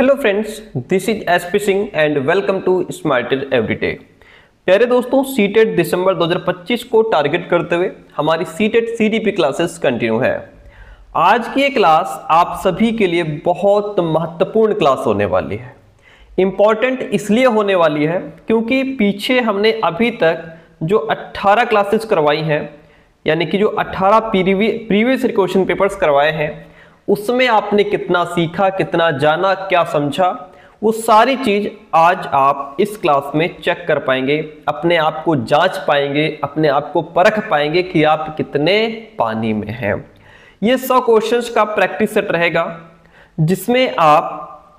Hello friends, this is SP Singh and welcome to smarted everyday. प्यारे दोस्तों, CTET दिसंबर 2025 को target करते हुए हमारी सीटेट सीडीपी क्लासेस कंटिन्यू है। आज की ये क्लास आप सभी के लिए बहुत महत्वपूर्ण क्लास होने वाली है। इम्पॉर्टेंट इसलिए होने वाली है क्योंकि पीछे हमने अभी तक जो 18 क्लासेस करवाई हैं, यानी कि जो 18 प्रीवियस क्वेश्चन पेपर्स करवाए हैं, उसमें आपने कितना सीखा, कितना जाना, क्या समझा, वो सारी चीज आज आप इस क्लास में चेक कर पाएंगे, अपने आप को जांच पाएंगे, अपने आप को परख पाएंगे कि आप कितने पानी में हैं। ये 100 क्वेश्चंस का प्रैक्टिस सेट रहेगा जिसमें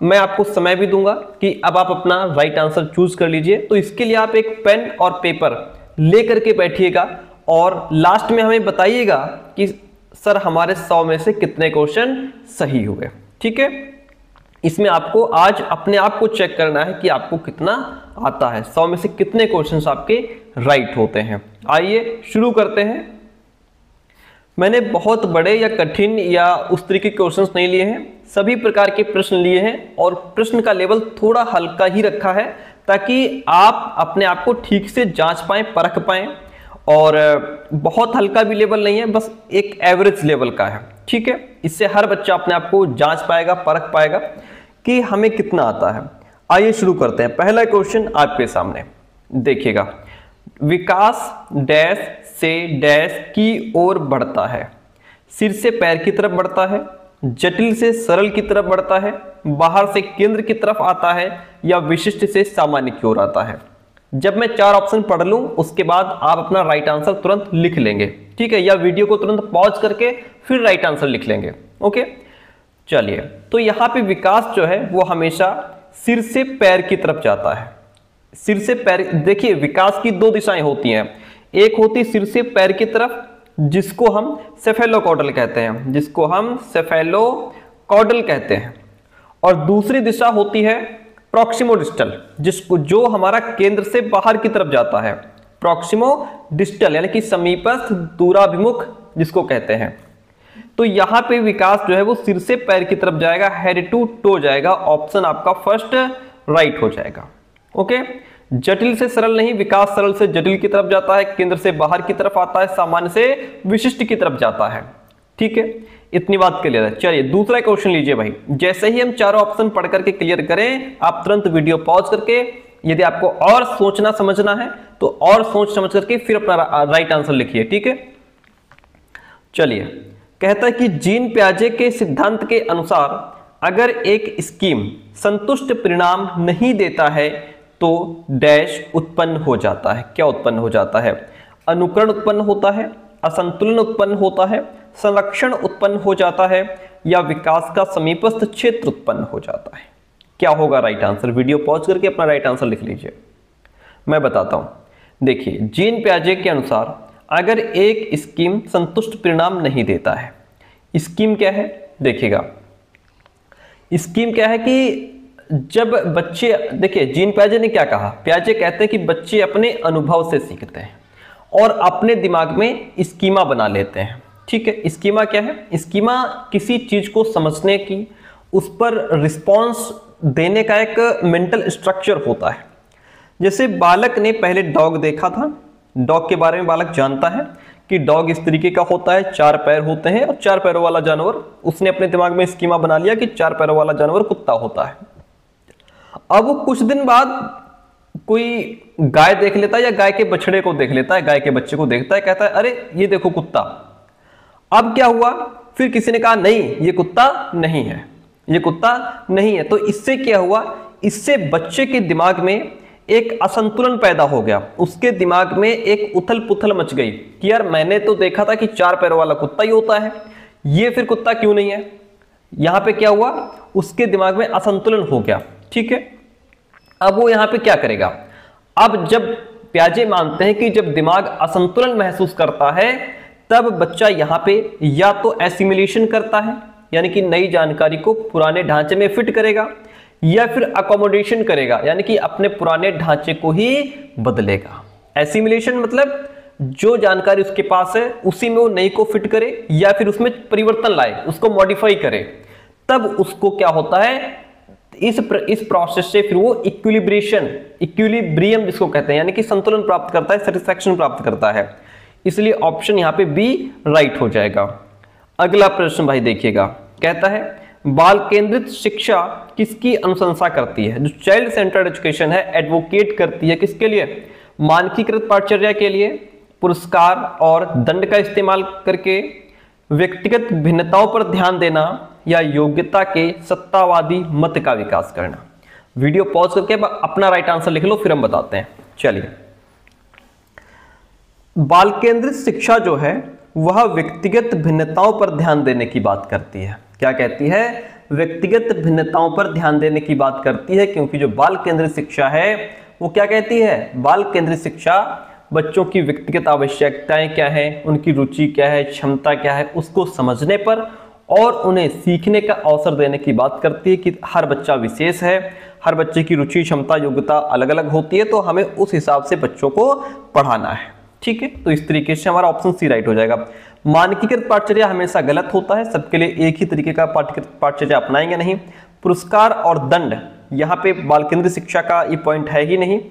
मैं आपको समय भी दूंगा कि अब आप अपना राइट आंसर चूज कर लीजिए। तो इसके लिए आप एक पेन और पेपर लेकर के बैठिएगा और लास्ट में हमें बताइएगा कि सर हमारे 100 में से कितने क्वेश्चन सही हुए। ठीक है, इसमें आपको आज अपने आप को चेक करना है कि आपको कितना आता है, 100 में से कितने क्वेश्चंस आपके राइट होते हैं। आइए शुरू करते हैं। मैंने बहुत बड़े या कठिन या उस तरीके के क्वेश्चंस नहीं लिए हैं, सभी प्रकार के प्रश्न लिए हैं और प्रश्न का लेवल थोड़ा हल्का ही रखा है ताकि आप अपने आप को ठीक से जांच पाएं, परख पाएं। और बहुत हल्का भी लेवल नहीं है, बस एक एवरेज लेवल का है। ठीक है, इससे हर बच्चा अपने आप को जांच पाएगा, परख पाएगा कि हमें कितना आता है। आइए शुरू करते हैं। पहला क्वेश्चन आपके सामने देखिएगा। विकास डैश से डैश की ओर बढ़ता है। सिर से पैर की तरफ बढ़ता है, जटिल से सरल की तरफ बढ़ता है, बाहर से केंद्र की तरफ आता है या विशिष्ट से सामान्य की ओर आता है। जब मैं 4 ऑप्शन पढ़ लूं उसके बाद आप अपना राइट आंसर तुरंत लिख लेंगे। ठीक है, या वीडियो को तुरंत पॉज करके फिर राइट आंसर लिख लेंगे। ओके, चलिए। तो यहां पे विकास जो है वो हमेशा सिर से पैर की तरफ जाता है। सिर से पैर, देखिए विकास की 2 दिशाएं होती हैं। एक होती सिर से पैर की तरफ जिसको हम सेफेलोकॉडल कहते हैं, और दूसरी दिशा होती है प्रॉक्सिमोडिस्टल, जो हमारा केंद्र से बाहर की तरफ जाता है। प्रॉक्सिमोडिस्टल यानी कि समीपस्थ, दूराभिमुख जिसको कहते हैं। तो यहां पे विकास जो है वो सिर से पैर की तरफ जाएगा, हेड टू टो जाएगा। ऑप्शन आपका फर्स्ट राइट हो जाएगा। ओके, जटिल से सरल नहीं, विकास सरल से जटिल की तरफ जाता है, केंद्र से बाहर की तरफ आता है, सामान्य से विशिष्ट की तरफ जाता है। ठीक है, इतनी बात क्लियर है। चलिए दूसरा क्वेश्चन लीजिए भाई। जैसे ही हम चारों ऑप्शन पढ़ करके क्लियर करें, आप तुरंत वीडियो पॉज करके, यदि आपको और सोचना समझना है तो और सोच समझ करके फिर अपना राइट आंसर लिखिए। ठीक है, चलिए। कहता है कि जीन पियाजे के सिद्धांत के अनुसार अगर एक स्कीम संतुष्ट परिणाम नहीं देता है तो डैश उत्पन्न हो जाता है। क्या उत्पन्न हो जाता है? अनुकरण उत्पन्न होता है, असंतुलन उत्पन्न होता है, संरक्षण उत्पन्न हो जाता है या विकास का समीपस्थ क्षेत्र उत्पन्न हो जाता है। क्या होगा राइट आंसर? वीडियो पॉज करके अपना राइट आंसर लिख लीजिए, मैं बताता हूं। देखिए, जीन पियाजे के अनुसार अगर एक स्कीम संतुष्ट परिणाम नहीं देता है, स्कीम क्या है देखिएगा। स्कीम क्या है कि जब बच्चे, देखिए जीन पियाजे ने क्या कहा, पियाजे कहते हैं कि बच्चे अपने अनुभव से सीखते हैं और अपने दिमाग में स्कीमा बना लेते हैं। ठीक है, स्कीमा क्या है? स्कीमा किसी चीज को समझने की, उस पर रिस्पॉन्स देने का एक मेंटल स्ट्रक्चर होता है। जैसे बालक ने पहले डॉग देखा था, डॉग के बारे में बालक जानता है कि डॉग इस तरीके का होता है, 4 पैर होते हैं और 4 पैरों वाला जानवर, उसने अपने दिमाग में स्कीमा बना लिया कि 4 पैरों वाला जानवर कुत्ता होता है। अब वो कुछ दिन बाद कोई गाय देख लेता है या गाय के बछड़े को देख लेता है, गाय के बच्चे को देखता है, कहता है अरे ये देखो कुत्ता। अब क्या हुआ? फिर किसी ने कहा नहीं ये कुत्ता नहीं है, ये कुत्ता नहीं है। तो इससे क्या हुआ? इससे बच्चे के दिमाग में एक असंतुलन पैदा हो गया, उसके दिमाग में एक उथल पुथल मच गई कि यार मैंने तो देखा था कि 4 पैरों वाला कुत्ता ही होता है, ये फिर कुत्ता क्यों नहीं है? यहां पे क्या हुआ? उसके दिमाग में असंतुलन हो गया। ठीक है, अब वो यहां पे क्या करेगा? अब जब पियाजे मानते हैं कि जब दिमाग असंतुलन महसूस करता है तब बच्चा यहां पे या तो एसिमिलेशन करता है, यानी कि नई जानकारी को पुराने ढांचे में फिट करेगा, या फिर अकोमोडेशन करेगा, यानी कि अपने पुराने ढांचे को ही बदलेगा। एसिमिलेशन मतलब जो जानकारी उसके पास है उसी में वो नई को फिट करे या फिर उसमें परिवर्तन लाए, उसको मॉडिफाई करे। तब उसको क्या होता है, इस प्रोसेस से फिर वो इक्विलिब्रियम जिसको कहते हैं, यानी कि संतुलन प्राप्त करता है, सेटिस्फैक्शन प्राप्त करता है। इसलिए ऑप्शन यहाँ पे बी राइट हो जाएगा। अगला प्रश्न भाई देखिएगा, कहता है बाल केंद्रित शिक्षा किसकी अनुशंसा करती है? जो चाइल्ड सेंटर्ड एजुकेशन है एडवोकेट करती है किसके लिए? मानकीकृत पाठचर्या के लिए, पुरस्कार और दंड का इस्तेमाल करके, व्यक्तिगत भिन्नताओं पर ध्यान देना, या योग्यता के सत्तावादी मत का विकास करना। वीडियो पॉज करके अपना राइट आंसर लिख लो, फिर हम बताते हैं। चलिए, बाल केंद्रित शिक्षा जो है वह व्यक्तिगत भिन्नताओं पर ध्यान देने की बात करती है। क्या कहती है? व्यक्तिगत भिन्नताओं पर ध्यान देने की बात करती है, क्योंकि जो बाल केंद्रित शिक्षा है वो क्या कहती है? बाल केंद्रित शिक्षा बच्चों की व्यक्तिगत आवश्यकताएं क्या है, उनकी रुचि क्या है, क्षमता क्या है, उसको समझने पर और उन्हें सीखने का अवसर देने की बात करती है कि हर बच्चा विशेष है, हर बच्चे की रुचि, क्षमता, योग्यता अलग अलग होती है, तो हमें उस हिसाब से बच्चों को पढ़ाना है। ठीक है, तो इस तरीके से हमारा ऑप्शन सी राइट हो जाएगा। मानकीकृत पाठचर्या हमेशा गलत होता है, सबके लिए एक ही तरीके का पाठचर्या अपनाएंगे नहीं। पुरस्कार और दंड, यहाँ पे बाल केंद्रित शिक्षा का ये पॉइंट है ही नहीं,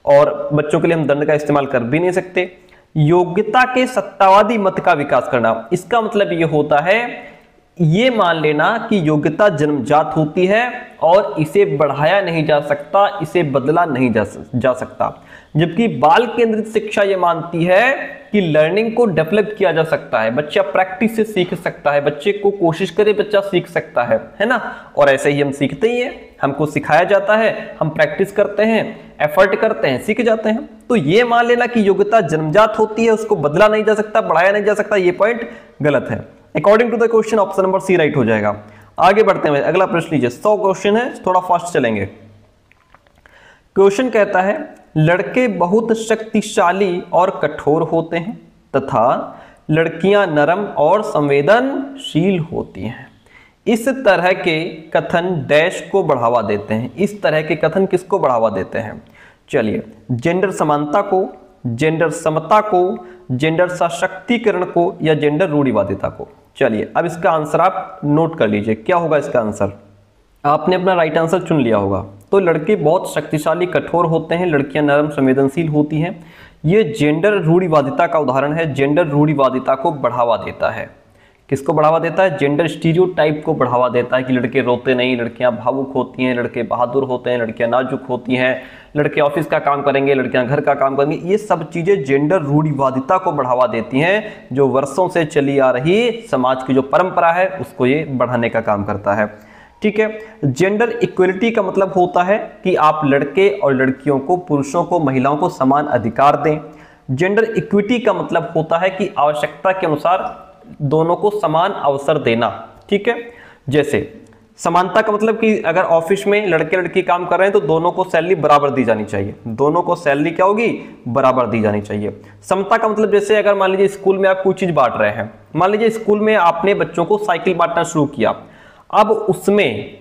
और बच्चों के लिए हम दंड का इस्तेमाल कर भी नहीं सकते। योग्यता के सत्तावादी मत का विकास करना, इसका मतलब ये होता है ये मान लेना कि योग्यता जन्मजात होती है और इसे बढ़ाया नहीं जा सकता, इसे बदला नहीं जा सकता। जबकि बाल केंद्रित शिक्षा ये मानती है कि लर्निंग को डेवलप किया जा सकता है, बच्चा प्रैक्टिस से सीख सकता है, बच्चे को कोशिश करे बच्चा सीख सकता है ना। और ऐसे ही हम सीखते ही हैं, हमको सिखाया जाता है, हम प्रैक्टिस करते हैं, एफर्ट करते हैं, सीख जाते हैं। तो ये मान लेना कि योग्यता जन्मजात होती है, उसको बदला नहीं जा सकता, बढ़ाया नहीं जा सकता, ये पॉइंट गलत है। According to the question option number C right हो जाएगा। आगे बढ़ते हैं, अगला प्रश्न लीजिए। 100 क्वेश्चन है, थोड़ा फास्ट चलेंगे। क्वेश्चन कहता है लड़के बहुत शक्तिशाली और कठोर होते हैं तथा लड़कियां नरम और संवेदनशील होती हैं। इस तरह के कथन डैश को बढ़ावा देते हैं। इस तरह के कथन किसको बढ़ावा देते हैं? चलिए, जेंडर समानता को, जेंडर समता को, जेंडर सशक्तिकरण को, या जेंडर रूढ़िवादिता को। चलिए, अब इसका आंसर आप नोट कर लीजिए, क्या होगा इसका आंसर? आपने अपना राइट आंसर चुन लिया होगा। तो लड़के बहुत शक्तिशाली कठोर होते हैं, लड़कियां नरम संवेदनशील होती हैं। ये जेंडर रूढ़िवादिता का उदाहरण है। जेंडर रूढ़िवादिता को बढ़ावा देता है। किसको बढ़ावा देता है? जेंडर स्टीरियोटाइप को बढ़ावा देता है कि लड़के रोते नहीं, लड़कियां भावुक होती हैं, लड़के बहादुर होते हैं, लड़कियां नाजुक होती हैं, लड़के ऑफिस का काम करेंगे, लड़कियां घर का काम करेंगी। ये सब चीजें जेंडर रूढ़िवादिता को बढ़ावा देती हैं, जो वर्षों से चली आ रही समाज की जो परंपरा है उसको ये बढ़ाने का काम करता है। ठीक है, जेंडर इक्वलिटी का मतलब होता है कि आप लड़के और लड़कियों को, पुरुषों को, महिलाओं को समान अधिकार दें। जेंडर इक्विटी का मतलब होता है कि आवश्यकता के अनुसार दोनों को समान अवसर देना। ठीक है, जैसे समानता का मतलब कि अगर ऑफिस में लड़के लड़की काम कर रहे हैं तो दोनों को सैलरी बराबर दी जानी चाहिए, दोनों को सैलरी क्या होगी? बराबर दी जानी चाहिए। समता का मतलब जैसे अगर मान लीजिए स्कूल में आप कोई चीज बांट रहे हैं, मान लीजिए स्कूल में आपने बच्चों को साइकिल बांटना शुरू किया, अब उसमें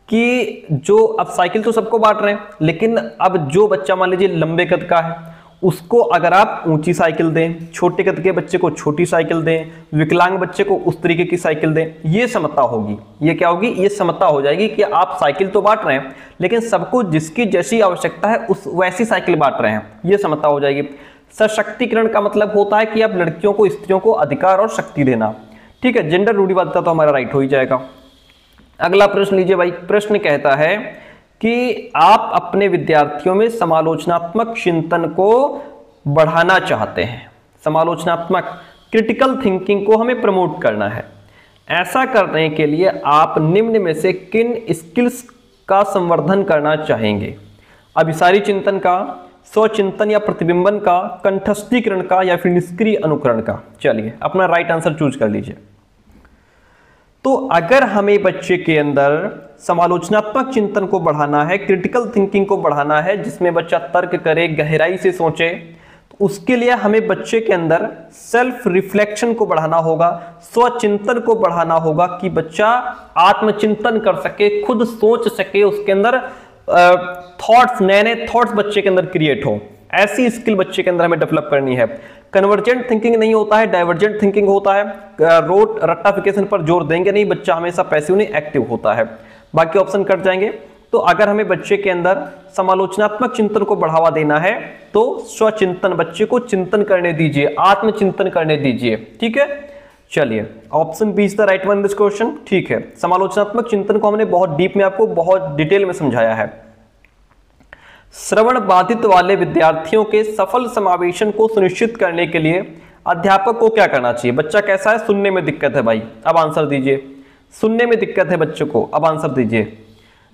कि जो अब साइकिल तो सबको बांट रहे हैं, लेकिन अब जो बच्चा मान लीजिए लंबे कद का है उसको अगर आप ऊंची साइकिल दें, छोटे कद के बच्चे को छोटी साइकिल दें, विकलांग बच्चे को उस तरीके की साइकिल दें, ये समता होगी। ये क्या होगी? ये समता हो जाएगी कि आप साइकिल तो बांट रहे हैं लेकिन सबको जिसकी जैसी आवश्यकता है उस वैसी साइकिल बांट रहे हैं, ये समता हो जाएगी। सशक्तिकरण का मतलब होता है कि आप लड़कियों को, स्त्रियों को अधिकार और शक्ति देना। ठीक है, जेंडर रूढ़िवादिता तो हमारा राइट हो ही जाएगा। अगला प्रश्न लीजिए भाई। प्रश्न कहता है कि आप अपने विद्यार्थियों में समालोचनात्मक चिंतन को बढ़ाना चाहते हैं। समालोचनात्मक, क्रिटिकल थिंकिंग को हमें प्रमोट करना है। ऐसा करने के लिए आप निम्न में से किन स्किल्स का संवर्धन करना चाहेंगे? अभिसारी चिंतन का, स्वचिंतन या प्रतिबिंबन का, कंठस्थीकरण का, या फिर निष्क्रिय अनुकरण का? चलिए, अपना राइट आंसर चूज कर लीजिए। तो अगर हमें बच्चे के अंदर समालोचनात्मक चिंतन को बढ़ाना है, क्रिटिकल थिंकिंग को बढ़ाना है, जिसमें बच्चा तर्क करे, गहराई से सोचे, तो उसके लिए हमें बच्चे के अंदर सेल्फ रिफ्लेक्शन को बढ़ाना होगा, स्वचिंतन को बढ़ाना होगा कि बच्चा आत्मचिंतन कर सके, खुद सोच सके, उसके अंदर थॉट्स, नए नए थॉट्स बच्चे के अंदर क्रिएट हो। ऐसी स्किल बच्चे के अंदर हमें डेवलप करनी है। कन्वर्जेंट थिंकिंग नहीं होता है, डाइवर्जेंट थिंकिंग होता है। रट्टाफिकेशन पर जोर देंगे नहीं, बच्चा हमेशा पैसिव नहीं एक्टिव होता है। बाकी ऑप्शन कट जाएंगे। तो अगर हमें बच्चे के अंदर समालोचनात्मक चिंतन को बढ़ावा देना है तो स्वचिंतन, बच्चे को चिंतन करने दीजिए, आत्मचिंतन करने दीजिए। ठीक है, चलिए option B is the right one this question. ठीक है, समालोचनात्मक चिंतन को हमने बहुत डीप में, आपको बहुत डिटेल में समझाया है। श्रवण बाधित वाले विद्यार्थियों के सफल समावेशन को सुनिश्चित करने के लिए अध्यापक को क्या करना चाहिए? बच्चा कैसा है? सुनने में दिक्कत है भाई, अब आंसर दीजिए। सुनने में दिक्कत है बच्चों को, अब आंसर दीजिए।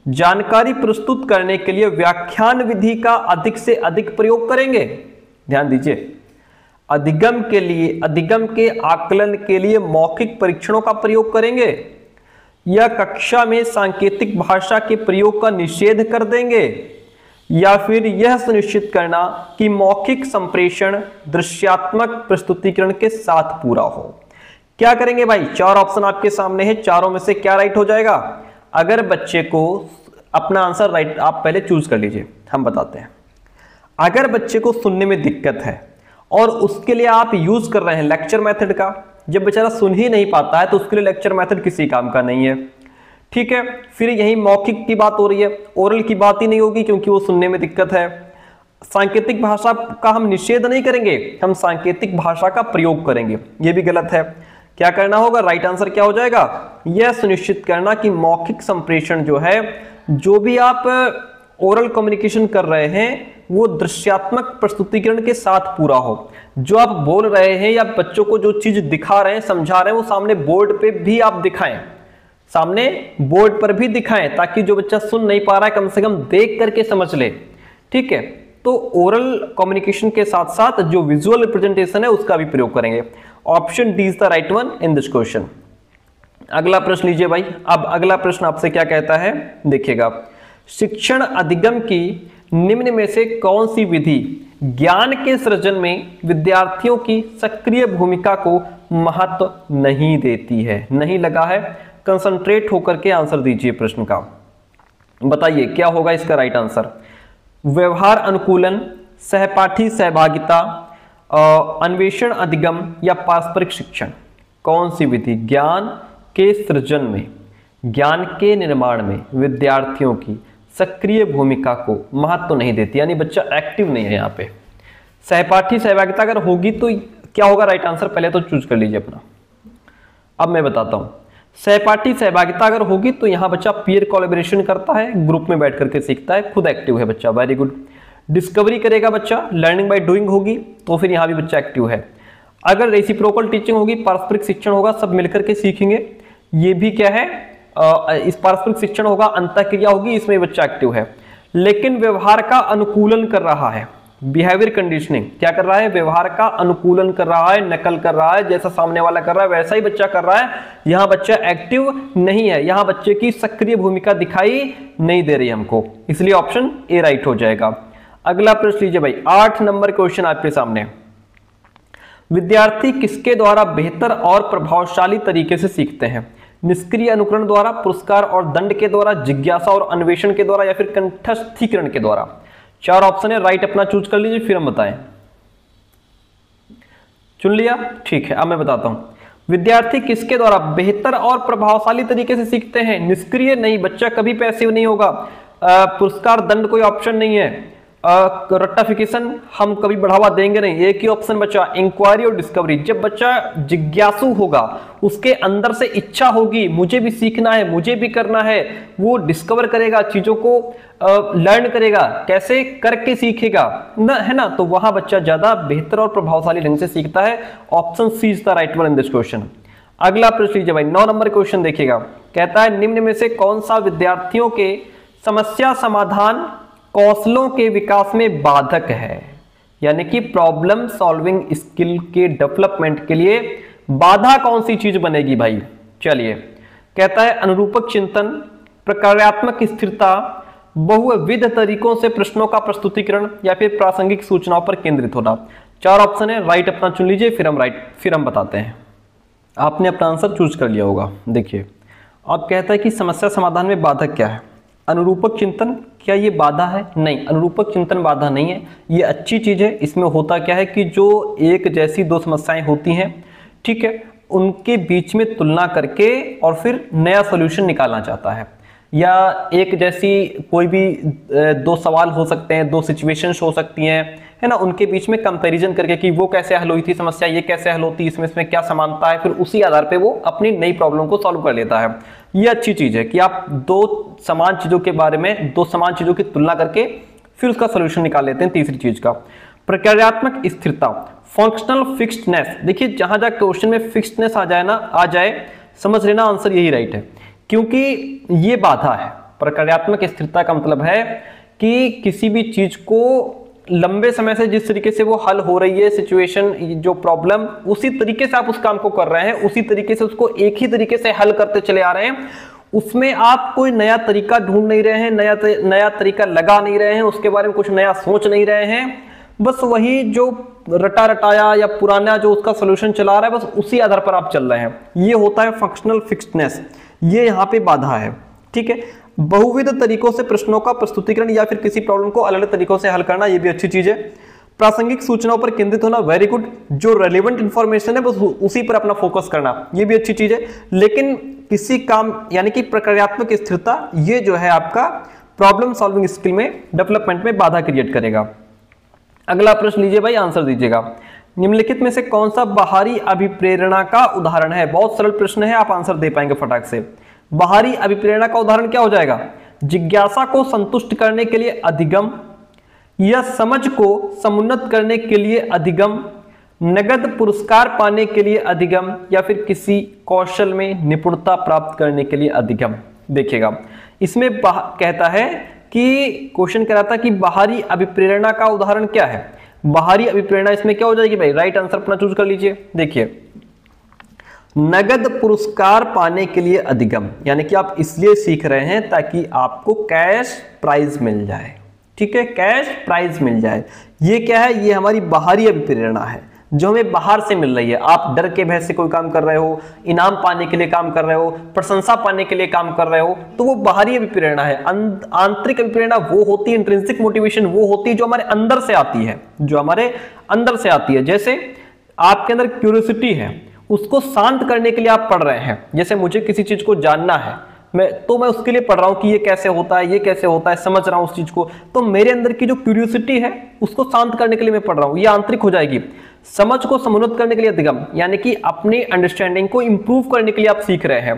जानकारी प्रस्तुत करने के लिए व्याख्यान विधि का अधिक से अधिक प्रयोग करेंगे। ध्यान दीजिए, अधिगम के लिए, अधिगम के आकलन के लिए मौखिक परीक्षणों का प्रयोग करेंगे या कक्षा में सांकेतिक भाषा के प्रयोग का निषेध कर देंगे, या फिर यह सुनिश्चित करना कि मौखिक संप्रेषण दृश्यात्मक प्रस्तुतिकरण के साथ पूरा हो। क्या करेंगे भाई? चार ऑप्शन आपके सामने है, चारों में से क्या राइट हो जाएगा? अगर बच्चे को अपना आंसर राइट आप पहले चूज कर लीजिए, हम बताते हैं। अगर बच्चे को सुनने में दिक्कत है और उसके लिए आप यूज कर रहे हैं लेक्चर मेथड का, जब बेचारा सुन ही नहीं पाता है तो उसके लिए लेक्चर मेथड किसी काम का नहीं है। ठीक है, फिर यही मौखिक की बात हो रही है, ओरल की बात ही नहीं होगी क्योंकि वो सुनने में दिक्कत है। सांकेतिक भाषा का हम निषेध नहीं करेंगे, हम सांकेतिक भाषा का प्रयोग करेंगे, ये भी गलत है। क्या करना होगा? राइट आंसर क्या हो जाएगा? यह सुनिश्चित करना कि मौखिक संप्रेषण जो है, जो भी आप ओरल कम्युनिकेशन कर रहे हैं वो दृश्यात्मक प्रस्तुतिकरण के साथ पूरा हो। जो आप बोल रहे हैं या बच्चों को जो चीज दिखा रहे हैं, समझा रहे हैं, वो सामने बोर्ड पे भी आप दिखाएं, सामने बोर्ड पर भी दिखाएं, ताकि जो बच्चा सुन नहीं पा रहा है कम से कम देख करके समझ ले। ठीक है, तो ओरल कम्युनिकेशन के साथ साथ जो विजुअल रिप्रेजेंटेशन है उसका भी प्रयोग करेंगे। Option D is the right one in this question. अगला प्रश्न लीजिए भाई। अब अगला प्रश्न आपसे क्या कहता है, देखिएगा। शिक्षण अधिगम की निम्न में से कौन सी विधि ज्ञान के सृजन में विद्यार्थियों की सक्रिय भूमिका को महत्व नहीं देती है? नहीं लगा है, कंसंट्रेट होकर के आंसर दीजिए प्रश्न का। बताइए क्या होगा इसका राइट आंसर? व्यवहार अनुकूलन, सहपाठी सहभागिता, अन्वेषण अधिगम या पारस्परिक शिक्षण? कौन सी विधि ज्ञान के सृजन में, ज्ञान के निर्माण में विद्यार्थियों की सक्रिय भूमिका को महत्व नहीं देती, यानी बच्चा एक्टिव नहीं है यहाँ पे। सहपाठी सहभागिता अगर होगी तो क्या होगा राइट आंसर? पहले तो चूज कर लीजिए अपना, अब मैं बताता हूं। सहपाठी सहभागिता अगर होगी तो यहाँ बच्चा पीयर कोलैबोरेशन करता है, ग्रुप में बैठ करके सीखता है, खुद एक्टिव है बच्चा, वेरी गुड। डिस्कवरी करेगा बच्चा, लर्निंग बाय डूइंग होगी तो फिर यहाँ भी बच्चा एक्टिव है। अगर रेसिप्रोकल टीचिंग होगी, पारस्परिक शिक्षण होगा, सब मिलकर के सीखेंगे, ये भी क्या है, इस पारस्परिक शिक्षण होगा, अंतःक्रिया होगी, इसमें बच्चा एक्टिव है। लेकिन व्यवहार का अनुकूलन कर रहा है, बिहेवियर कंडीशनिंग क्या कर रहा है? व्यवहार का अनुकूलन कर रहा है, नकल कर रहा है, जैसा सामने वाला कर रहा है वैसा ही बच्चा कर रहा है। यहाँ बच्चा एक्टिव नहीं है, यहाँ बच्चे की सक्रिय भूमिका दिखाई नहीं दे रही हमको, इसलिए ऑप्शन ए राइट हो जाएगा। अगला प्रश्न लीजिए भाई, 8 नंबर क्वेश्चन आपके सामने। विद्यार्थी किसके द्वारा बेहतर और प्रभावशाली तरीके से सीखते हैं? निष्क्रिय अनुकरण द्वारा, पुरस्कार और दंड के द्वारा, जिज्ञासा और अन्वेषण के द्वारा, या फिर कंठस्थीकरण के द्वारा? चार ऑप्शन है, राइट अपना चूज कर लीजिए, फिर हम बताएं। चुन लिया? ठीक है, अब मैं बताता हूं। विद्यार्थी किसके द्वारा बेहतर और प्रभावशाली तरीके से सीखते हैं? निष्क्रिय नहीं, बच्चा कभी पैसिव नहीं होगा। पुरस्कार दंड कोई ऑप्शन नहीं है। रट्टाफिकेशन हम कभी बढ़ावा देंगे नहीं, एक ही ऑप्शन बचा, इंक्वायरी और डिस्कवरी। जब बच्चा जिज्ञासु होगा, उसके अंदर से इच्छा होगी, मुझे भी सीखना है, मुझे भी करना है, वो डिस्कवर करेगा, चीजों को लर्न करेगा, कैसे करके सीखेगा ना, है ना, तो वहां बच्चा ज्यादा बेहतर और प्रभावशाली ढंग से सीखता है। Option C is the right one in this question. अगला प्रश्न लीजिए भाई, 9 नंबर क्वेश्चन देखिएगा। कहता है निम्न में से कौन सा विद्यार्थियों के समस्या समाधान कौशलों के विकास में बाधक है? यानी कि प्रॉब्लम सॉल्विंग स्किल के डेवलपमेंट के लिए बाधा कौन सी चीज बनेगी भाई? चलिए, कहता है अनुरूपक चिंतन, प्रकार्यात्मक स्थिरता, बहुविध तरीकों से प्रश्नों का प्रस्तुतिकरण, या फिर प्रासंगिक सूचनाओं पर केंद्रित होना। चार ऑप्शन है, राइट अपना चुन लीजिए, फिर हम बताते हैं। आपने अपना आंसर चूज कर लिया होगा। देखिए, अब कहता है कि समस्या समाधान में बाधक क्या है? अनुरूपक चिंतन, क्या ये बाधा है? नहीं, अनुरूपक चिंतन बाधा नहीं है, ये अच्छी चीज है। इसमें होता क्या है कि जो एक जैसी दो समस्याएं होती हैं, ठीक है, उनके बीच में तुलना करके और फिर नया सॉल्यूशन निकालना चाहता है। या एक जैसी कोई भी दो सवाल हो सकते हैं, दो सिचुएशंस हो सकती हैं, है ना, उनके बीच में कंपैरिजन करके कि वो कैसे हल हुई थी समस्या, ये कैसे हल होती है, इसमें क्या समानता है, फिर उसी आधार पे वो अपनी नई प्रॉब्लम को सॉल्व कर लेता है। ये अच्छी चीज है कि आप दो समान चीजों के बारे में, दो समान चीजों की तुलना करके फिर उसका सोल्यूशन निकाल लेते हैं। तीसरी चीज का प्रक्रियात्मक स्थिरता, फंक्शनल फिक्स्डनेस। देखिए जहां जहां क्वेश्चन में फिक्स्डनेस आ जाए समझ लेना आंसर यही राइट है, क्योंकि ये बाधा है। प्रक्रियात्मक स्थिरता का मतलब है कि किसी भी चीज को लंबे समय से जिस तरीके से वो हल हो रही है सिचुएशन, जो प्रॉब्लम, उसी तरीके से आप उस काम को कर रहे हैं, उसी तरीके से उसको एक ही तरीके से हल करते चले आ रहे हैं, उसमें आप कोई नया तरीका ढूंढ नहीं रहे हैं, नया तरीका लगा नहीं रहे हैं, उसके बारे में कुछ नया सोच नहीं रहे हैं, बस वही जो रटा रटाया या पुराना जो उसका सोल्यूशन चला रहा है बस उसी आधार पर आप चल रहे हैं। ये होता है फंक्शनल फिक्स्डनेस, ये यहाँ पे बाधा है। ठीक है, बहुविध तरीकों से प्रश्नों का प्रस्तुतिकरण या फिर किसी प्रॉब्लम को अलग अलग तरीकों से हल करना, ये भी अच्छी चीज है। प्रासंगिक सूचनाओं पर केंद्रित होना, वेरी गुड। जो रेलिवेंट इंफॉर्मेशन है बस उसी पर अपना फोकस करना, ये भी अच्छी चीज है। लेकिन किसी काम यानी कि प्रक्रियात्मक स्थिरता, ये जो है आपका प्रॉब्लम सॉल्विंग स्किल में डेवलपमेंट में बाधा क्रिएट करेगा। अगला प्रश्न लीजिए भाई, आंसर दीजिएगा। निम्नलिखित में से कौन सा बाहरी अभिप्रेरणा का उदाहरण है? बहुत सरल प्रश्न है, आप आंसर दे पाएंगे फटाक से। बाहरी अभिप्रेरणा का उदाहरण क्या हो जाएगा? जिज्ञासा को संतुष्ट करने के लिए अधिगम, या समझ को समुन्नत करने के लिए अधिगम, नगद पुरस्कार पाने के लिए अधिगम, या फिर किसी कौशल में निपुणता प्राप्त करने के लिए अधिगम। देखिएगा इसमें कहता है कि क्वेश्चन कह रहा था कि बाहरी अभिप्रेरणा का उदाहरण क्या है। बाहरी अभिप्रेरणा इसमें क्या हो जाएगी भाई? राइट आंसर अपना चूज कर लीजिए। देखिए नगद पुरस्कार पाने के लिए अधिगम, यानी कि आप इसलिए सीख रहे हैं ताकि आपको कैश प्राइज मिल जाए। ठीक है, कैश प्राइज मिल जाए। ये क्या है? ये हमारी बाहरी अभिप्रेरणा है जो हमें बाहर से मिल रही है। आप डर के भय से कोई काम कर रहे हो, इनाम पाने के लिए काम कर रहे हो, प्रशंसा पाने के लिए काम कर रहे हो, तो वो बाहरी अभिप्रेरणा है। आंतरिक अभिप्रेरणा वो होती है, इंट्रिंसिक मोटिवेशन वो होती है जो हमारे अंदर से आती है, जो हमारे अंदर से आती है। जैसे आपके अंदर क्यूरियोसिटी है, उसको शांत करने के लिए आप पढ़ रहे हैं। जैसे मुझे किसी चीज को जानना है, मैं उसके लिए पढ़ रहा हूं कि ये कैसे होता है, ये कैसे होता है, समझ रहा हूं उस चीज को, तो मेरे अंदर की जो क्यूरियोसिटी है उसको शांत करने के लिए मैं पढ़ रहा हूं, ये आंतरिक हो जाएगी। समझ को समुन्नत करने के लिए अधिगम, यानी कि अपनी अंडरस्टैंडिंग को इंप्रूव करने के लिए आप सीख रहे हैं।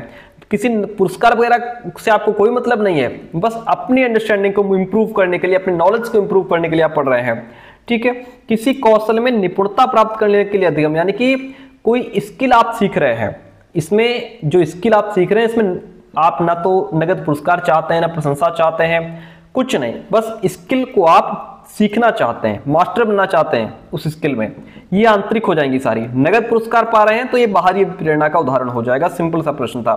किसी पुरस्कार वगैरह से आपको कोई मतलब नहीं है, बस अपनी अंडरस्टैंडिंग को इंप्रूव करने के लिए, अपनी नॉलेज को इंप्रूव करने के लिए आप पढ़ रहे हैं। ठीक है, किसी कौशल में निपुणता प्राप्त करने के लिए अधिगम, यानी कि कोई स्किल आप सीख रहे हैं। इसमें जो स्किल आप सीख रहे हैं इसमें आप ना तो नगद पुरस्कार चाहते हैं, ना प्रशंसा चाहते हैं, कुछ नहीं, बस स्किल को आप सीखना चाहते हैं, मास्टर बनना चाहते हैं उस स्किल में। ये आंतरिक हो जाएंगी सारी। नगद पुरस्कार पा रहे हैं तो ये बाहरी प्रेरणा का उदाहरण हो जाएगा। सिंपल सा प्रश्न था।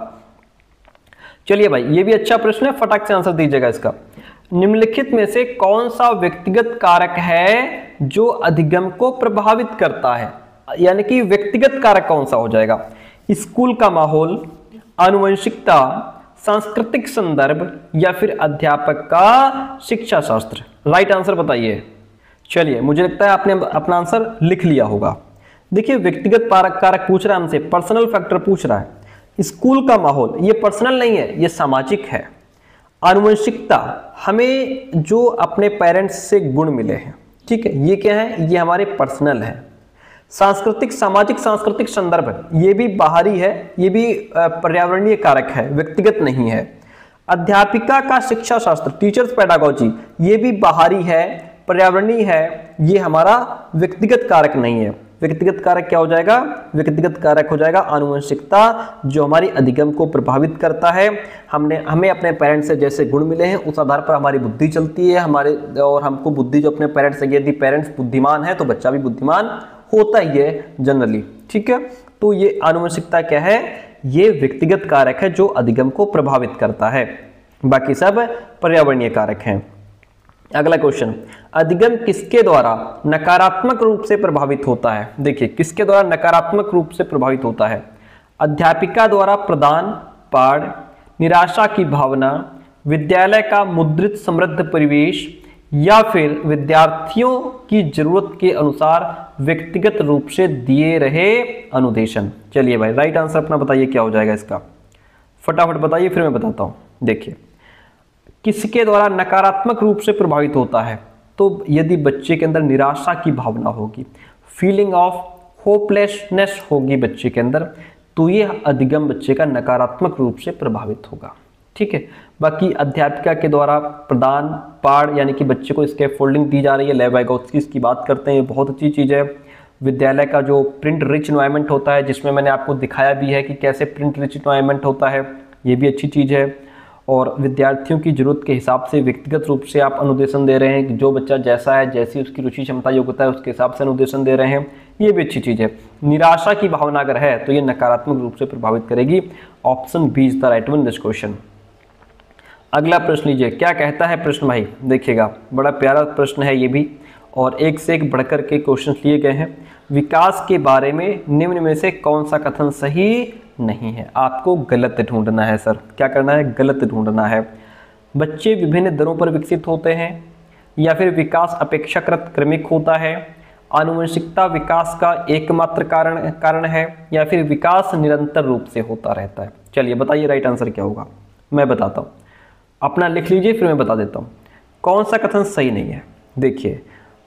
चलिए भाई, ये भी अच्छा प्रश्न है, फटाक से आंसर दीजिएगा इसका। निम्नलिखित में से कौन सा व्यक्तिगत कारक है जो अधिगम को प्रभावित करता है? यानी कि व्यक्तिगत कारक कौन सा हो जाएगा? स्कूल का माहौल, आनुवंशिकता, सांस्कृतिक संदर्भ, या फिर अध्यापक का शिक्षा शास्त्र। राइट आंसर बताइए। चलिए, मुझे लगता है आपने अपना आंसर लिख लिया होगा। देखिए व्यक्तिगत कारक पूछ रहा है हमसे, पर्सनल फैक्टर पूछ रहा है। स्कूल का माहौल ये पर्सनल नहीं है, ये सामाजिक है। आनुवंशिकता, हमें जो अपने पेरेंट्स से गुण मिले हैं, ठीक है, ये क्या है? ये हमारे पर्सनल है। सांस्कृतिक सांस्कृतिक संदर्भ, ये भी बाहरी है, ये भी पर्यावरणीय कारक है, व्यक्तिगत नहीं है। अध्यापिका का शिक्षा शास्त्र, टीचर्स पेडागोजी, ये भी बाहरी है, पर्यावरणीय है, ये हमारा व्यक्तिगत कारक नहीं है। व्यक्तिगत कारक क्या हो जाएगा? व्यक्तिगत कारक हो जाएगा आनुवंशिकता, जो हमारी अधिगम को प्रभावित करता है। हमें अपने पेरेंट्स से जैसे गुण मिले हैं उस आधार पर हमारी बुद्धि चलती है, और हमको बुद्धि जो अपने पेरेंट्स से, यदि पेरेंट्स बुद्धिमान है तो बच्चा भी बुद्धिमान होता ही है जनरली। ठीक है, तो ये आनुवंशिकता क्या है? ये व्यक्तिगत कारक है जो अधिगम को प्रभावित करता है, बाकी सब पर्यावरणीय कारक हैं। अगला क्वेश्चन, अधिगम किसके द्वारा नकारात्मक रूप से प्रभावित होता है? देखिए किसके द्वारा नकारात्मक रूप से प्रभावित होता है? अध्यापिका द्वारा प्रदान पाठ, निराशा की भावना, विद्यालय का मुद्रित समृद्ध परिवेश, या फिर विद्यार्थियों की जरूरत के अनुसार व्यक्तिगत रूप से दिए रहे अनुदेशन। चलिए भाई, राइट आंसर अपना बताइए क्या हो जाएगा इसका, फटाफट बताइए फिर मैं बताता हूं। देखिए किसके द्वारा नकारात्मक रूप से प्रभावित होता है? तो यदि बच्चे के अंदर निराशा की भावना होगी, फीलिंग ऑफ होपलेसनेस होगी बच्चे के अंदर, तो ये अधिगम बच्चे का नकारात्मक रूप से प्रभावित होगा। ठीक है। बाकी अध्यापिका के द्वारा प्रदान पाठ यानी कि बच्चे को स्कैफोल्डिंग दी जा रही है, लेव वाइगोत्स्की इसकी बात करते हैं, बहुत अच्छी चीज़ है। विद्यालय का जो प्रिंट रिच एनवायरनमेंट होता है, जिसमें मैंने आपको दिखाया भी है कि कैसे प्रिंट रिच एनवायरनमेंट होता है, ये भी अच्छी चीज़ है। और विद्यार्थियों की जरूरत के हिसाब से व्यक्तिगत रूप से आप अनुदेशन दे रहे हैं कि जो बच्चा जैसा है, जैसी उसकी रुचि क्षमता योग्यता है, उसके हिसाब से अनुदेशन दे रहे हैं, ये भी अच्छी चीज़ है। निराशा की भावना अगर है तो ये नकारात्मक रूप से प्रभावित करेगी। Option B is the right one this question. अगला प्रश्न लीजिए, क्या कहता है प्रश्न भाई, देखिएगा बड़ा प्यारा प्रश्न है ये भी, और एक से एक बढ़कर के क्वेश्चन लिए गए हैं। विकास के बारे में निम्न में से कौन सा कथन सही नहीं है? आपको गलत ढूंढना है सर। क्या करना है? गलत ढूंढना है। बच्चे विभिन्न दरों पर विकसित होते हैं, या फिर विकास अपेक्षाकृत क्रमिक होता है, आनुवंशिकता विकास का एकमात्र कारण है, या फिर विकास निरंतर रूप से होता रहता है। चलिए बताइए राइट आंसर क्या होगा। मैं बताता हूँ, अपना लिख लीजिए फिर मैं बता देता हूँ कौन सा कथन सही नहीं है। देखिए,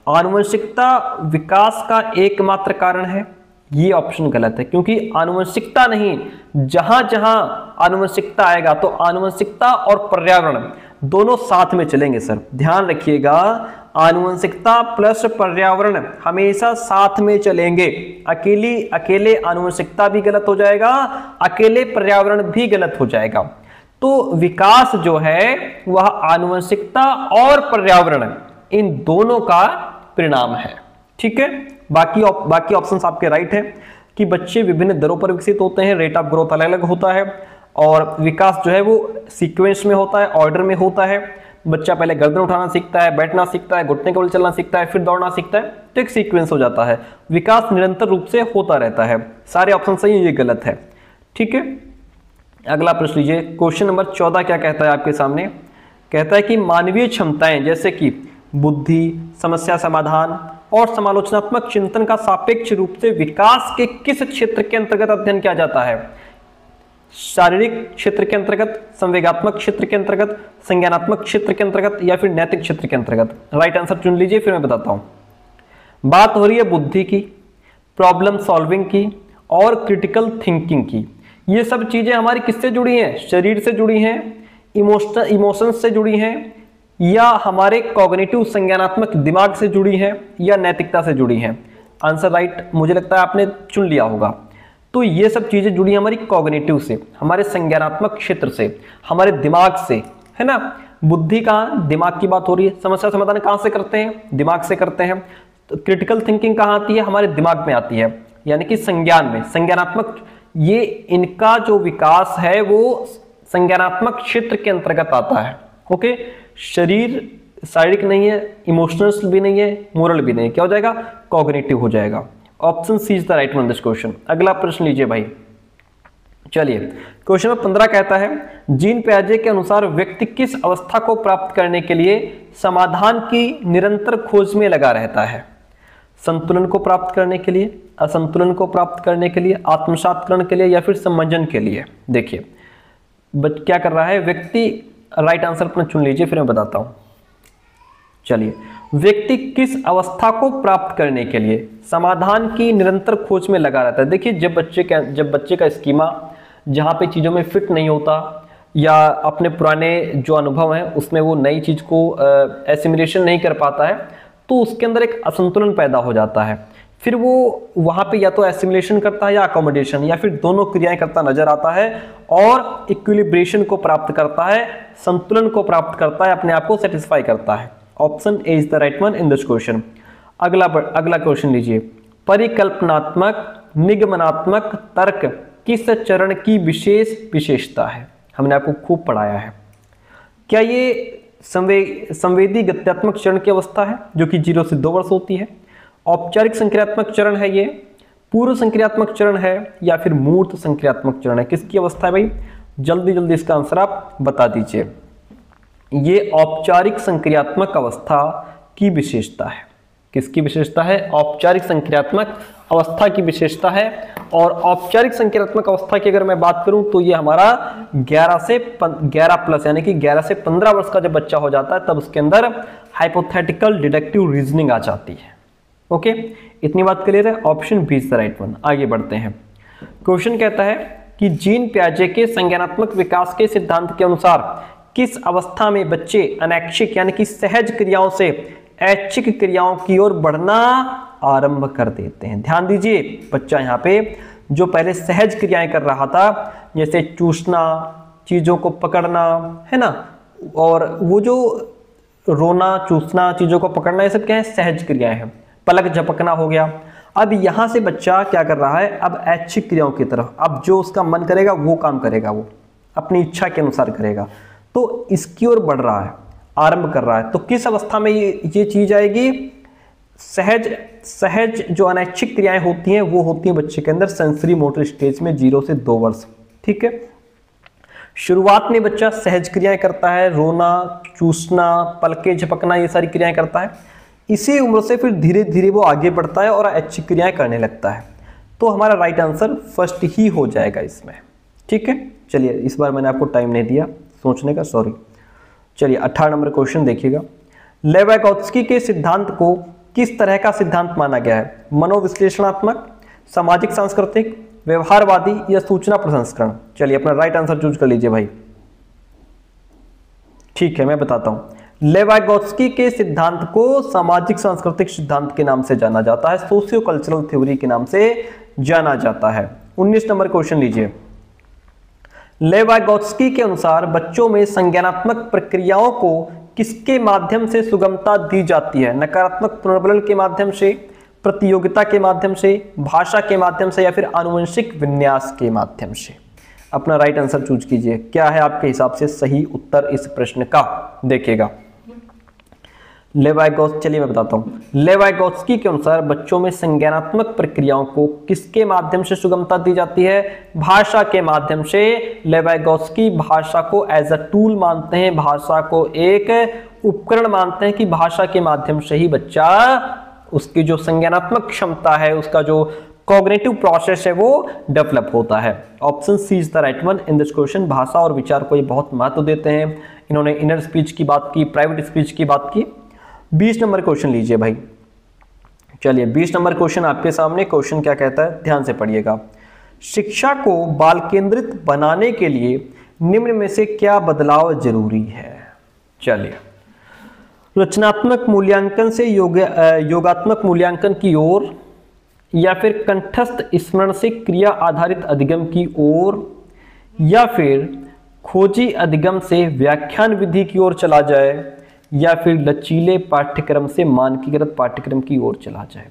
आनुवंशिकता विकास का एकमात्र कारण है, ये ऑप्शन गलत है, क्योंकि आनुवंशिकता नहीं, जहां जहां आनुवंशिकता आएगा तो आनुवंशिकता और पर्यावरण दोनों साथ में चलेंगे सर। ध्यान रखिएगा, आनुवंशिकता प्लस पर्यावरण हमेशा साथ में चलेंगे। अकेले आनुवंशिकता भी गलत हो जाएगा, अकेले पर्यावरण भी गलत हो जाएगा। तो विकास जो है वह आनुवंशिकता और पर्यावरण इन दोनों का परिणाम है। ठीक है। बाकी ऑप्शंस आपके राइट है कि बच्चे विभिन्न दरों पर विकसित होते हैं, रेट ऑफ ग्रोथ अलग अलग होता है, और विकास जो है वो सीक्वेंस में होता है, ऑर्डर में होता है। बच्चा पहले गर्दन उठाना सीखता है, बैठना सीखता है, घुटने के बल चलना सीखता है, फिर दौड़ना सीखता है, तो एक सीक्वेंस हो जाता है। विकास निरंतर रूप से होता रहता है। सारे ऑप्शन सही है, ये गलत है। ठीक है। अगला प्रश्न लीजिए, क्वेश्चन नंबर 14 क्या कहता है आपके सामने? कहता है कि मानवीय क्षमताएं जैसे कि बुद्धि, समस्या समाधान और समालोचनात्मक चिंतन का सापेक्ष रूप से विकास के किस क्षेत्र के अंतर्गत अध्ययन किया जाता है? शारीरिक क्षेत्र के अंतर्गत, संवेगात्मक क्षेत्र के अंतर्गत, संज्ञानात्मक क्षेत्र के अंतर्गत, या फिर नैतिक क्षेत्र के अंतर्गत? राइट आंसर चुन लीजिए फिर मैं बताता हूं। बात हो रही है बुद्धि की, प्रॉब्लम सॉल्विंग की और क्रिटिकल थिंकिंग की। ये सब चीजें हमारी किससे जुड़ी हैं? शरीर से जुड़ी हैं, इमोशंस से जुड़ी हैं, या हमारे कॉग्निटिव संज्ञानात्मक दिमाग से जुड़ी हैं, या नैतिकता से जुड़ी हैं? आंसर राइट मुझे लगता है आपने चुन लिया होगा। तो ये सब चीजें जुड़ी हमारी कॉग्निटिव से, हमारे संज्ञानात्मक क्षेत्र से, हमारे दिमाग से, है ना। बुद्धि कहाँ? दिमाग की बात हो रही है। समस्या समाधान कहाँ से करते हैं? दिमाग से करते हैं। तो क्रिटिकल थिंकिंग कहाँ आती है? हमारे दिमाग में आती है, यानी कि संज्ञान में, संज्ञानात्मक। ये इनका जो विकास है वो संज्ञानात्मक क्षेत्र के अंतर्गत आता है। ओके। शरीर शारीरिक नहीं है, इमोशनल भी नहीं है, मोरल भी नहीं है, क्या हो जाएगा? कॉग्निटिव हो जाएगा। Option C is the right one this question. अगला प्रश्न लीजिए भाई। चलिए, क्वेश्चन नंबर 15 कहता है, जीन पियाजे के अनुसार व्यक्ति किस अवस्था को प्राप्त करने के लिए समाधान की निरंतर खोज में लगा रहता है? संतुलन को प्राप्त करने के लिए, असंतुलन को प्राप्त करने के लिए, आत्मसातकरण के लिए, या फिर सम्मंजन के लिए? देखिए क्या कर रहा है व्यक्ति। राइट आंसर अपना चुन लीजिए फिर मैं बताता हूं। चलिए, व्यक्ति किस अवस्था को प्राप्त करने के लिए समाधान की निरंतर खोज में लगा रहता है? देखिए, जब बच्चे का स्कीमा जहां पे चीजों में फिट नहीं होता, या अपने पुराने जो अनुभव हैं उसमें वो नई चीज को एसिमिलेशन नहीं कर पाता है, तो उसके अंदर एक असंतुलन पैदा हो जाता है। फिर वो वहां पे या तो एसिमिलेशन करता है या अकोमोडेशन, या फिर दोनों क्रियाएं करता नजर आता है, और इक्विलिब्रेशन को प्राप्त करता है, संतुलन को प्राप्त करता है, अपने आप को सेटिस्फाई करता है। Option A is the right one in this question. अगला क्वेश्चन लीजिए, परिकल्पनात्मक निगमनात्मक तर्क किस चरण की विशेष विशेषता है? हमने आपको खूब पढ़ाया है। क्या ये संवेदी गत्यात्मक चरण की अवस्था है जो कि 0 से 2 वर्ष होती है? औपचारिक संक्रियात्मक चरण है ये, पूर्व संक्रियात्मक चरण है, या फिर मूर्त संक्रियात्मक चरण है? किसकी अवस्था है भाई? जल्दी इसका आंसर आप बता दीजिए। ये औपचारिक संक्रियात्मक अवस्था की विशेषता है। किसकी विशेषता है? औपचारिक संक्रियात्मक अवस्था की विशेषता है। और औपचारिक संक्रियात्मक अवस्था की अगर मैं बात करूं तो ये हमारा 11 प्लस यानी कि 11 से 15 वर्ष का जब बच्चा हो जाता है तब उसके अंदर हाइपोथेटिकल डिडक्टिव रीजनिंग आ जाती है। ओके, इतनी बात क्लियर है? Option B is the right one. आगे बढ़ते हैं। क्वेश्चन कहता है कि जीन पियाजे के संज्ञानात्मक विकास के सिद्धांत के अनुसार किस अवस्था में बच्चे अनैच्छिक यानी कि सहज क्रियाओं से ऐच्छिक क्रियाओं की ओर बढ़ना आरंभ कर देते हैं? ध्यान दीजिए, बच्चा यहाँ पे जो पहले सहज क्रियाएं कर रहा था जैसे चूसना, चीजों को पकड़ना, है ना, और वो जो रोना, चूसना, चीजों को पकड़ना, ये सब क्या है? सहज क्रियाएं हैं। पलक झपकना हो गया। अब यहां से बच्चा क्या कर रहा है? अब ऐच्छिक क्रियाओं की तरफ, अब जो उसका मन करेगा वो काम करेगा, वो अपनी इच्छा के अनुसार करेगा, तो इसकी ओर बढ़ रहा है, आरंभ कर रहा है। तो किस अवस्था में ये चीज आएगी? सहज जो अनैच्छिक क्रियाएं होती हैं वो होती हैं बच्चे के अंदर सेंसरी मोटर स्टेज में 0 से 2 वर्ष। ठीक है, शुरुआत में बच्चा सहज क्रियाएं करता है, रोना, चूसना, पलके झपकना, ये सारी क्रियाएं करता है। इसी उम्र से फिर धीरे धीरे वो आगे बढ़ता है और ऐच्छिक क्रियाएं करने लगता है। तो हमारा राइट आंसर फर्स्ट ही हो जाएगा इसमें। ठीक है, चलिए, इस बार मैंने आपको टाइम नहीं दिया सोचने का, सॉरी। चलिए 18 नंबर क्वेश्चन देखिएगा। लेवागोत्स्की के सिद्धांत को किस तरह का सिद्धांत माना गया है? मनोविश्लेषणात्मक, सामाजिक सांस्कृतिक, व्यवहारवादी या सूचना प्रसंस्करण? चलिए अपना राइट आंसर चूज कर लीजिए भाई। ठीक है, मैं बताता हूं। लेवागोत्स्की के सिद्धांत को सामाजिक सांस्कृतिक सिद्धांत के नाम से जाना जाता है, सोशियो कल्चरल थ्योरी के नाम से जाना जाता है। 19 नंबर क्वेश्चन लीजिए। लेवागोत्स्की के अनुसार बच्चों में संज्ञानात्मक प्रक्रियाओं को किसके माध्यम से सुगमता दी जाती है? नकारात्मक पुनर्बलन के माध्यम से, प्रतियोगिता के माध्यम से, भाषा के माध्यम से या फिर आनुवंशिक विन्यास के माध्यम से? अपना राइट आंसर चूज कीजिए। क्या है आपके हिसाब से सही उत्तर इस प्रश्न का? देखिएगा, चलिए मैं बताता हूं। लेवागोत्स्की के अनुसार बच्चों में संज्ञानात्मक प्रक्रियाओं को किसके माध्यम से सुगमता दी जाती है? भाषा के माध्यम से। लेवागोत्स्की भाषा को एज अ टूल मानते हैं, भाषा को एक उपकरण मानते हैं कि भाषा के माध्यम से ही बच्चा, उसकी जो संज्ञानात्मक क्षमता है, उसका जो कॉग्निटिव प्रोसेस है वो डेवलप होता है। Option C is the right one in this question. भाषा और विचार को ये बहुत महत्व देते हैं। इन्होंने इनर स्पीच की बात की, प्राइवेट स्पीच की बात की। 20 नंबर क्वेश्चन लीजिए भाई। चलिए 20 नंबर क्वेश्चन आपके सामने। क्वेश्चन क्या कहता है, ध्यान से पढ़िएगा। शिक्षा को बाल केंद्रित बनाने के लिए निम्न में से क्या बदलाव जरूरी है? चलिए, रचनात्मक मूल्यांकन से योगात्मक मूल्यांकन की ओर, या फिर कंठस्थ स्मरण से क्रिया आधारित अधिगम की ओर, या फिर खोजी अधिगम से व्याख्यान विधि की ओर चला जाए, या फिर लचीले पाठ्यक्रम से मानकीकृत पाठ्यक्रम की ओर चला जाए?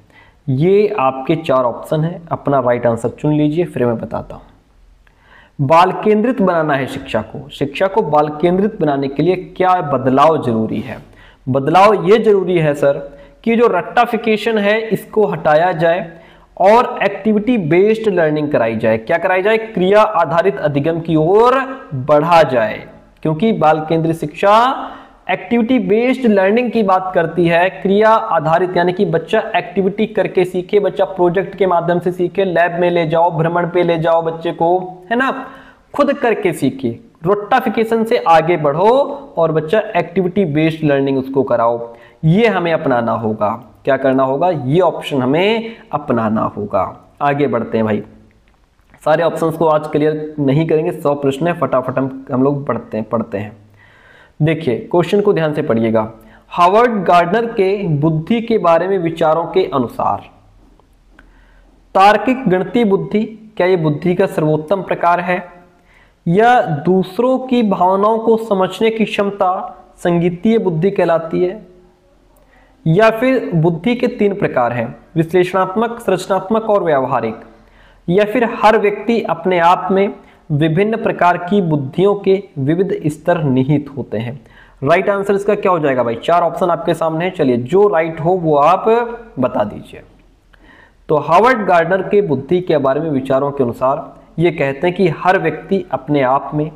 ये आपके 4 ऑप्शन है। अपना राइट आंसर चुन लीजिए, फिर मैं बताता हूं। बाल केंद्रित बनाना है शिक्षा को। शिक्षा को बाल केंद्रित बनाने के लिए क्या बदलाव जरूरी है? बदलाव ये जरूरी है सर कि जो रट्टाफिकेशन है इसको हटाया जाए और एक्टिविटी बेस्ड लर्निंग कराई जाए। क्या कराई जाए? क्रिया आधारित अधिगम की ओर बढ़ा जाए, क्योंकि बाल केंद्रित शिक्षा एक्टिविटी बेस्ड लर्निंग की बात करती है। क्रिया आधारित यानी कि बच्चा एक्टिविटी करके सीखे, बच्चा प्रोजेक्ट के माध्यम से सीखे, लैब में ले जाओ, भ्रमण पे ले जाओ बच्चे को, है ना, खुद करके सीखे। रट्टाफिकेशन से आगे बढ़ो और बच्चा एक्टिविटी बेस्ड लर्निंग उसको कराओ। ये हमें अपनाना होगा। क्या करना होगा? ये ऑप्शन हमें अपनाना होगा। आगे बढ़ते हैं भाई। सारे ऑप्शंस को आज क्लियर नहीं करेंगे, 100 प्रश्न है, फटाफट हम लोग पढ़ते हैं। देखिए क्वेश्चन को ध्यान से पढ़िएगा। हावर्ड गार्डनर के बुद्धि के बारे में विचारों के अनुसार तार्किक गणितीय बुद्धि क्या ये बुद्धि का सर्वोत्तम प्रकार है, या दूसरों की भावनाओं को समझने की क्षमता संगीतीय बुद्धि कहलाती है, या फिर बुद्धि के 3 प्रकार हैं, विश्लेषणात्मक, संरचनात्मक और व्यावहारिक, या फिर हर व्यक्ति अपने आप में विभिन्न प्रकार की बुद्धियों के विविध स्तर निहित होते हैं? राइट आंसर इसका क्या हो जाएगा भाई? 4 ऑप्शन आपके सामने है। चलिए जो राइट हो वो आप बता दीजिए। तो हावर्ड गार्डनर के बुद्धि के बारे में विचारों के अनुसार ये कहते हैं कि हर व्यक्ति अपने आप में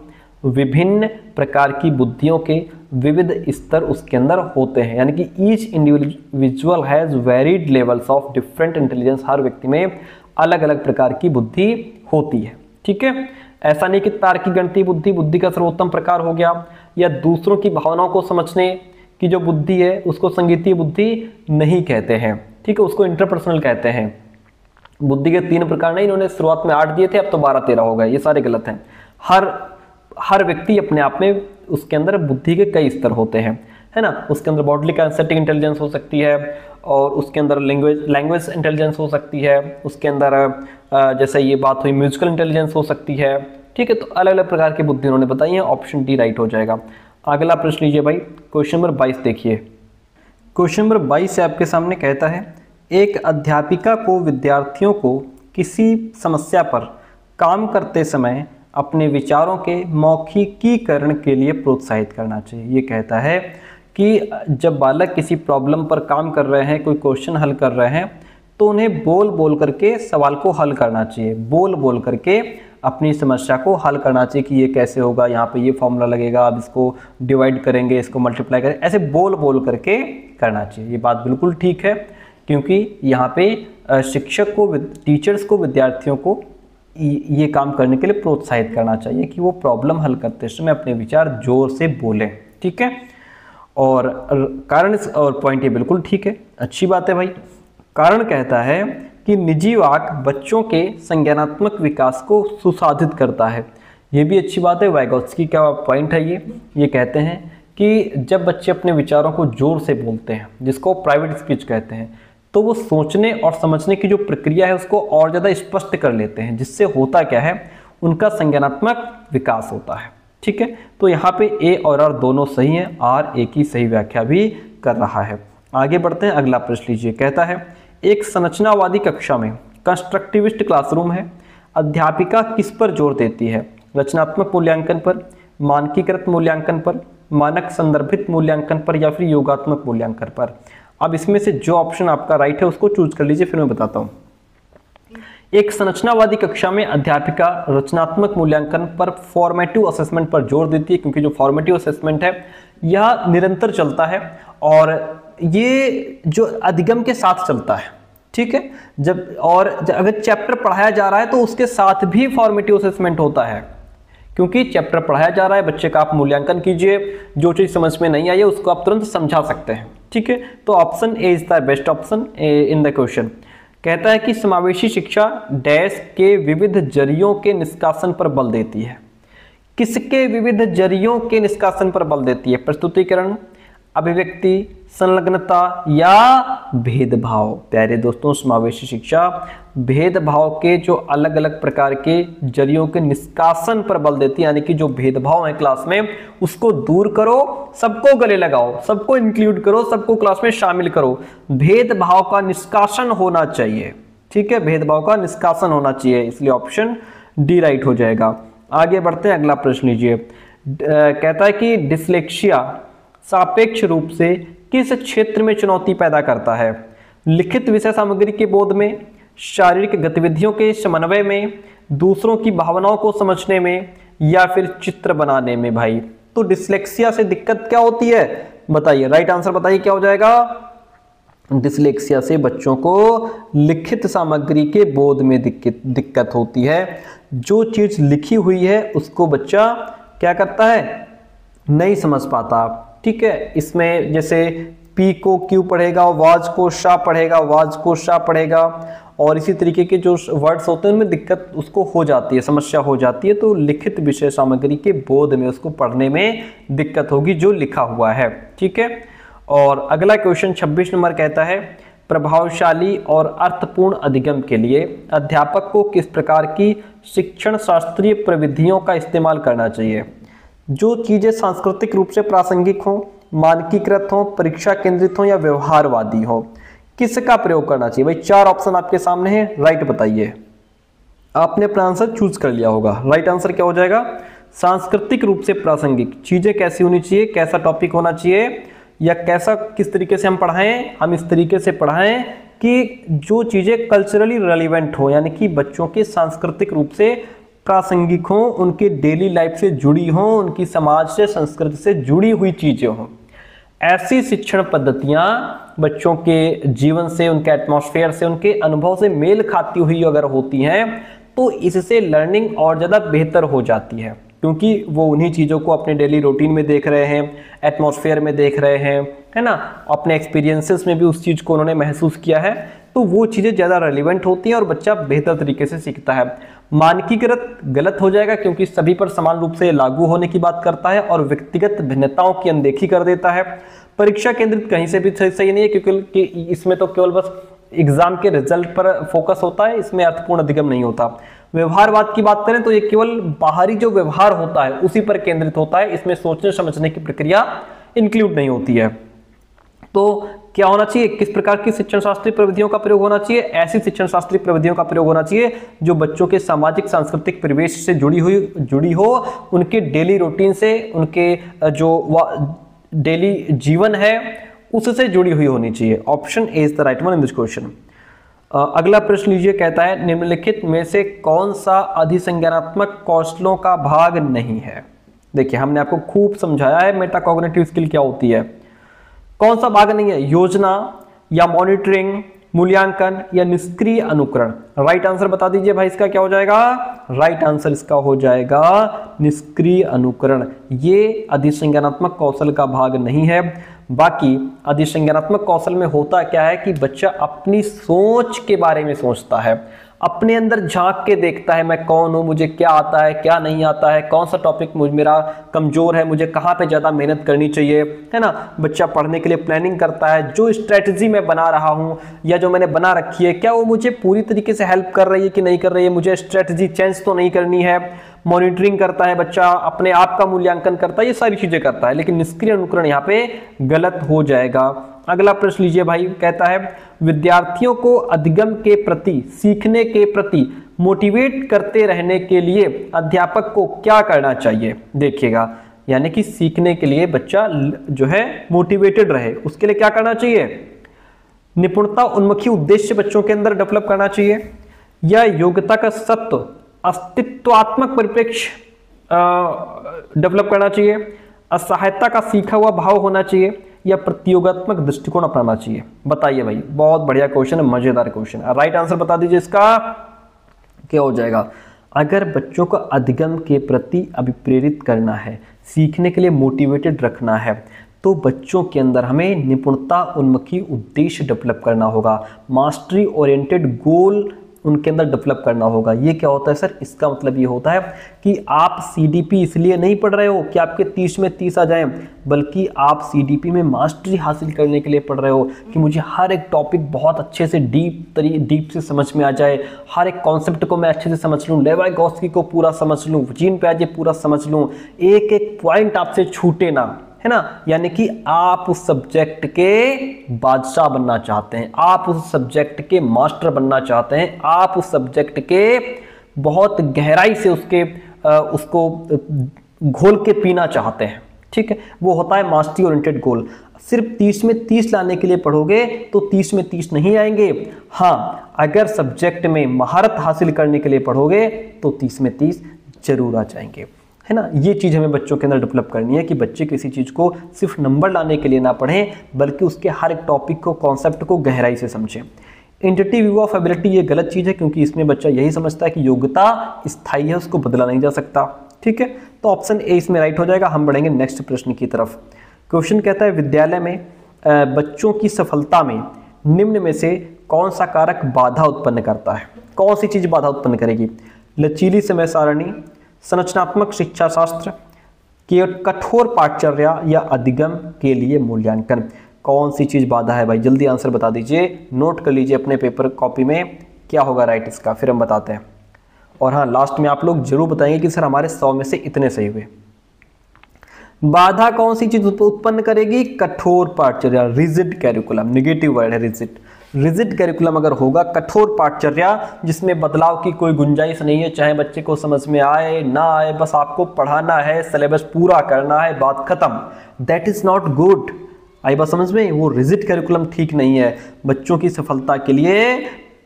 विभिन्न प्रकार की बुद्धियों के विविध स्तर उसके अंदर होते हैं, यानी कि each individual has varied levels of different intelligence. हर व्यक्ति में अलग अलग प्रकार की बुद्धि होती है, ठीक है। ऐसा नहीं कि तार्किक गणितीय बुद्धि बुद्धि का सर्वोत्तम प्रकार हो गया, या दूसरों की भावनाओं को समझने की जो बुद्धि है उसको संगीतीय बुद्धि नहीं कहते हैं, ठीक है, उसको इंटरपर्सनल कहते हैं। बुद्धि के 3 प्रकार नहीं, इन्होंने शुरुआत में 8 दिए थे, अब तो 12-13 हो गए, ये सारे गलत हैं। हर व्यक्ति अपने आप में उसके अंदर बुद्धि के कई स्तर होते हैं, है ना। उसके अंदर बॉडली काइनेस्थेटिक इंटेलिजेंस हो सकती है, और उसके अंदर लैंग्वेज इंटेलिजेंस हो सकती है, उसके अंदर जैसे ये बात हुई म्यूजिकल इंटेलिजेंस हो सकती है, ठीक है। तो अलग अलग प्रकार की बुद्धि उन्होंने बताई है, ऑप्शन डी राइट हो जाएगा। अगला प्रश्न लीजिए भाई, क्वेश्चन नंबर 22 देखिए। क्वेश्चन नंबर 22 से आपके सामने कहता है, एक अध्यापिका को विद्यार्थियों को किसी समस्या पर काम करते समय अपने विचारों के मौखिकीकरण के लिए प्रोत्साहित करना चाहिए। ये कहता है कि जब बालक किसी प्रॉब्लम पर काम कर रहे हैं, कोई क्वेश्चन हल कर रहे हैं, तो उन्हें बोल बोल करके सवाल को हल करना चाहिए। बोल बोल करके अपनी समस्या को हल करना चाहिए कि ये कैसे होगा, यहाँ पे ये फॉर्मूला लगेगा, अब इसको डिवाइड करेंगे, इसको मल्टीप्लाई करेंगे, ऐसे बोल बोल करके करना चाहिए। ये बात बिल्कुल ठीक है, क्योंकि यहाँ पे शिक्षक को, टीचर्स को विद्यार्थियों को ये काम करने के लिए प्रोत्साहित करना चाहिए कि वो प्रॉब्लम हल करते समय अपने विचार जोर से बोलें, ठीक है। और कारण और पॉइंट ये बिल्कुल ठीक है, अच्छी बात है भाई। कारण कहता है कि निजी वाक बच्चों के संज्ञानात्मक विकास को सुसाधित करता है। ये भी अच्छी बात है। वाइगोत्स्की का पॉइंट है ये कहते हैं कि जब बच्चे अपने विचारों को जोर से बोलते हैं, जिसको प्राइवेट स्पीच कहते हैं, तो वो सोचने और समझने की जो प्रक्रिया है उसको और ज़्यादा स्पष्ट कर लेते हैं, जिससे होता क्या है, उनका संज्ञानात्मक विकास होता है, ठीक है। तो यहाँ पे ए और आर दोनों सही हैं, आर ए की सही व्याख्या भी कर रहा है। आगे बढ़ते हैं, अगला प्रश्न लीजिए। कहता है, एक संरचनावादी कक्षा में, कंस्ट्रक्टिविस्ट क्लासरूम है, अध्यापिका किस पर जोर देती है? रचनात्मक मूल्यांकन पर, मानकीकृत मूल्यांकन पर, मानक संदर्भित मूल्यांकन पर, या फिर योगात्मक मूल्यांकन पर? अब इसमें से जो ऑप्शन आपका राइट है उसको चूज कर लीजिए, फिर मैं बताता हूं। एक संरचनावादी कक्षा में अध्यापिका रचनात्मक मूल्यांकन पर, फॉर्मेटिव असेसमेंट पर जोर देती है, क्योंकि जो फॉर्मेटिव असेसमेंट है यह निरंतर चलता है और ये जो अधिगम के साथ चलता है, ठीक है। अगर चैप्टर पढ़ाया जा रहा है तो उसके साथ भी फॉर्मेटिव असेसमेंट होता है, क्योंकि चैप्टर पढ़ाया जा रहा है, बच्चे का आप मूल्यांकन कीजिए, जो चीज समझ में नहीं आई है उसको आप तुरंत समझा सकते हैं, ठीक है। तो option A is the best option in the question. कहता है कि समावेशी शिक्षा डैश के विविध जरियों के निष्कासन पर बल देती है। किसके विविध जरियों के निष्कासन पर बल देती है? प्रस्तुतिकरण, अभिव्यक्ति, संलग्नता या भेदभाव? प्यारे दोस्तों, समावेशी शिक्षा भेदभाव के जो अलग अलग प्रकार के जरियों के निष्कासन पर बल देती है, यानी कि जो भेदभाव है क्लास में उसको दूर करो, सबको गले लगाओ, सबको इंक्लूड करो, सबको क्लास में शामिल करो। भेदभाव का निष्कासन होना चाहिए, ठीक है, भेदभाव का निष्कासन होना चाहिए, इसलिए ऑप्शन डी राइट हो जाएगा। आगे बढ़ते हैं, अगला प्रश्न लीजिए। कहता है कि डिसलेक्सिया सापेक्ष रूप से किस क्षेत्र में चुनौती पैदा करता है? लिखित विषय सामग्री के बोध में, शारीरिक गतिविधियों के समन्वय में, दूसरों की भावनाओं को समझने में, या फिर चित्र बनाने में? भाई तो डिसलेक्सिया से दिक्कत क्या होती है बताइए, राइट आंसर बताइए क्या हो जाएगा? डिसलेक्सिया से बच्चों को लिखित सामग्री के बोध में दिक्कत होती है। जो चीज लिखी हुई है उसको बच्चा क्या करता है, नहीं समझ पाता, ठीक है। इसमें जैसे पी को क्यू पढ़ेगा, वाज को शा पढ़ेगा, वाज को शा पढ़ेगा, और इसी तरीके के जो वर्ड्स होते हैं उनमें दिक्कत उसको हो जाती है, समस्या हो जाती है। तो लिखित विषय सामग्री के बोध में उसको पढ़ने में दिक्कत होगी जो लिखा हुआ है, ठीक है। और अगला क्वेश्चन 26 नंबर कहता है, प्रभावशाली और अर्थपूर्ण अधिगम के लिए अध्यापक को किस प्रकार की शिक्षण शास्त्रीय प्रविधियों का इस्तेमाल करना चाहिए? जो चीजें सांस्कृतिक रूप से प्रासंगिक हों, मानकीकृत हों, परीक्षा केंद्रित हों, या व्यवहारवादी हो, किसका प्रयोग करना चाहिए? भाई 4 ऑप्शन आपके सामने हैं, राइट बताइए। आपने अपना आंसर चूज कर लिया होगा, राइट आंसर क्या हो जाएगा? सांस्कृतिक रूप से प्रासंगिक। चीजें कैसी होनी चाहिए, कैसा टॉपिक होना चाहिए, या कैसा किस तरीके से हम पढ़ाएं? हम इस तरीके से पढ़ाएं कि जो चीजें कल्चरली रेलिवेंट हो, यानी कि बच्चों के सांस्कृतिक रूप से प्रासंगिक हों, उनके डेली लाइफ से जुड़ी हों, उनकी समाज से संस्कृति से जुड़ी हुई चीजें हों। ऐसी शिक्षण पद्धतियां बच्चों के जीवन से, उनके एटमॉस्फेयर से, उनके अनुभव से मेल खाती हुई अगर होती हैं तो इससे लर्निंग और ज़्यादा बेहतर हो जाती है, क्योंकि वो उन्हीं चीज़ों को अपने डेली रूटीन में देख रहे हैं, एटमॉस्फेयर में देख रहे हैं, है ना, अपने एक्सपीरियंसेस में भी उस चीज़ को उन्होंने महसूस किया है, तो वो चीज़ें ज़्यादा रेलिवेंट होती हैं और बच्चा बेहतर तरीके से सीखता है। मानकीकृत गलत हो जाएगा क्योंकि सभी पर समान रूप से लागू होने की बात करता है और व्यक्तिगत भिन्नताओं की अनदेखी कर देता है। परीक्षा केंद्रित कहीं से भी सही नहीं है, क्योंकि इसमें तो केवल बस एग्जाम के रिजल्ट पर फोकस होता है, इसमें अर्थपूर्ण अधिगम नहीं होता। व्यवहारवाद की बात करें तो ये केवल बाहरी जो व्यवहार होता है उसी पर केंद्रित होता है, इसमें सोचने समझने की प्रक्रिया इंक्लूड नहीं होती है। तो क्या होना चाहिए, किस प्रकार की शिक्षण शास्त्रीय प्रविधियों का प्रयोग होना चाहिए? ऐसी शिक्षण शास्त्रीय प्रविधियों का प्रयोग होना चाहिए जो बच्चों के सामाजिक सांस्कृतिक परिवेश से जुड़ी हो, उनके डेली रूटीन से, उनके जो डेली जीवन है उससे जुड़ी हुई होनी चाहिए। Option A is the right one in this question. अगला प्रश्न लीजिए, कहता है निम्नलिखित में से कौन सा अधिसंज्ञानात्मक कौशलों का भाग नहीं है? देखिए हमने आपको खूब समझाया है मेटाकॉग्निटिव स्किल क्या होती है। कौन सा भाग नहीं है? योजना या मॉनिटरिंग, मूल्यांकन या निष्क्रिय अनुकरण? राइट आंसर बता दीजिए भाई, इसका क्या हो जाएगा? राइट आंसर इसका हो जाएगा निष्क्रिय अनुकरण। ये अधिसंज्ञानात्मक कौशल का भाग नहीं है। बाकी अधिसंज्ञानात्मक कौशल में होता क्या है कि बच्चा अपनी सोच के बारे में सोचता है, अपने अंदर झांक के देखता है, मैं कौन हूं, मुझे क्या आता है, क्या नहीं आता है, कौन सा टॉपिक मेरा कमजोर है, मुझे कहाँ पे ज़्यादा मेहनत करनी चाहिए, है ना। बच्चा पढ़ने के लिए प्लानिंग करता है, जो स्ट्रेटजी मैं बना रहा हूँ या जो मैंने बना रखी है क्या वो मुझे पूरी तरीके से हेल्प कर रही है कि नहीं कर रही है, मुझे स्ट्रेटजी चेंज तो नहीं करनी है। मॉनिटरिंग करता है बच्चा, अपने आप का मूल्यांकन करता है, ये सारी चीजें करता है, लेकिन निष्क्रिय अनुकरण यहाँ पे गलत हो जाएगा। अगला प्रश्न लीजिए भाई, कहता है विद्यार्थियों को अधिगम के प्रति, सीखने के प्रति मोटिवेट करते रहने के लिए अध्यापक को क्या करना चाहिए? देखिएगा, यानी कि सीखने के लिए बच्चा जो है मोटिवेटेड रहे, उसके लिए क्या करना चाहिए? निपुणता उन्मुखी उद्देश्य बच्चों के अंदर डेवलप करना चाहिए, या योग्यता का सत्व अस्तित्वात्मक परिप्रेक्ष्य डेवलप करना चाहिए, असहायता का सीखा हुआ भाव होना चाहिए, या प्रतियोगात्मक दृष्टिकोण अपनाना चाहिए? बताइए भाई, बहुत बढ़िया क्वेश्चन है, मजेदार क्वेश्चन है। राइट आंसर बता दीजिए, इसका क्या हो जाएगा? अगर बच्चों को अधिगम के प्रति अभिप्रेरित करना है, सीखने के लिए मोटिवेटेड रखना है, तो बच्चों के अंदर हमें निपुणता उन्मुखी उद्देश्य डेवलप करना होगा, मास्टरी ओरिएंटेड गोल उनके अंदर डेवलप करना होगा। ये क्या होता है सर? इसका मतलब ये होता है कि आप सीडीपी इसलिए नहीं पढ़ रहे हो कि आपके 30 में 30 आ जाएं, बल्कि आप सीडीपी में मास्टरी हासिल करने के लिए पढ़ रहे हो कि मुझे हर एक टॉपिक बहुत अच्छे से डीप से समझ में आ जाए, हर एक कॉन्सेप्ट को मैं अच्छे से समझ लूँ, लेवाइगोस्की को पूरा समझ लूँ, जीन पियाजे पूरा समझ लूँ, एक एक पॉइंट आपसे छूटे ना, है ना। यानी कि आप उस सब्जेक्ट के बादशाह बनना चाहते हैं, आप उस सब्जेक्ट के मास्टर बनना चाहते हैं, आप उस सब्जेक्ट के बहुत गहराई से उसको घोल के पीना चाहते हैं, ठीक है। वो होता है मास्टरी ओरिएंटेड गोल। सिर्फ 30 में 30 लाने के लिए पढ़ोगे तो 30 में 30 नहीं आएंगे। हाँ, अगर सब्जेक्ट में महारत हासिल करने के लिए पढ़ोगे तो 30 में 30 जरूर आ जाएंगे, है ना। ये चीज़ हमें बच्चों के अंदर डेवलप करनी है कि बच्चे किसी चीज़ को सिर्फ नंबर लाने के लिए ना पढ़ें, बल्कि उसके हर एक टॉपिक को, कॉन्सेप्ट को गहराई से समझें। इंटुइटिव व्यू ऑफ एबिलिटी ये गलत चीज़ है, क्योंकि इसमें बच्चा यही समझता है कि योग्यता स्थायी है, उसको बदला नहीं जा सकता, ठीक है। तो ऑप्शन ए इसमें राइट हो जाएगा। हम बढ़ेंगे नेक्स्ट प्रश्न की तरफ। क्वेश्चन कहता है विद्यालय में बच्चों की सफलता में निम्न में से कौन सा कारक बाधा उत्पन्न करता है? कौन सी चीज़ बाधा उत्पन्न करेगी? लचीली समय सारणी, संरचनात्मक शिक्षा शास्त्र, कठोर पाठचर्या, या अधिगम के लिए मूल्यांकन? कौन सी चीज बाधा है भाई? जल्दी आंसर बता दीजिए, नोट कर लीजिए अपने पेपर कॉपी में, क्या होगा राइट इसका, फिर हम बताते हैं। और हाँ, लास्ट में आप लोग जरूर बताएंगे कि सर हमारे 100 में से इतने सही हुए। बाधा कौन सी चीज उत्पन्न करेगी? कठोर पाठचर्या, रिजिड कैरिकुलम। नेगेटिव वर्ड है रिजिड। रिजिड कैरिकुलम अगर होगा, कठोर पाठचर्या जिसमें बदलाव की कोई गुंजाइश नहीं है, चाहे बच्चे को समझ में आए ना आए, बस आपको पढ़ाना है, सिलेबस पूरा करना है, बात खत्म, दैट इज नॉट गुड। आई बात समझ में? वो रिजिड कैरिकुलम ठीक नहीं है। बच्चों की सफलता के लिए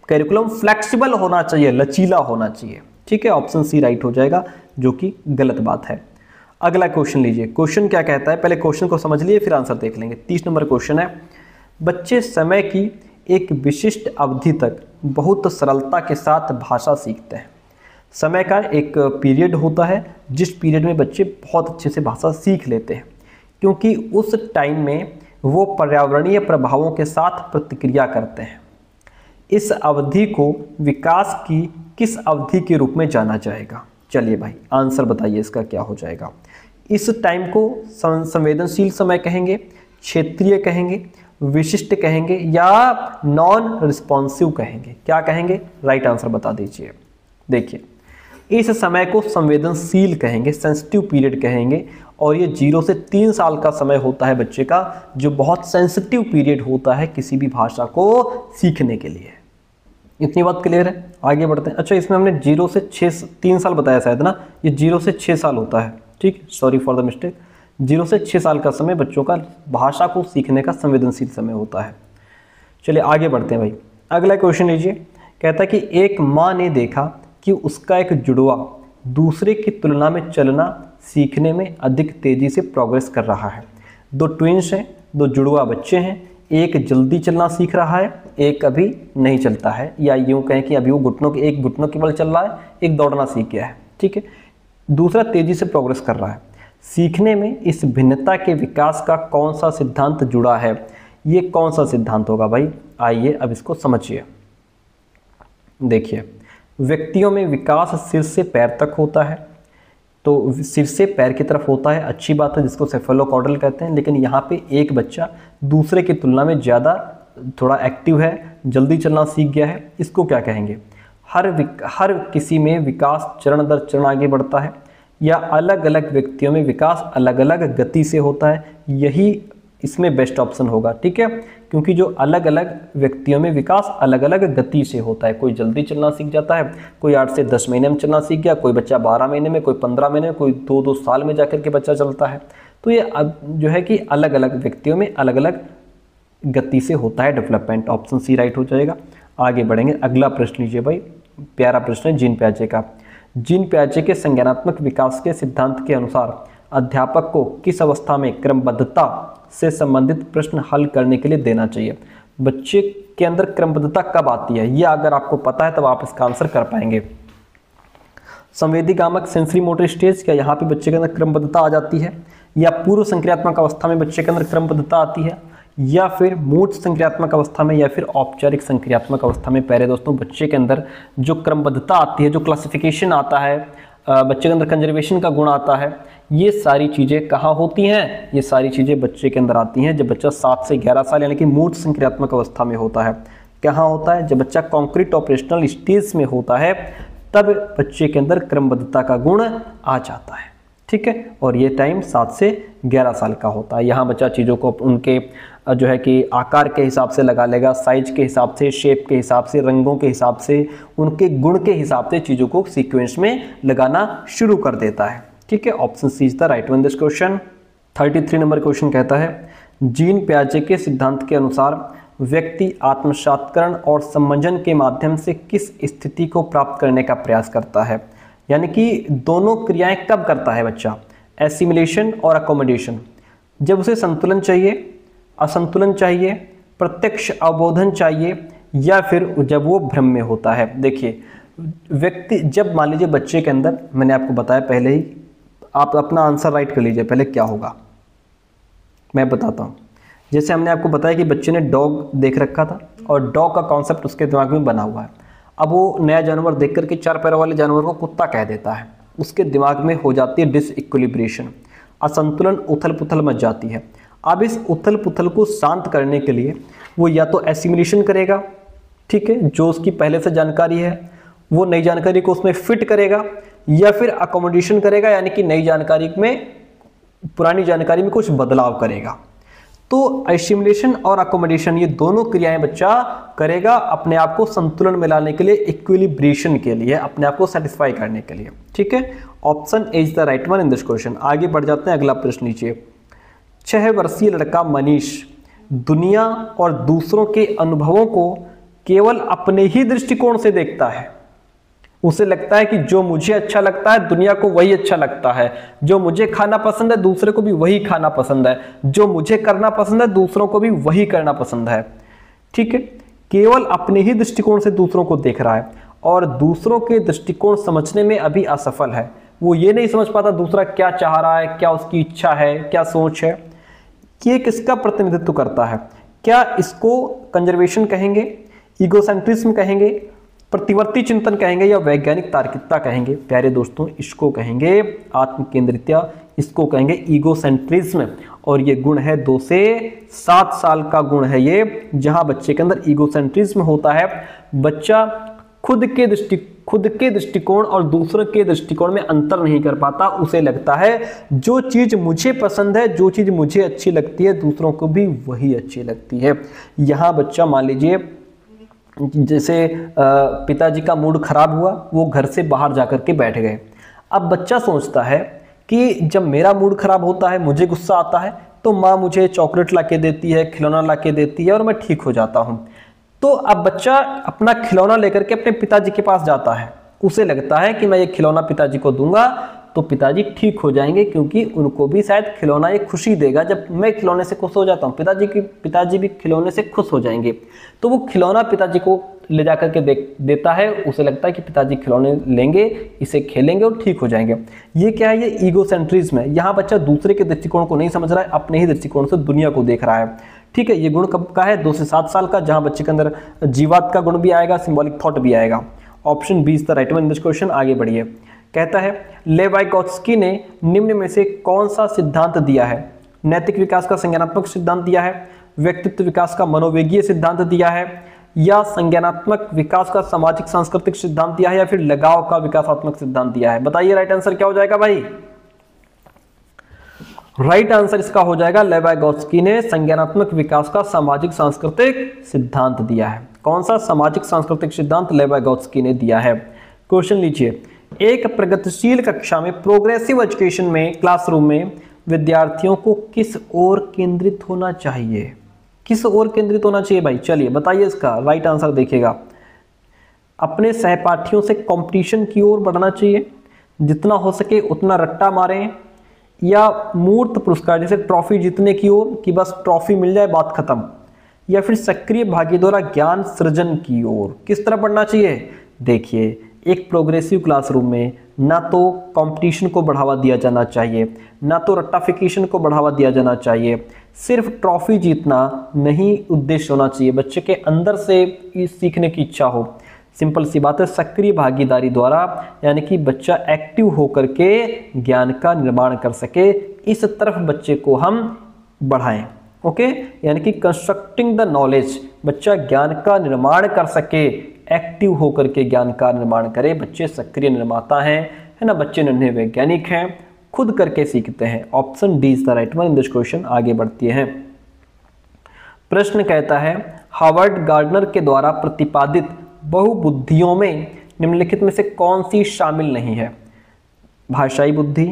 कैरिकुलम फ्लेक्सिबल होना चाहिए, लचीला होना चाहिए, ठीक है, ऑप्शन सी राइट हो जाएगा, जो कि गलत बात है। अगला क्वेश्चन लीजिए। क्वेश्चन क्या कहता है, पहले क्वेश्चन को समझ लिए फिर आंसर देख लेंगे। 30 नंबर क्वेश्चन है, बच्चे समय की एक विशिष्ट अवधि तक बहुत सरलता के साथ भाषा सीखते हैं। समय का एक पीरियड होता है जिस पीरियड में बच्चे बहुत अच्छे से भाषा सीख लेते हैं, क्योंकि उस टाइम में वो पर्यावरणीय प्रभावों के साथ प्रतिक्रिया करते हैं। इस अवधि को विकास की किस अवधि के रूप में जाना जाएगा? चलिए भाई आंसर बताइए, इसका क्या हो जाएगा। इस टाइम को संवेदनशील समय कहेंगे, क्षेत्रीय कहेंगे, विशिष्ट कहेंगे, या नॉन रिस्पॉन्सिव कहेंगे? क्या कहेंगे? राइट आंसर बता दीजिए। देखिए, इस समय को संवेदनशील कहेंगे, सेंसिटिव पीरियड कहेंगे, और ये 0 से 3 साल का समय होता है बच्चे का, जो बहुत सेंसिटिव पीरियड होता है किसी भी भाषा को सीखने के लिए। इतनी बात क्लियर है? आगे बढ़ते हैं। अच्छा, इसमें हमने 0 से 3 साल बताया शायद ना, ये 0 से 6 साल होता है। ठीक, सॉरी फॉर द मिस्टेक। 0 से 6 साल का समय बच्चों का भाषा को सीखने का संवेदनशील समय होता है। चलिए आगे बढ़ते हैं भाई। अगला क्वेश्चन लीजिए। कहता है कि एक माँ ने देखा कि उसका एक जुड़वा दूसरे की तुलना में चलना सीखने में अधिक तेजी से प्रोग्रेस कर रहा है। 2 ट्विंस हैं, 2 जुड़वा बच्चे हैं, एक जल्दी चलना सीख रहा है, एक अभी नहीं चलता है, या यूँ कहें कि अभी वो एक घुटनों के बल चल रहा है, एक दौड़ना सीख गया है। ठीक है, दूसरा तेजी से प्रोग्रेस कर रहा है। सीखने में इस भिन्नता के विकास का कौन सा सिद्धांत जुड़ा है? ये कौन सा सिद्धांत होगा भाई? आइए अब इसको समझिए। देखिए, व्यक्तियों में विकास सिर से पैर तक होता है, तो सिर से पैर की तरफ होता है, अच्छी बात है, जिसको सेफेलोकॉर्डल कहते हैं। लेकिन यहाँ पे एक बच्चा दूसरे की तुलना में ज़्यादा थोड़ा एक्टिव है, जल्दी चलना सीख गया है, इसको क्या कहेंगे? हर किसी में विकास चरण दर चरण आगे बढ़ता है, या अलग अलग व्यक्तियों में विकास अलग अलग गति से होता है? यही इसमें बेस्ट ऑप्शन होगा। ठीक है, क्योंकि जो अलग अलग व्यक्तियों में विकास अलग अलग गति से होता है। कोई जल्दी चलना सीख जाता है, कोई 8 से 10 महीने में चलना सीख गया, कोई बच्चा 12 महीने में, कोई 15 महीने में, कोई 2-2 साल में जाकर के बच्चा चलता है। तो ये अब जो है कि अलग अलग व्यक्तियों में अलग अलग गति से होता है डेवलपमेंट। ऑप्शन सी राइट हो जाएगा। आगे बढ़ेंगे। अगला प्रश्न लीजिए भाई, प्यारा प्रश्न है जीन पियाजे का। जीन पियाजे के संज्ञानात्मक विकास के सिद्धांत के अनुसार अध्यापक को किस अवस्था में क्रमबद्धता से संबंधित प्रश्न हल करने के लिए देना चाहिए? बच्चे के अंदर क्रमबद्धता कब आती है, यह अगर आपको पता है तब आप इसका आंसर कर पाएंगे। संवेदीगामक सेंसरी मोटर स्टेज, क्या यहाँ पे बच्चे के अंदर क्रमबद्धता आ जाती है? या पूर्व संक्रियात्मक अवस्था में बच्चे के अंदर क्रमबद्धता आती है? या फिर मूर्त संक्रियात्मक अवस्था में? या फिर औपचारिक संक्रियात्मक अवस्था में? पहले दोस्तों, बच्चे के अंदर जो क्रमबद्धता आती है, जो क्लासिफिकेशन आता है, बच्चे के अंदर कंजर्वेशन का गुण आता है, ये सारी चीज़ें कहाँ होती हैं? ये सारी चीज़ें बच्चे के अंदर आती हैं जब बच्चा 7 से 11 साल यानी कि मूर्त संक्रियात्मक अवस्था में होता है। कहाँ होता है? जब बच्चा कॉन्क्रीट ऑपरेशनल स्टेज में होता है, तब बच्चे के अंदर क्रमबद्धता का गुण आ जाता है। ठीक है, और ये टाइम 7 से 11 साल का होता है। यहाँ बच्चा चीज़ों को उनके जो है कि आकार के हिसाब से लगा लेगा, साइज के हिसाब से, शेप के हिसाब से, रंगों के हिसाब से, उनके गुण के हिसाब से चीज़ों को सीक्वेंस में लगाना शुरू कर देता है। ठीक है, option C is the right one this question. 33 number question कहता है, जीन पियाजे के सिद्धांत के अनुसार व्यक्ति आत्मसात्करण और सम्मंजन के माध्यम से किस स्थिति को प्राप्त करने का प्रयास करता है? यानी कि दोनों क्रियाएं कब करता है बच्चा? एसिमिलेशन और अकोमोडेशन। जब उसे संतुलन चाहिए, असंतुलन चाहिए, प्रत्यक्ष अवबोधन चाहिए, या फिर जब वो भ्रम में होता है। देखिए, व्यक्ति जब मान लीजिए बच्चे के अंदर, मैंने आपको बताया पहले ही, आप अपना आंसर राइट कर लीजिए। पहले क्या होगा मैं बताता हूँ। जैसे हमने आपको बताया कि बच्चे ने डॉग देख रखा था और डॉग का कॉन्सेप्ट उसके दिमाग में बना हुआ है। अब वो नया जानवर देख करके 4 पैरों वाले जानवर को कुत्ता कह देता है, उसके दिमाग में हो जाती है डिसइक्विलिब्रेशन, असंतुलन, उथल पुथल मच जाती है। अब इस उथल पुथल को शांत करने के लिए वो या तो एसिमिलेशन करेगा, ठीक है, जो उसकी पहले से जानकारी है वो नई जानकारी को उसमें फिट करेगा, या फिर अकोमोडेशन करेगा, यानी कि नई जानकारी में पुरानी जानकारी में कुछ बदलाव करेगा। तो एसिमिलेशन और अकोमोडेशन ये दोनों क्रियाएं बच्चा करेगा अपने आप को संतुलन में लाने के लिए, इक्विलिब्रेशन के लिए, अपने आप को सेटिस्फाई करने के लिए। ठीक है, option A is the right one in this question. आगे बढ़ जाते हैं, अगला प्रश्न लीजिए। 6 वर्षीय लड़का मनीष दुनिया और दूसरों के अनुभवों को केवल अपने ही दृष्टिकोण से देखता है। उसे लगता है कि जो मुझे अच्छा लगता है दुनिया को वही अच्छा लगता है, जो मुझे खाना पसंद है दूसरे को भी वही खाना पसंद है, जो मुझे करना पसंद है दूसरों को भी वही करना पसंद है। ठीक है, केवल अपने ही दृष्टिकोण से दूसरों को देख रहा है और दूसरों के दृष्टिकोण समझने में अभी असफल है। वो ये नहीं समझ पाता दूसरा क्या चाह रहा है, क्या उसकी इच्छा है, क्या सोच है। ये किसका प्रतिनिधित्व करता है? क्या इसको कंजर्वेशन कहेंगे, ईगोसेंट्रिज्म कहेंगे, प्रतिवर्ती चिंतन कहेंगे या वैज्ञानिक तार्किकता कहेंगे? प्यारे दोस्तों, इसको कहेंगे आत्मकेंद्रितता, इसको कहेंगे ईगोसेंट्रिज्म। और ये गुण है 2 से 7 साल का गुण है ये, जहां बच्चे के अंदर ईगोसेंट्रिज्म होता है। बच्चा खुद के दृष्टिकोण और दूसरों के दृष्टिकोण में अंतर नहीं कर पाता। उसे लगता है जो चीज मुझे पसंद है, जो चीज मुझे अच्छी लगती है दूसरों को भी वही अच्छी लगती है। यहां बच्चा मान लीजिए जैसे पिताजी का मूड खराब हुआ, वो घर से बाहर जाकर के बैठ गए। अब बच्चा सोचता है कि जब मेरा मूड खराब होता है, मुझे गुस्सा आता है, तो माँ मुझे चॉकलेट ला के देती है, खिलौना ला के देती है और मैं ठीक हो जाता हूँ। तो अब बच्चा अपना खिलौना लेकर के अपने पिताजी के पास जाता है। उसे लगता है कि मैं ये खिलौना पिताजी को दूंगा तो पिताजी ठीक हो जाएंगे, क्योंकि उनको भी शायद खिलौना ये खुशी देगा। जब मैं खिलौने से खुश हो जाता हूँ, पिताजी भी खिलौने से खुश हो जाएंगे। तो वो खिलौना पिताजी को ले जाकर के देता है। उसे लगता है कि पिताजी खिलौने लेंगे, इसे खेलेंगे और ठीक हो जाएंगे। ये क्या है? ये ईगोसेंट्रिज्म है। यहाँ बच्चा दूसरे के दृष्टिकोण को नहीं समझ रहा है, अपने ही दृष्टिकोण से दुनिया को देख रहा है। ठीक है, ये गुण कब का है? 2 से 7 साल का, जहां बच्चे के अंदर जीवात का गुण भी आएगा, सिंबॉलिक थॉट भी आएगा। Option B is the right one in this question. आगे बढ़िए। कहता है लेवाइगोत्स्की ने निम्न में से कौन सा सिद्धांत दिया है? नैतिक विकास का संज्ञानात्मक सिद्धांत दिया है, व्यक्तित्व विकास का मनोवेगीय सिद्धांत दिया है, या संज्ञानात्मक विकास का सामाजिक सांस्कृतिक सिद्धांत दिया है, या फिर लगाव का विकासात्मक सिद्धांत दिया है? बताइए राइट आंसर क्या हो जाएगा भाई? राइट आंसर इसका हो जाएगा लेवाइगोत्स्की ने संज्ञानात्मक विकास का सामाजिक सांस्कृतिक सिद्धांत दिया है। कौन सा सामाजिक सांस्कृतिक सिद्धांत लेवाइगोत्स्की ने दिया है? क्वेश्चन लीजिए। एक प्रगतिशील कक्षा में, प्रोग्रेसिव एजुकेशन में, क्लासरूम में विद्यार्थियों को किस ओर केंद्रित होना चाहिए? किस ओर केंद्रित होना चाहिए भाई? चलिए बताइए इसका राइट आंसर। देखिएगा, अपने सहपाठियों से कंपटीशन की ओर बढ़ना चाहिए, जितना हो सके उतना रट्टा मारें, या मूर्त पुरस्कार जैसे ट्रॉफी जीतने की ओर कि बस ट्रॉफी मिल जाए बात खत्म, या फिर सक्रिय भागी द्वारा ज्ञान सृजन की ओर? किस तरह बढ़ना चाहिए? देखिए, एक प्रोग्रेसिव क्लासरूम में ना तो कंपटीशन को बढ़ावा दिया जाना चाहिए, ना तो रट्टाफिकेशन को बढ़ावा दिया जाना चाहिए। सिर्फ ट्रॉफी जीतना नहीं उद्देश्य होना चाहिए, बच्चे के अंदर से सीखने की इच्छा हो। सिंपल सी बात है, सक्रिय भागीदारी द्वारा, यानी कि बच्चा एक्टिव होकर के ज्ञान का निर्माण कर सके, इस तरफ बच्चे को हम बढ़ाएं। ओके, यानी कि कंस्ट्रक्टिंग द नॉलेज, बच्चा ज्ञान का निर्माण कर सके, एक्टिव होकर के ज्ञान का निर्माण करे। बच्चे सक्रिय निर्माता हैं, है ना, बच्चे नन्हे वैज्ञानिक हैं, खुद करके सीखते हैं। Option D is the right one in this question. आगे बढ़ती हैं। प्रश्न कहता है हावर्ड गार्डनर के द्वारा प्रतिपादित बहुबुद्धियों में निम्नलिखित में से कौन सी शामिल नहीं है? भाषाई बुद्धि,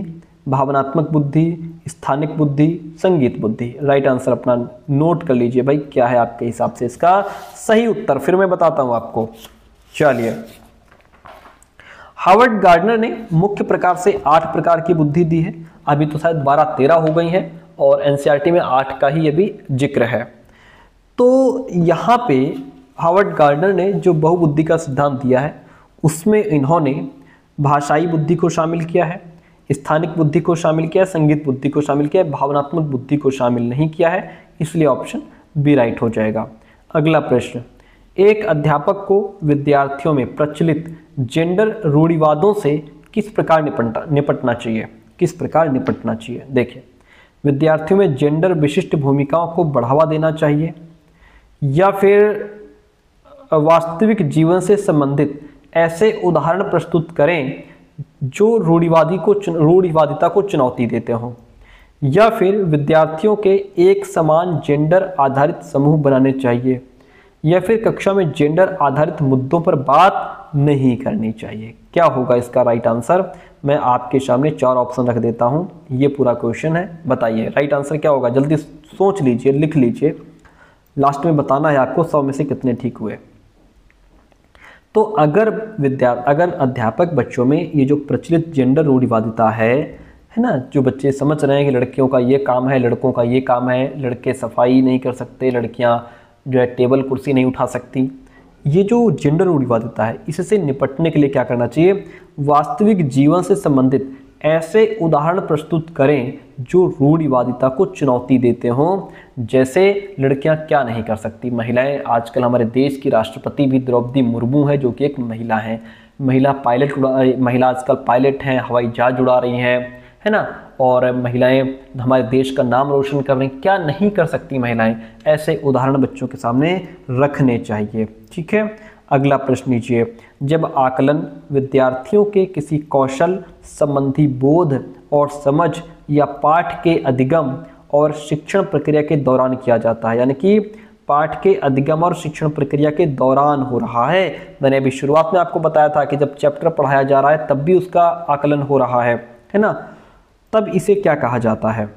भावनात्मक बुद्धि, स्थानिक बुद्धि, संगीत बुद्धि। राइट आंसर अपना नोट कर लीजिए भाई, क्या है आपके हिसाब से इसका सही उत्तर? फिर मैं बताता हूं आपको। चलिए, हावर्ड गार्डनर ने मुख्य प्रकार से 8 प्रकार की बुद्धि दी है। अभी तो शायद 12-13 हो गई हैं और एनसीईआरटी में 8 का ही अभी जिक्र है। तो यहाँ पे हावर्ड गार्डनर ने जो बहुबुद्धि का सिद्धांत दिया है, उसमें इन्होंने भाषाई बुद्धि को शामिल किया है, स्थानिक बुद्धि को शामिल किया है, संगीत बुद्धि को शामिल किया है, भावनात्मक बुद्धि को शामिल नहीं किया है, इसलिए ऑप्शन बी राइट हो जाएगा। अगला प्रश्न, एक अध्यापक को विद्यार्थियों में प्रचलित जेंडर रूढ़िवादों से किस प्रकार निपटना चाहिए? किस प्रकार निपटना चाहिए? देखिए, विद्यार्थियों में जेंडर विशिष्ट भूमिकाओं को बढ़ावा देना चाहिए, या फिर वास्तविक जीवन से संबंधित ऐसे उदाहरण प्रस्तुत करें जो रूढ़िवादिता को चुनौती देते हों, या फिर विद्यार्थियों के एक समान जेंडर आधारित समूह बनाने चाहिए, या फिर कक्षा में जेंडर आधारित मुद्दों पर बात नहीं करनी चाहिए। क्या होगा इसका राइट आंसर? मैं आपके सामने 4 ऑप्शन रख देता हूं, ये पूरा क्वेश्चन है, बताइए राइट आंसर क्या होगा? जल्दी सोच लीजिए, लिख लीजिए, लास्ट में बताना है आपको 100 में से कितने ठीक हुए। तो अगर अध्यापक बच्चों में ये जो प्रचलित जेंडर रूढ़िवादिता है ना, जो बच्चे समझ रहे हैं कि लड़कियों का ये काम है, लड़कों का ये काम है, लड़के सफाई नहीं कर सकते, लड़कियां जो है टेबल कुर्सी नहीं उठा सकती, ये जो जेंडर रूढ़िवादिता है, इससे निपटने के लिए क्या करना चाहिए? वास्तविक जीवन से संबंधित ऐसे उदाहरण प्रस्तुत करें जो रूढ़िवादिता को चुनौती देते हों। जैसे लड़कियां क्या नहीं कर सकती, महिलाएं, आजकल हमारे देश की राष्ट्रपति भी द्रौपदी मुर्मू है जो कि एक महिला है। महिला आजकल पायलट हैं, हवाई जहाज उड़ा रही हैं, है ना, और महिलाएं हमारे देश का नाम रोशन कर रही हैं। क्या नहीं कर सकती महिलाएं? ऐसे उदाहरण बच्चों के सामने रखने चाहिए। ठीक है, अगला प्रश्न लीजिए। जब आकलन विद्यार्थियों के किसी कौशल संबंधी बोध और समझ या पाठ के अधिगम और शिक्षण प्रक्रिया के दौरान किया जाता है, यानी कि पाठ के अधिगम और शिक्षण प्रक्रिया के दौरान हो रहा है। मैंने अभी शुरुआत में आपको बताया था कि जब चैप्टर पढ़ाया जा रहा है तब भी उसका आकलन हो रहा है ना, तब इसे क्या कहा जाता है?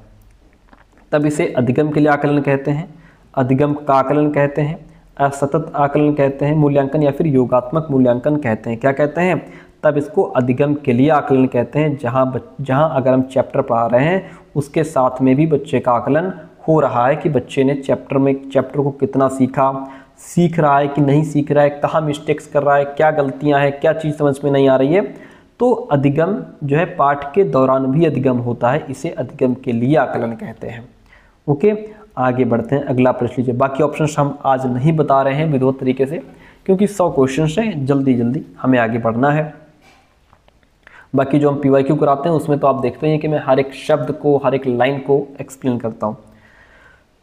तब इसे अधिगम के लिए आकलन कहते हैं, अधिगम का आकलन कहते हैं, असतत आकलन कहते हैं, मूल्यांकन या फिर योगात्मक मूल्यांकन कहते हैं। क्या कहते हैं? तब इसको अधिगम के लिए आकलन कहते हैं, जहां अगर हम चैप्टर पढ़ा रहे हैं उसके साथ में भी बच्चे का आकलन हो रहा है कि बच्चे ने चैप्टर को कितना सीख रहा है कि नहीं सीख रहा है, कहाँ मिस्टेक्स कर रहा है, क्या गलतियां हैं, क्या चीज़ समझ में नहीं आ रही है। तो अधिगम जो है पाठ के दौरान भी अधिगम होता है, इसे अधिगम के लिए आकलन कहते हैं। ओके, आगे बढ़ते हैं। अगला प्रश्न लीजिए। बाकी ऑप्शंस हम आज नहीं बता रहे हैं विधिवत तरीके से, क्योंकि 100 क्वेश्चन हैं, जल्दी हमें आगे बढ़ना है। बाकी जो हम PYQ कराते हैं उसमें तो आप देखते हैं कि मैं हर एक शब्द को, हर एक लाइन को एक्सप्लेन करता हूँ।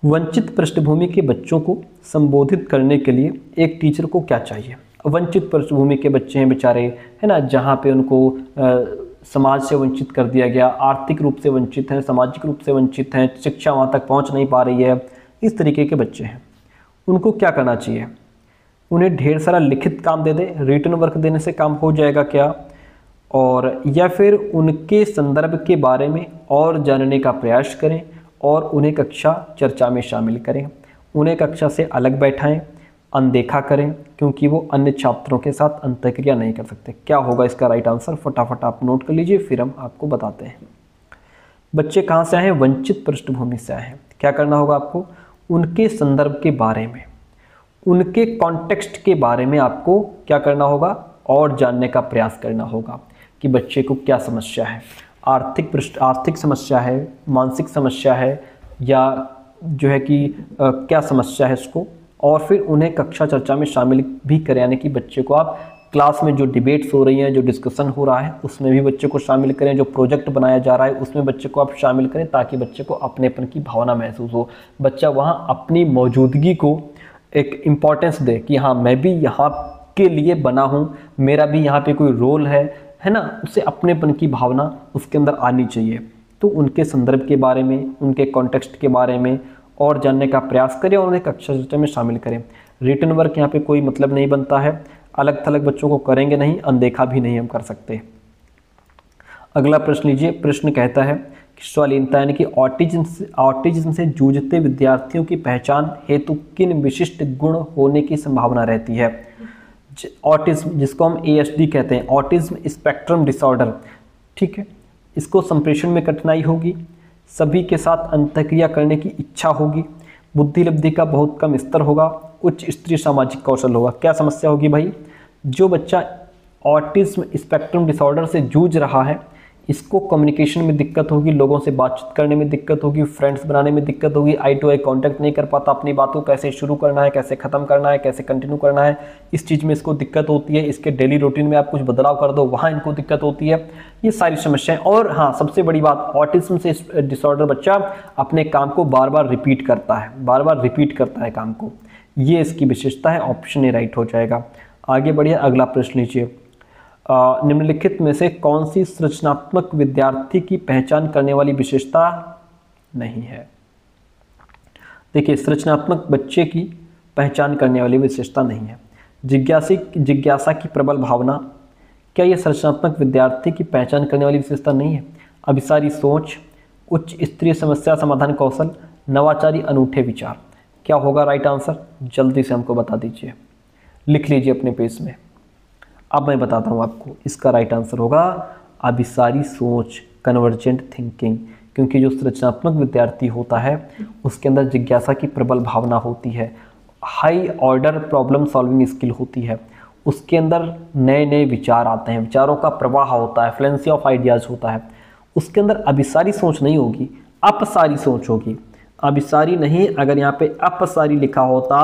वंचित पृष्ठभूमि के बच्चों को संबोधित करने के लिए एक टीचर को क्या चाहिए? वंचित पृष्ठभूमि के बच्चे हैं बेचारे, है ना, जहाँ पे उनको समाज से वंचित कर दिया गया, आर्थिक रूप से वंचित हैं, सामाजिक रूप से वंचित हैं, शिक्षा वहाँ तक पहुँच नहीं पा रही है, इस तरीके के बच्चे हैं। उनको क्या करना चाहिए? उन्हें ढेर सारा लिखित काम दे दें, रिटन वर्क देने से काम हो जाएगा क्या? और या फिर उनके संदर्भ के बारे में और जानने का प्रयास करें और उन्हें कक्षा चर्चा में शामिल करें। उन्हें कक्षा से अलग बैठाएं, अनदेखा करें, क्योंकि वो अन्य छात्रों के साथ अंतःक्रिया नहीं कर सकते। क्या होगा इसका राइट आंसर? फटाफट आप नोट कर लीजिए, फिर हम आपको बताते हैं। बच्चे कहाँ से आए हैं? वंचित पृष्ठभूमि से आए हैं। क्या करना होगा आपको? उनके संदर्भ के बारे में, उनके कॉन्टेक्स्ट के बारे में आपको क्या करना होगा? और जानने का प्रयास करना होगा कि बच्चे को क्या समस्या है, आर्थिक समस्या है, मानसिक समस्या है, या जो है कि क्या समस्या है इसको, और फिर उन्हें कक्षा चर्चा में शामिल भी करें। यानी कि बच्चे को आप क्लास में जो डिबेट्स हो रही हैं, जो डिस्कशन हो रहा है, उसमें भी बच्चे को शामिल करें। जो प्रोजेक्ट बनाया जा रहा है उसमें बच्चे को आप शामिल करें, ताकि बच्चे को अपनेपन की भावना महसूस हो। बच्चा वहाँ अपनी मौजूदगी को एक इम्पॉर्टेंस दे कि हाँ, मैं भी यहाँ के लिए बना हूँ, मेरा भी यहाँ पे कोई रोल है ना। उसे अपनेपन की भावना उसके अंदर आनी चाहिए। तो उनके संदर्भ के बारे में, उनके कॉन्टेक्स्ट के बारे में और जानने का प्रयास करें और उन्हें कक्षा चर्चा में शामिल करें। रिटन वर्क यहाँ पे कोई मतलब नहीं बनता है, अलग थलग बच्चों को करेंगे नहीं, अनदेखा भी नहीं हम कर सकते। अगला प्रश्न लीजिए। प्रश्न कहता है कि स्वालीनता यानी कि ऑटिज्म से जूझते विद्यार्थियों की पहचान हेतु किन विशिष्ट गुण होने की संभावना रहती है? ऑटिज्म, जिसको हम ASD कहते हैं, ऑटिज्म स्पेक्ट्रम डिसऑर्डर, ठीक है। इसको संप्रेषण में कठिनाई होगी, सभी के साथ अंतःक्रिया करने की इच्छा होगी, बुद्धि लब्धि का बहुत कम स्तर होगा, उच्च स्तरीय सामाजिक कौशल होगा। क्या समस्या होगी भाई? जो बच्चा ऑटिज्म स्पेक्ट्रम डिसऑर्डर से जूझ रहा है, इसको कम्युनिकेशन में दिक्कत होगी, लोगों से बातचीत करने में दिक्कत होगी, फ्रेंड्स बनाने में दिक्कत होगी, आई टू आई कांटेक्ट नहीं कर पाता, अपनी बातों को कैसे शुरू करना है, कैसे ख़त्म करना है, कैसे कंटिन्यू करना है, इस चीज़ में इसको दिक्कत होती है। इसके डेली रूटीन में आप कुछ बदलाव कर दो, वहाँ इनको दिक्कत होती है। ये सारी समस्याएं। और हाँ, सबसे बड़ी बात, ऑटिज्म से डिसऑर्डर बच्चा अपने काम को बार बार रिपीट करता है काम को। ये इसकी विशेषता है। ऑप्शन ए राइट हो जाएगा। आगे बढ़िए, अगला प्रश्न लीजिए। निम्नलिखित में से कौन सी सृजनात्मक विद्यार्थी की पहचान करने वाली विशेषता नहीं है? देखिए, सृजनात्मक बच्चे की पहचान करने वाली विशेषता नहीं है। जिज्ञासा की प्रबल भावना, क्या यह सृजनात्मक विद्यार्थी की पहचान करने वाली विशेषता नहीं है? अभिसारी सोच, उच्च स्तरीय समस्या समाधान कौशल, नवाचारी अनूठे विचार। क्या होगा राइट आंसर? जल्दी से हमको बता दीजिए, लिख लीजिए अपने पेज में। अब मैं बताता हूँ आपको, इसका राइट आंसर होगा अभिसारी सोच, कन्वर्जेंट थिंकिंग, क्योंकि जो रचनात्मक विद्यार्थी होता है उसके अंदर जिज्ञासा की प्रबल भावना होती है, high order problem solving skill होती है, उसके अंदर नए नए विचार आते हैं, विचारों का प्रवाह होता है, फ्लुएंसी ऑफ आइडियाज़ होता है। उसके अंदर अभिसारी सोच नहीं होगी, अपसारी सोच होगी। अभिसारी नहीं, अगर यहाँ पे अपसारी लिखा होता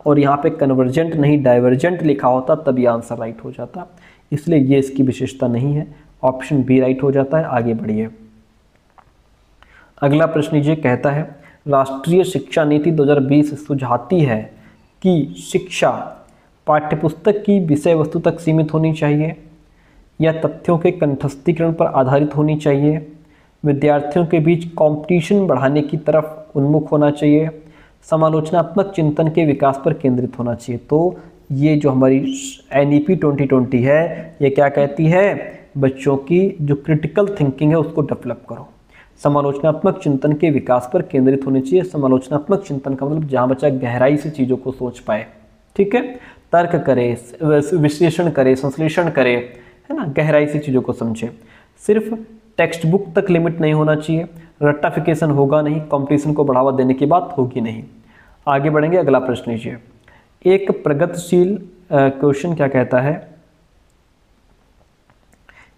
और यहाँ पे कन्वर्जेंट नहीं डाइवर्जेंट लिखा होता तब ये आंसर राइट हो जाता। इसलिए ये इसकी विशेषता नहीं है, ऑप्शन बी राइट हो जाता है। आगे बढ़िए। अगला प्रश्न ये कहता है, राष्ट्रीय शिक्षा नीति 2020 सुझाती है कि शिक्षा पाठ्यपुस्तक की विषय वस्तु तक सीमित होनी चाहिए या तथ्यों के कंठस्थीकरण पर आधारित होनी चाहिए, विद्यार्थियों के बीच कंपटीशन बढ़ाने की तरफ उन्मुख होना चाहिए, समालोचनात्मक चिंतन के विकास पर केंद्रित होना चाहिए। तो ये जो हमारी NEP 2020 है ये क्या कहती है, बच्चों की जो क्रिटिकल थिंकिंग है उसको डेवलप करो, समालोचनात्मक चिंतन के विकास पर केंद्रित होने चाहिए। समालोचनात्मक चिंतन का मतलब जहाँ बच्चा गहराई से चीज़ों को सोच पाए, ठीक है, तर्क करे, विश्लेषण करे, संश्लेषण करे, है ना, गहराई से चीज़ों को समझे। सिर्फ टेक्स्ट बुक तक लिमिट नहीं होना चाहिए, रट्टाफिकेशन होगा नहीं, कंपटीशन को बढ़ावा देने की बात होगी नहीं। आगे बढ़ेंगे, अगला प्रश्न लीजिए। एक प्रगतिशील क्वेश्चन क्या कहता है,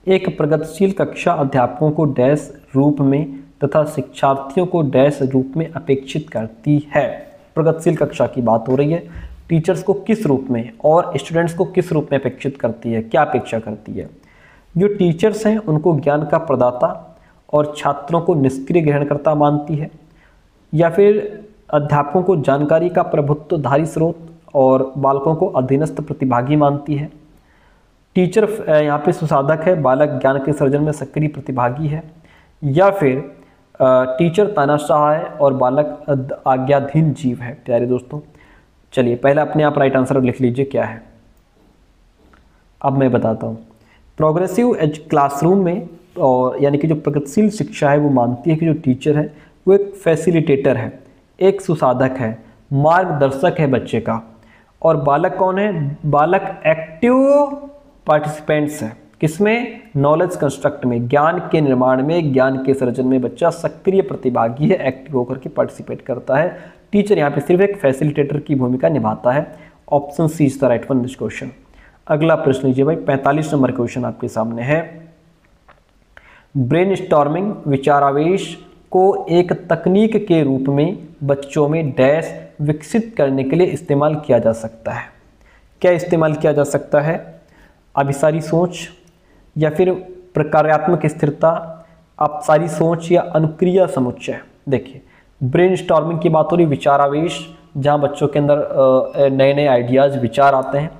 एक प्रगतिशील कक्षा अध्यापकों को डैश रूप में तथा शिक्षार्थियों को डैश रूप में अपेक्षित करती है। प्रगतिशील कक्षा की बात हो रही है, टीचर्स को किस रूप में और स्टूडेंट्स को किस रूप में अपेक्षित करती है, क्या अपेक्षा करती है। जो टीचर्स हैं उनको ज्ञान का प्रदाता और छात्रों को निष्क्रिय ग्रहणकर्ता मानती है, या फिर अध्यापकों को जानकारी का प्रभुत्वधारी स्रोत और बालकों को अधीनस्थ प्रतिभागी मानती है। टीचर यहाँ पे सुसाधक है, बालक ज्ञान के सर्जन में सक्रिय प्रतिभागी है, या फिर टीचर तानाशाह है और बालक आज्ञाधीन जीव है। प्यारे दोस्तों, चलिए पहले अपने आप राइट आंसर लिख लीजिए क्या है। अब मैं बताता हूँ। प्रोग्रेसिव एज क्लासरूम में, और यानी कि जो प्रगतिशील शिक्षा है वो मानती है कि जो टीचर है वो एक फैसिलिटेटर है, एक सुसाधक है, मार्गदर्शक है बच्चे का, और बालक कौन है, बालक एक्टिव पार्टिसिपेंट्स है, किसमें, नॉलेज कंस्ट्रक्ट में, ज्ञान के निर्माण में, ज्ञान के सृजन में बच्चा सक्रिय प्रतिभागी है, एक्टिव होकर के पार्टिसिपेट करता है। टीचर यहाँ पे सिर्फ एक फैसिलिटेटर की भूमिका निभाता है। Option C is the right one this question. अगला प्रश्न लीजिए भाई, 45 नंबर क्वेश्चन आपके सामने है। ब्रेनस्टॉर्मिंग विचारावेश को एक तकनीक के रूप में बच्चों में डैश विकसित करने के लिए इस्तेमाल किया जा सकता है। क्या इस्तेमाल किया जा सकता है, अभिसारी सोच, या फिर प्रकार्यात्मक स्थिरता, अपसारी सोच, या अनुक्रिया समुच्चय। देखिए ब्रेनस्टॉर्मिंग की बात हो रही, विचारावेश, जहाँ बच्चों के अंदर नए नए आइडियाज़ विचार आते हैं,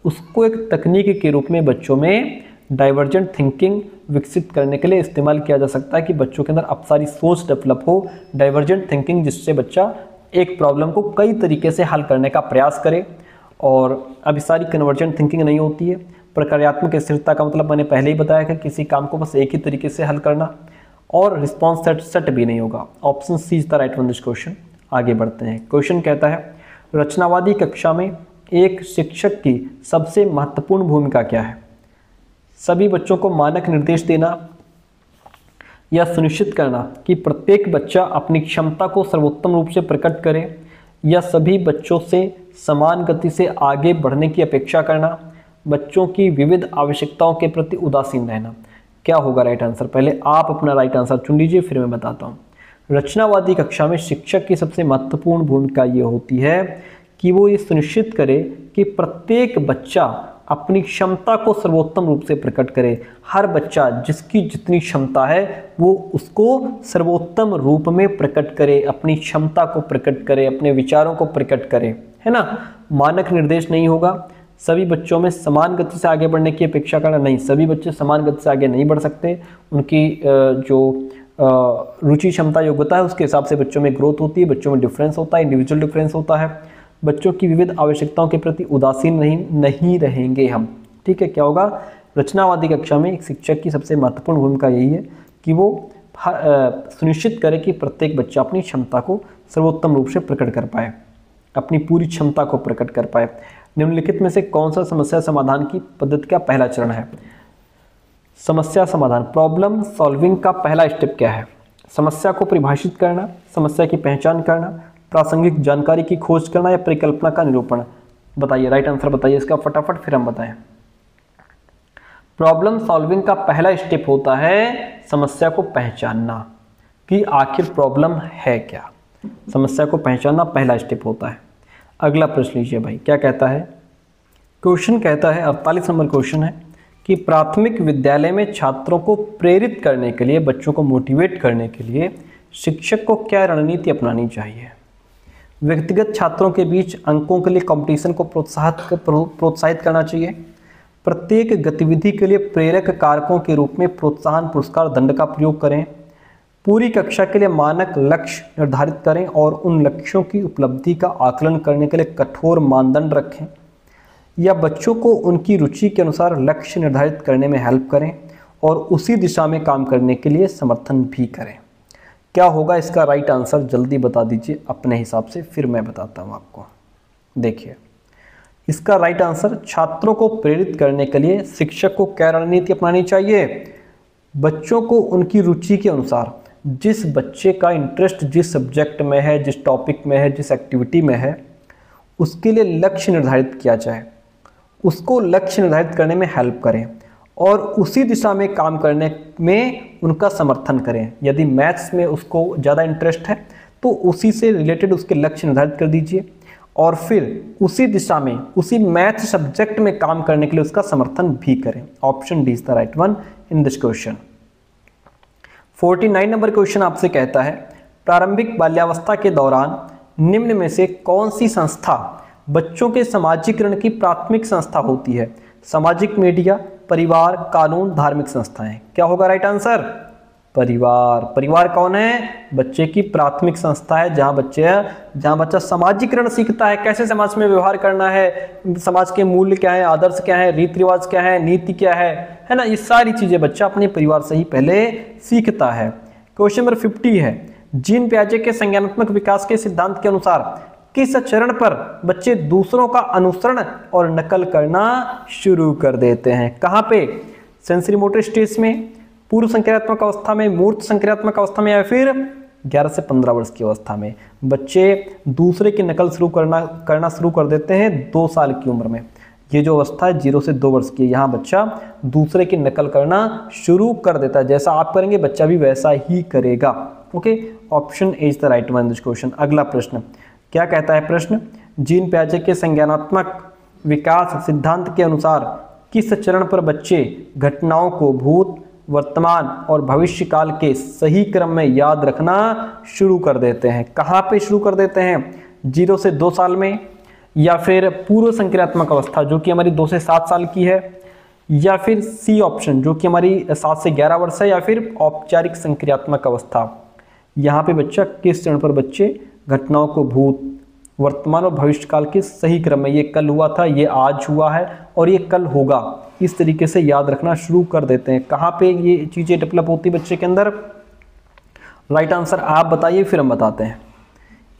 उसको एक तकनीक के रूप में बच्चों में डाइवर्जेंट थिंकिंग विकसित करने के लिए इस्तेमाल किया जा सकता है कि बच्चों के अंदर अपसारी सोच डेवलप हो, डाइवर्जेंट थिंकिंग, जिससे बच्चा एक प्रॉब्लम को कई तरीके से हल करने का प्रयास करे। और अभिसारी कन्वर्जेंट थिंकिंग नहीं होती है। प्रकार्यात्मक स्थिरता का मतलब मैंने पहले ही बताया कि किसी काम को बस एक ही तरीके से हल करना, और रिस्पॉन्स सेट भी नहीं होगा। Option C is the right one this question. आगे बढ़ते हैं। क्वेश्चन कहता है, रचनावादी कक्षा में एक शिक्षक की सबसे महत्वपूर्ण भूमिका क्या है। सभी बच्चों को मानक निर्देश देना या सुनिश्चित करना कि प्रत्येक बच्चा अपनी क्षमता को सर्वोत्तम रूप से प्रकट करे, या सभी बच्चों से समान गति से आगे बढ़ने की अपेक्षा करना, बच्चों की विविध आवश्यकताओं के प्रति उदासीन रहना। क्या होगा राइट आंसर, पहले आप अपना राइट आंसर चुन लीजिए फिर मैं बताता हूँ। रचनावादी कक्षा में शिक्षक की सबसे महत्वपूर्ण भूमिका ये होती है कि वो ये सुनिश्चित करे कि प्रत्येक बच्चा अपनी क्षमता को सर्वोत्तम रूप से प्रकट करे। हर बच्चा जिसकी जितनी क्षमता है वो उसको सर्वोत्तम रूप में प्रकट करे, अपनी क्षमता को प्रकट करे, अपने विचारों को प्रकट करे, है ना। मानक निर्देश नहीं होगा। सभी बच्चों में समान गति से आगे बढ़ने की अपेक्षा करना नहीं, सभी बच्चे समान गति से आगे नहीं बढ़ सकते। उनकी जो रुचि क्षमता योग्यता है उसके हिसाब से बच्चों में ग्रोथ होती है, बच्चों में डिफरेंस होता है, इंडिविजुअल डिफरेंस होता है। बच्चों की विविध आवश्यकताओं के प्रति उदासीन नहीं रहेंगे हम, ठीक है। क्या होगा, रचनावादी कक्षा में एक शिक्षक की सबसे महत्वपूर्ण भूमिका यही है कि वो सुनिश्चित करे कि प्रत्येक बच्चा अपनी क्षमता को सर्वोत्तम रूप से प्रकट कर पाए, अपनी पूरी क्षमता को प्रकट कर पाए। निम्नलिखित में से कौन सा समस्या समाधान की पद्धति का पहला चरण है? समस्या समाधान, प्रॉब्लम सॉल्विंग का पहला स्टेप क्या है? समस्या को परिभाषित करना, समस्या की पहचान करना, प्रासंगिक जानकारी की खोज करना या परिकल्पना का निरूपण? बताइए, राइट आंसर बताइए इसका फटाफट, फिर हम बताएं। प्रॉब्लम सॉल्विंग का पहला स्टेप होता है समस्या को पहचानना कि आखिर प्रॉब्लम है क्या। समस्या को पहचानना पहला स्टेप होता है। अगला प्रश्न लीजिए भाई, क्या कहता है? क्वेश्चन कहता है 48 नंबर क्वेश्चन है कि प्राथमिक विद्यालय में छात्रों को प्रेरित करने के लिए, बच्चों को मोटिवेट करने के लिए शिक्षक को क्या रणनीति अपनानी चाहिए? व्यक्तिगत छात्रों के बीच अंकों के लिए कंपटीशन को प्रोत्साहित करना चाहिए। प्रत्येक गतिविधि के लिए प्रेरक कारकों के रूप में प्रोत्साहन, पुरस्कार, दंड का प्रयोग करें। पूरी कक्षा के लिए मानक लक्ष्य निर्धारित करें और उन लक्ष्यों की उपलब्धि का आकलन करने के लिए कठोर मानदंड रखें। या बच्चों को उनकी रुचि के अनुसार लक्ष्य निर्धारित करने में हेल्प करें और उसी दिशा में काम करने के लिए समर्थन भी करें। क्या होगा इसका राइट आंसर? जल्दी बता दीजिए अपने हिसाब से, फिर मैं बताता हूँ आपको। देखिए, इसका राइट आंसर, छात्रों को प्रेरित करने के लिए शिक्षक को क्या रणनीति अपनानी चाहिए? बच्चों को उनकी रुचि के अनुसार, जिस बच्चे का इंटरेस्ट जिस सब्जेक्ट में है, जिस टॉपिक में है, जिस एक्टिविटी में है, उसके लिए लक्ष्य निर्धारित किया जाए, उसको लक्ष्य निर्धारित करने में हेल्प करें और उसी दिशा में काम करने में उनका समर्थन करें। यदि मैथ्स में उसको ज़्यादा इंटरेस्ट है तो उसी से रिलेटेड उसके लक्ष्य निर्धारित कर दीजिए और फिर उसी दिशा में, उसी मैथ सब्जेक्ट में काम करने के लिए उसका समर्थन भी करें। Option D is the right one in this question. 49 number question आपसे कहता है, प्रारंभिक बाल्यावस्था के दौरान निम्न में से कौन सी संस्था बच्चों के समाजीकरण की प्राथमिक संस्था होती है? सामाजिक मीडिया, परिवार, कानून, धार्मिक संस्थाएं। क्या होगा राइट आंसर? परिवार। परिवार कौन है? बच्चे की प्राथमिक संस्था है, जहां बच्चा समाजीकरण सीखता है, कैसे समाज में व्यवहार करना है, समाज के मूल्य क्या है, आदर्श क्या है, रीति रिवाज क्या है, नीति क्या है ना, ये सारी चीजें बच्चा अपने परिवार से ही पहले सीखता है। क्वेश्चन नंबर 50 है, जीन पियाजे के संज्ञानात्मक विकास के सिद्धांत के अनुसार किस चरण पर बच्चे दूसरों का अनुसरण और नकल करना शुरू कर देते हैं? कहां पे? सेंसरी मोटर स्टेज में, पूर्व संक्रियात्मक अवस्था में, मूर्त संक्रियात्मक अवस्था में, या फिर 11 से 15 वर्ष की अवस्था में बच्चे दूसरे की नकल करना शुरू कर देते हैं 2 साल की उम्र में। ये जो अवस्था है 0 से 2 वर्ष की, यहाँ बच्चा दूसरे की नकल करना शुरू कर देता है। जैसा आप करेंगे बच्चा भी वैसा ही करेगा। Okay, option A is the right one this question. अगला प्रश्न क्या कहता है? प्रश्न, जीन पियाजे के संज्ञानात्मक विकास सिद्धांत के अनुसार किस चरण पर बच्चे घटनाओं को भूत, वर्तमान और भविष्य काल के सही क्रम में याद रखना शुरू कर देते हैं? कहाँ पे शुरू कर देते हैं? 0 से 2 साल में, या फिर पूर्व संक्रियात्मक अवस्था जो कि हमारी 2 से 7 साल की है, या फिर सी ऑप्शन जो कि हमारी 7 से 11 वर्ष है, या फिर औपचारिक संक्रियात्मक अवस्था। यहाँ पे बच्चा किस चरण पर बच्चे घटनाओं को भूत, वर्तमान और भविष्य काल के सही क्रम में, ये कल हुआ था, ये आज हुआ है और ये कल होगा, इस तरीके से याद रखना शुरू कर देते हैं। कहाँ पे ये चीज़ें डेवलप होती है बच्चे के अंदर? राइट आंसर आप बताइए, फिर हम बताते हैं।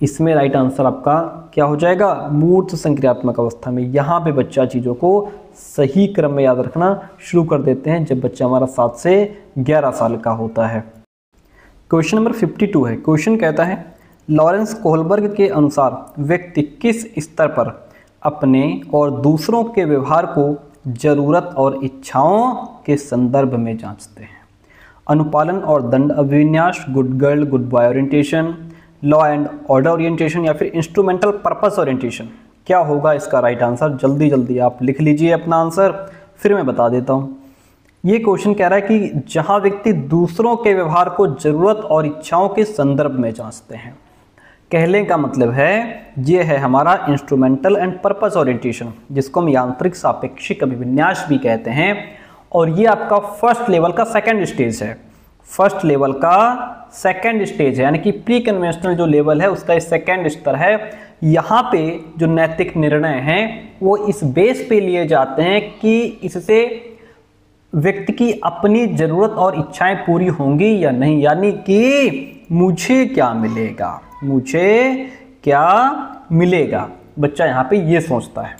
इसमें राइट आंसर आपका क्या हो जाएगा? मूर्त संक्रियात्मक अवस्था में। यहाँ पे बच्चा चीज़ों को सही क्रम में याद रखना शुरू कर देते हैं जब बच्चा हमारा 7 से 11 साल का होता है। क्वेश्चन नंबर 52 है। क्वेश्चन कहता है, लॉरेंस कोहलबर्ग के अनुसार व्यक्ति किस स्तर पर अपने और दूसरों के व्यवहार को जरूरत और इच्छाओं के संदर्भ में जांचते हैं? अनुपालन और दंड अभिविन्यास, good girl good boy orientation, law and order orientation, या फिर इंस्ट्रूमेंटल पर्पस ओरिएंटेशन? क्या होगा इसका राइट आंसर? जल्दी जल्दी आप लिख लीजिए अपना आंसर, फिर मैं बता देता हूँ। ये क्वेश्चन कह रहा है कि जहाँ व्यक्ति दूसरों के व्यवहार को जरूरत और इच्छाओं के संदर्भ में जांचते हैं। कहने का मतलब है ये है हमारा इंस्ट्रूमेंटल एंड पर्पस ओरिएंटेशन, जिसको हम यांत्रिक सापेक्षिक अभिविन्यास भी कहते हैं। और ये आपका फर्स्ट लेवल का सेकंड स्टेज है। फर्स्ट लेवल का सेकंड स्टेज है, यानी कि प्री कन्वेंशनल जो लेवल है उसका सेकंड स्तर है। यहाँ पे जो नैतिक निर्णय हैं वो इस बेस पे लिए जाते हैं कि इससे व्यक्ति की अपनी जरूरत और इच्छाएं पूरी होंगी या नहीं, यानी कि मुझे क्या मिलेगा, मुझे क्या मिलेगा, बच्चा यहाँ पे ये सोचता है।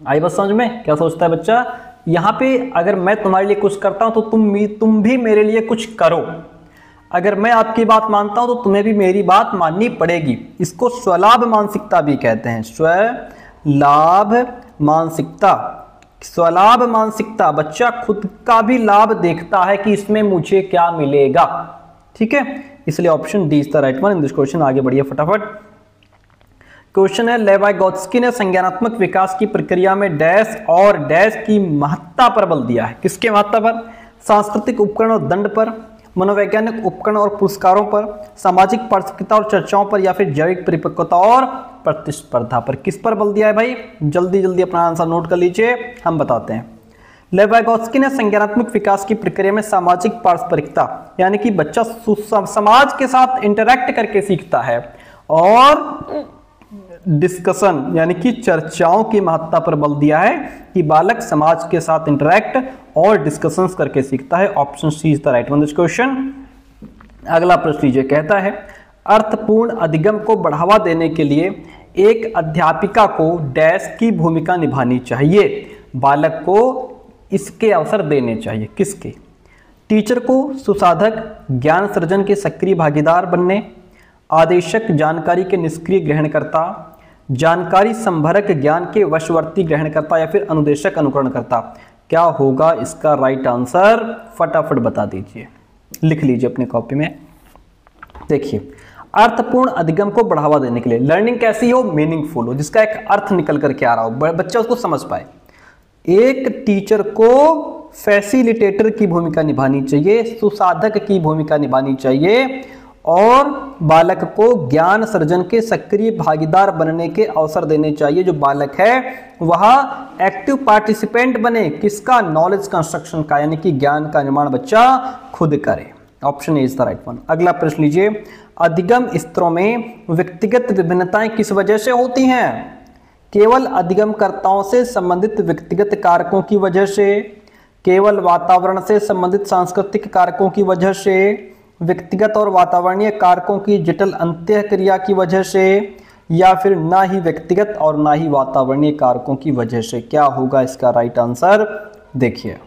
आई बात समझ में? क्या सोचता है बच्चा? यहाँ पे अगर मैं तुम्हारे लिए कुछ करता हूं तो तुम भी मेरे लिए कुछ करो। अगर मैं आपकी बात मानता हूं तो तुम्हें भी मेरी बात माननी पड़ेगी। इसको स्वलाभ मानसिकता भी कहते हैं, स्वलाभ मानसिकता। स्वलाभ मानसिकता, बच्चा खुद का भी लाभ देखता है कि इसमें मुझे क्या मिलेगा। ठीक है, इसलिए option D is the right one in this question. आगे बढ़िए फटाफट। क्वेश्चन है, लेवाइगोत्स्की ने संज्ञानात्मक विकास की प्रक्रिया में डैश और डैश की महत्ता पर बल दिया है। किसके महत्ता पर? सांस्कृतिक उपकरण और दंड पर, मनोवैज्ञानिक उपकरण और पुरस्कारों पर, सामाजिक पारस्परिकता और चर्चाओं पर, या फिर जैविक परिपक्वता और प्रतिस्पर्धा पर। किस पर बल दिया है भाई? जल्दी जल्दी अपना आंसर नोट कर लीजिए, हम बताते हैं। लेवाइगोत्स्की ने संज्ञानात्मक विकास की प्रक्रिया में सामाजिक पारस्परिकता यानी कि बच्चा समाज के साथ इंटरैक्ट करके सीखता है, और डिस्कशन यानी कि चर्चाओं की महत्ता पर बल दिया है कि बालक समाज के साथ इंटरैक्ट और डिस्कशंस करके सीखता है। Option C is the right one this question. अगला प्रश्न लीजिए, कहता है अर्थपूर्ण अधिगम को बढ़ावा देने के लिए एक अध्यापिका को डैश की भूमिका निभानी चाहिए। बालक को इसके अवसर देने चाहिए। किसके? टीचर को सुसाधक ज्ञान सृजन के सक्रिय भागीदार बनने, आदेशक जानकारी के निष्क्रिय ग्रहणकर्ता, जानकारी संभरक ज्ञान के वशवर्ती ग्रहणकर्ता, या फिर अनुदेशक अनुकरणकर्ता। क्या होगा इसका राइट आंसर? फटाफट बता दीजिए, लिख लीजिए अपनी कॉपी में। देखिए, अर्थपूर्ण अधिगम को बढ़ावा देने के लिए लर्निंग कैसी हो? मीनिंगफुल हो, जिसका एक अर्थ निकल करके आ रहा हो, बच्चा उसको समझ पाए। एक टीचर को फैसिलिटेटर की भूमिका निभानी चाहिए, सुसाधक की भूमिका निभानी चाहिए, और बालक को ज्ञान सृजन के सक्रिय भागीदार बनने के अवसर देने चाहिए। जो बालक है वह एक्टिव पार्टिसिपेंट बने। किसका? नॉलेज कंस्ट्रक्शन का, यानी कि ज्ञान का निर्माण बच्चा खुद करे। Option A is the right one. अगला प्रश्न लीजिए, अधिगम स्तरों में व्यक्तिगत विभिन्नताएं किस वजह से होती हैं? केवल अधिगमकर्ताओं से संबंधित व्यक्तिगत कारकों की वजह से, केवल वातावरण से संबंधित सांस्कृतिक कारकों की वजह से, व्यक्तिगत और वातावरणीय कारकों की जटिल अंतःक्रिया की वजह से, या फिर ना ही व्यक्तिगत और ना ही वातावरणीय कारकों की वजह से। क्या होगा इसका राइट आंसर? देखिए,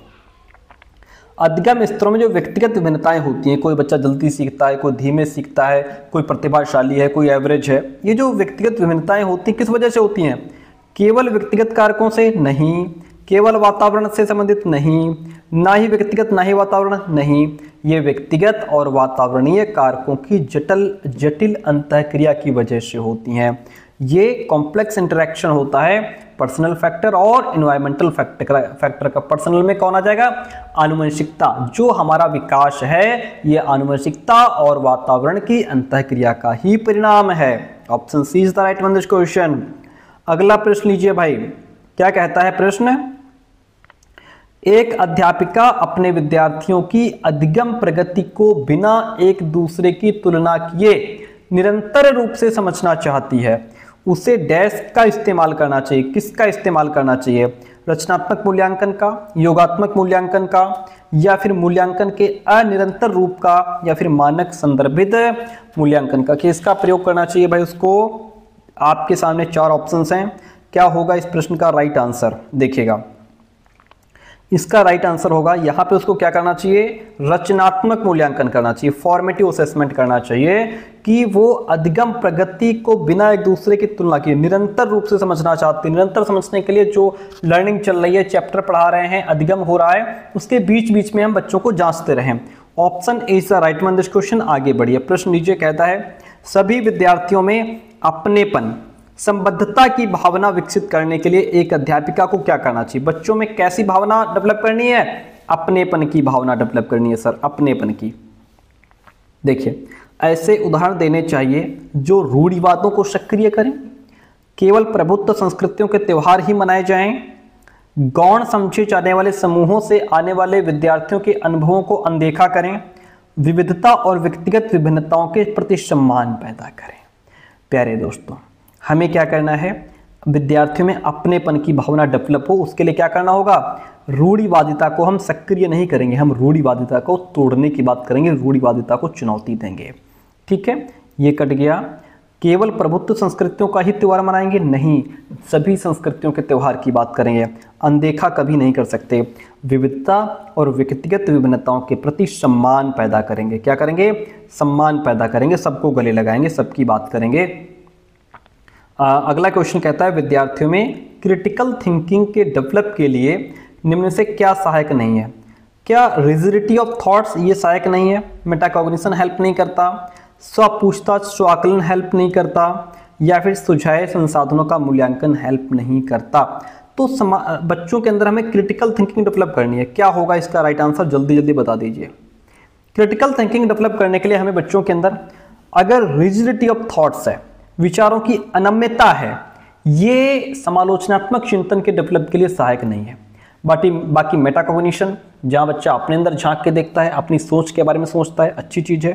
अधिगम स्तरों में जो व्यक्तिगत विभिन्नताएं होती हैं, कोई बच्चा जल्दी सीखता है, कोई धीमे सीखता है, कोई प्रतिभाशाली है, कोई एवरेज है, ये जो व्यक्तिगत विभिन्नताएं होती हैं किस वजह से होती हैं? केवल व्यक्तिगत कारकों से नहीं, केवल वातावरण से संबंधित नहीं, ना ही व्यक्तिगत ना ही वातावरण नहीं, ये व्यक्तिगत और वातावरणीय कारकों की जटिल अंतःक्रिया की वजह से होती हैं। ये कॉम्प्लेक्स इंटरेक्शन होता है पर्सनल फैक्टर और एनवायरमेंटल फैक्टर का। पर्सनल में कौन आ जाएगा? आनुवंशिकता। जो हमारा विकास है ये आनुवंशिकता और वातावरण की अंतःक्रिया का ही परिणाम है। Option C is the right one this question. अगला प्रश्न लीजिए भाई, क्या कहता है प्रश्न? एक अध्यापिका अपने विद्यार्थियों की अधिगम प्रगति को बिना एक दूसरे की तुलना किए निरंतर रूप से समझना चाहती है। उसे डैश का इस्तेमाल करना चाहिए। किसका इस्तेमाल करना चाहिए? रचनात्मक मूल्यांकन का, योगात्मक मूल्यांकन का, या फिर मूल्यांकन के अनिरंतर रूप का, या फिर मानक संदर्भित मूल्यांकन का। किसका प्रयोग करना चाहिए भाई उसको? आपके सामने चार ऑप्शंस हैं। क्या होगा इस प्रश्न का राइट आंसर? देखिएगा, इसका राइट आंसर होगा यहाँ पे उसको क्या करना चाहिए? रचनात्मक मूल्यांकन करना चाहिए, फॉर्मेटिव असेसमेंट करना चाहिए कि वो अधिगम प्रगति को बिना एक दूसरे की तुलना किए निरंतर रूप से समझना चाहते हैं। निरंतर समझने के लिए जो लर्निंग चल रही है, चैप्टर पढ़ा रहे हैं, अधिगम हो रहा है, उसके बीच बीच में हम बच्चों को जांचते रहें। Option A is the right one this question. आगे बढ़िए, प्रश्न नीचे कहता है सभी विद्यार्थियों में अपनेपन, संबद्धता की भावना विकसित करने के लिए एक अध्यापिका को क्या करना चाहिए? बच्चों में कैसी भावना डेवलप करनी है? अपनेपन की भावना डेवलप करनी है सर, अपनेपन की। देखिए, ऐसे उदाहरण देने चाहिए जो रूढ़िवादों को सक्रिय करें, केवल प्रभुत्व संस्कृतियों के त्यौहार ही मनाए जाएं, गौण समझे जाने वाले समूहों से आने वाले विद्यार्थियों के अनुभवों को अनदेखा करें, विविधता और व्यक्तिगत विभिन्नताओं के प्रति सम्मान पैदा करें। प्यारे दोस्तों, हमें क्या करना है? विद्यार्थियों में अपनेपन की भावना डेवलप हो, उसके लिए क्या करना होगा? रूढ़िवादिता को हम सक्रिय नहीं करेंगे, हम रूढ़िवादिता को तोड़ने की बात करेंगे, रूढ़िवादिता को चुनौती देंगे। ठीक है, ये कट गया। केवल प्रभुत्व संस्कृतियों का ही त्यौहार मनाएंगे? नहीं, सभी संस्कृतियों के त्यौहार की बात करेंगे, अनदेखा कभी नहीं कर सकते। विविधता और व्यक्तिगत विभिन्नताओं के प्रति सम्मान पैदा करेंगे। क्या करेंगे? सम्मान पैदा करेंगे, सबको गले लगाएंगे, सबकी बात करेंगे। अगला क्वेश्चन कहता है विद्यार्थियों में क्रिटिकल थिंकिंग के डेवलप के लिए निम्न से क्या सहायक नहीं है? क्या रिजिडिटी ऑफ थॉट्स ये सहायक नहीं है? मेटाकॉग्निशन हेल्प नहीं करता? स्व पूछताछ स्व आकलन हेल्प नहीं करता? या फिर सुझाए संसाधनों का मूल्यांकन हेल्प नहीं करता? तो बच्चों के अंदर हमें क्रिटिकल थिंकिंग डेवलप करनी है। क्या होगा इसका राइट आंसर? जल्दी जल्दी बता दीजिए। क्रिटिकल थिंकिंग डेवलप करने के लिए हमें बच्चों के अंदर अगर रिजिडिटी ऑफ थॉट्स है, विचारों की अनम्यता है, ये समालोचनात्मक चिंतन के डेवलप के लिए सहायक नहीं है। बाकी मेटाकॉग्निशन, जहाँ बच्चा अपने अंदर झांक के देखता है, अपनी सोच के बारे में सोचता है, अच्छी चीज़ है।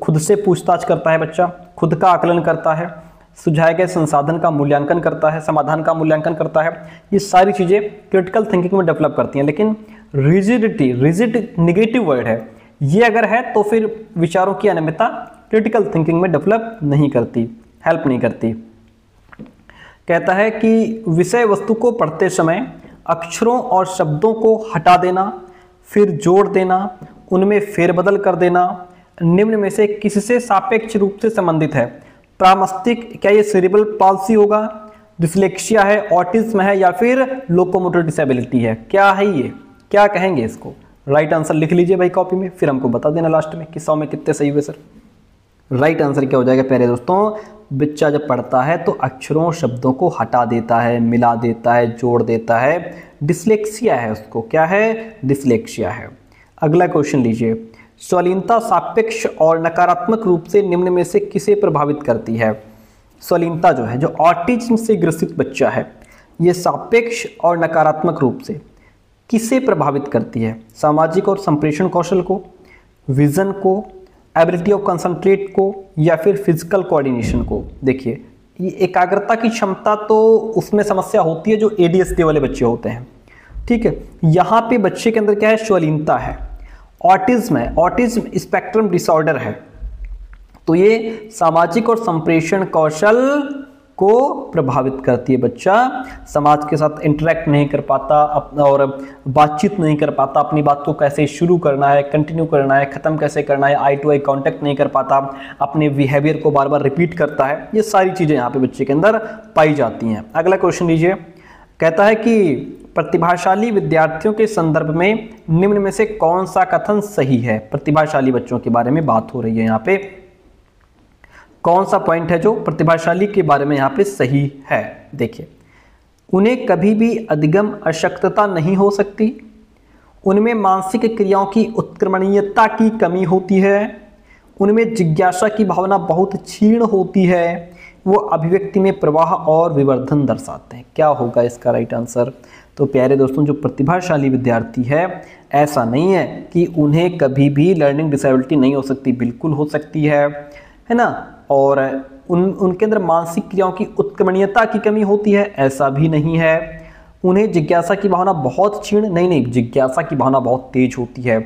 खुद से पूछताछ करता है बच्चा, खुद का आकलन करता है, सुझाए गए संसाधन का मूल्यांकन करता है, समाधान का मूल्यांकन करता है, ये सारी चीज़ें क्रिटिकल थिंकिंग में डेवलप करती हैं। लेकिन रिजिड निगेटिव वर्ड है, ये अगर है तो फिर विचारों की अनम्यता क्रिटिकल थिंकिंग में डेवलप नहीं करती, हेल्प नहीं करती। कहता है कि विषय वस्तु को पढ़ते समय अक्षरों और शब्दों को हटा देना, फिर जोड़ देना, उनमें फेरबदल कर देना निम्न में से किससे सापेक्ष रूप से संबंधित है? प्रामस्तिक, क्या ये सेरिब्रल पाल्सी होगा? डिसलेक्सिया है, ऑटिज्म है, या फिर लोकोमोटर डिसेबिलिटी है? क्या है ये? क्या कहेंगे इसको? राइट आंसर लिख लीजिए भाई कॉपी में, फिर हमको बता देना लास्ट में कि 100 में कितने सही हुए सर। राइट आंसर क्या हो जाएगा प्यारे दोस्तों? बच्चा जब पढ़ता है तो अक्षरों शब्दों को हटा देता है, मिला देता है, जोड़ देता है, डिसलेक्सिया है उसको। क्या है? डिसलेक्सिया है। अगला क्वेश्चन लीजिए। स्वलीनता सापेक्ष और नकारात्मक रूप से निम्न में से किसे प्रभावित करती है? स्वलीनता जो है, जो ऑटिज्म से ग्रसित बच्चा है, ये सापेक्ष और नकारात्मक रूप से किसे प्रभावित करती है? सामाजिक और संप्रेषण कौशल को, विजन को, एबिलिटी ऑफ कंसंट्रेट को, या फिर फिजिकल कोऑर्डिनेशन को? देखिए, ये एकाग्रता की क्षमता तो उसमें समस्या होती है जो ADHD वाले बच्चे होते हैं, ठीक है। यहाँ पे बच्चे के अंदर क्या है? स्वलीनता है, ऑटिज्म है, ऑटिज्म स्पेक्ट्रम डिसऑर्डर है, तो ये सामाजिक और संप्रेषण कौशल को प्रभावित करती है। बच्चा समाज के साथ इंटरेक्ट नहीं कर पाता और बातचीत नहीं कर पाता, अपनी बात को कैसे शुरू करना है, कंटिन्यू करना है, ख़त्म कैसे करना है, आई टू आई कांटेक्ट नहीं कर पाता, अपने बिहेवियर को बार बार रिपीट करता है। ये सारी चीज़ें यहाँ पे बच्चे के अंदर पाई जाती हैं। अगला क्वेश्चन लीजिए। कहता है कि प्रतिभाशाली विद्यार्थियों के संदर्भ में निम्न में से कौन सा कथन सही है? प्रतिभाशाली बच्चों के बारे में बात हो रही है यहाँ पे। कौन सा पॉइंट है जो प्रतिभाशाली के बारे में यहाँ पे सही है? देखिए, उन्हें कभी भी अधिगम अशक्तता नहीं हो सकती, उनमें मानसिक क्रियाओं की उत्क्रमणीयता की कमी होती है, उनमें जिज्ञासा की भावना बहुत क्षीण होती है, वो अभिव्यक्ति में प्रवाह और विवर्धन दर्शाते हैं। क्या होगा इसका राइट आंसर? तो प्यारे दोस्तों, जो प्रतिभाशाली विद्यार्थी है, ऐसा नहीं है कि उन्हें कभी भी लर्निंग डिसेबिलिटी नहीं हो सकती, बिल्कुल हो सकती है ना। और उनके अंदर मानसिक क्रियाओं की उत्क्रमणीयता की कमी होती है, ऐसा भी नहीं है। उन्हें जिज्ञासा की भावना बहुत क्षीण, नहीं, जिज्ञासा की भावना बहुत तेज होती है।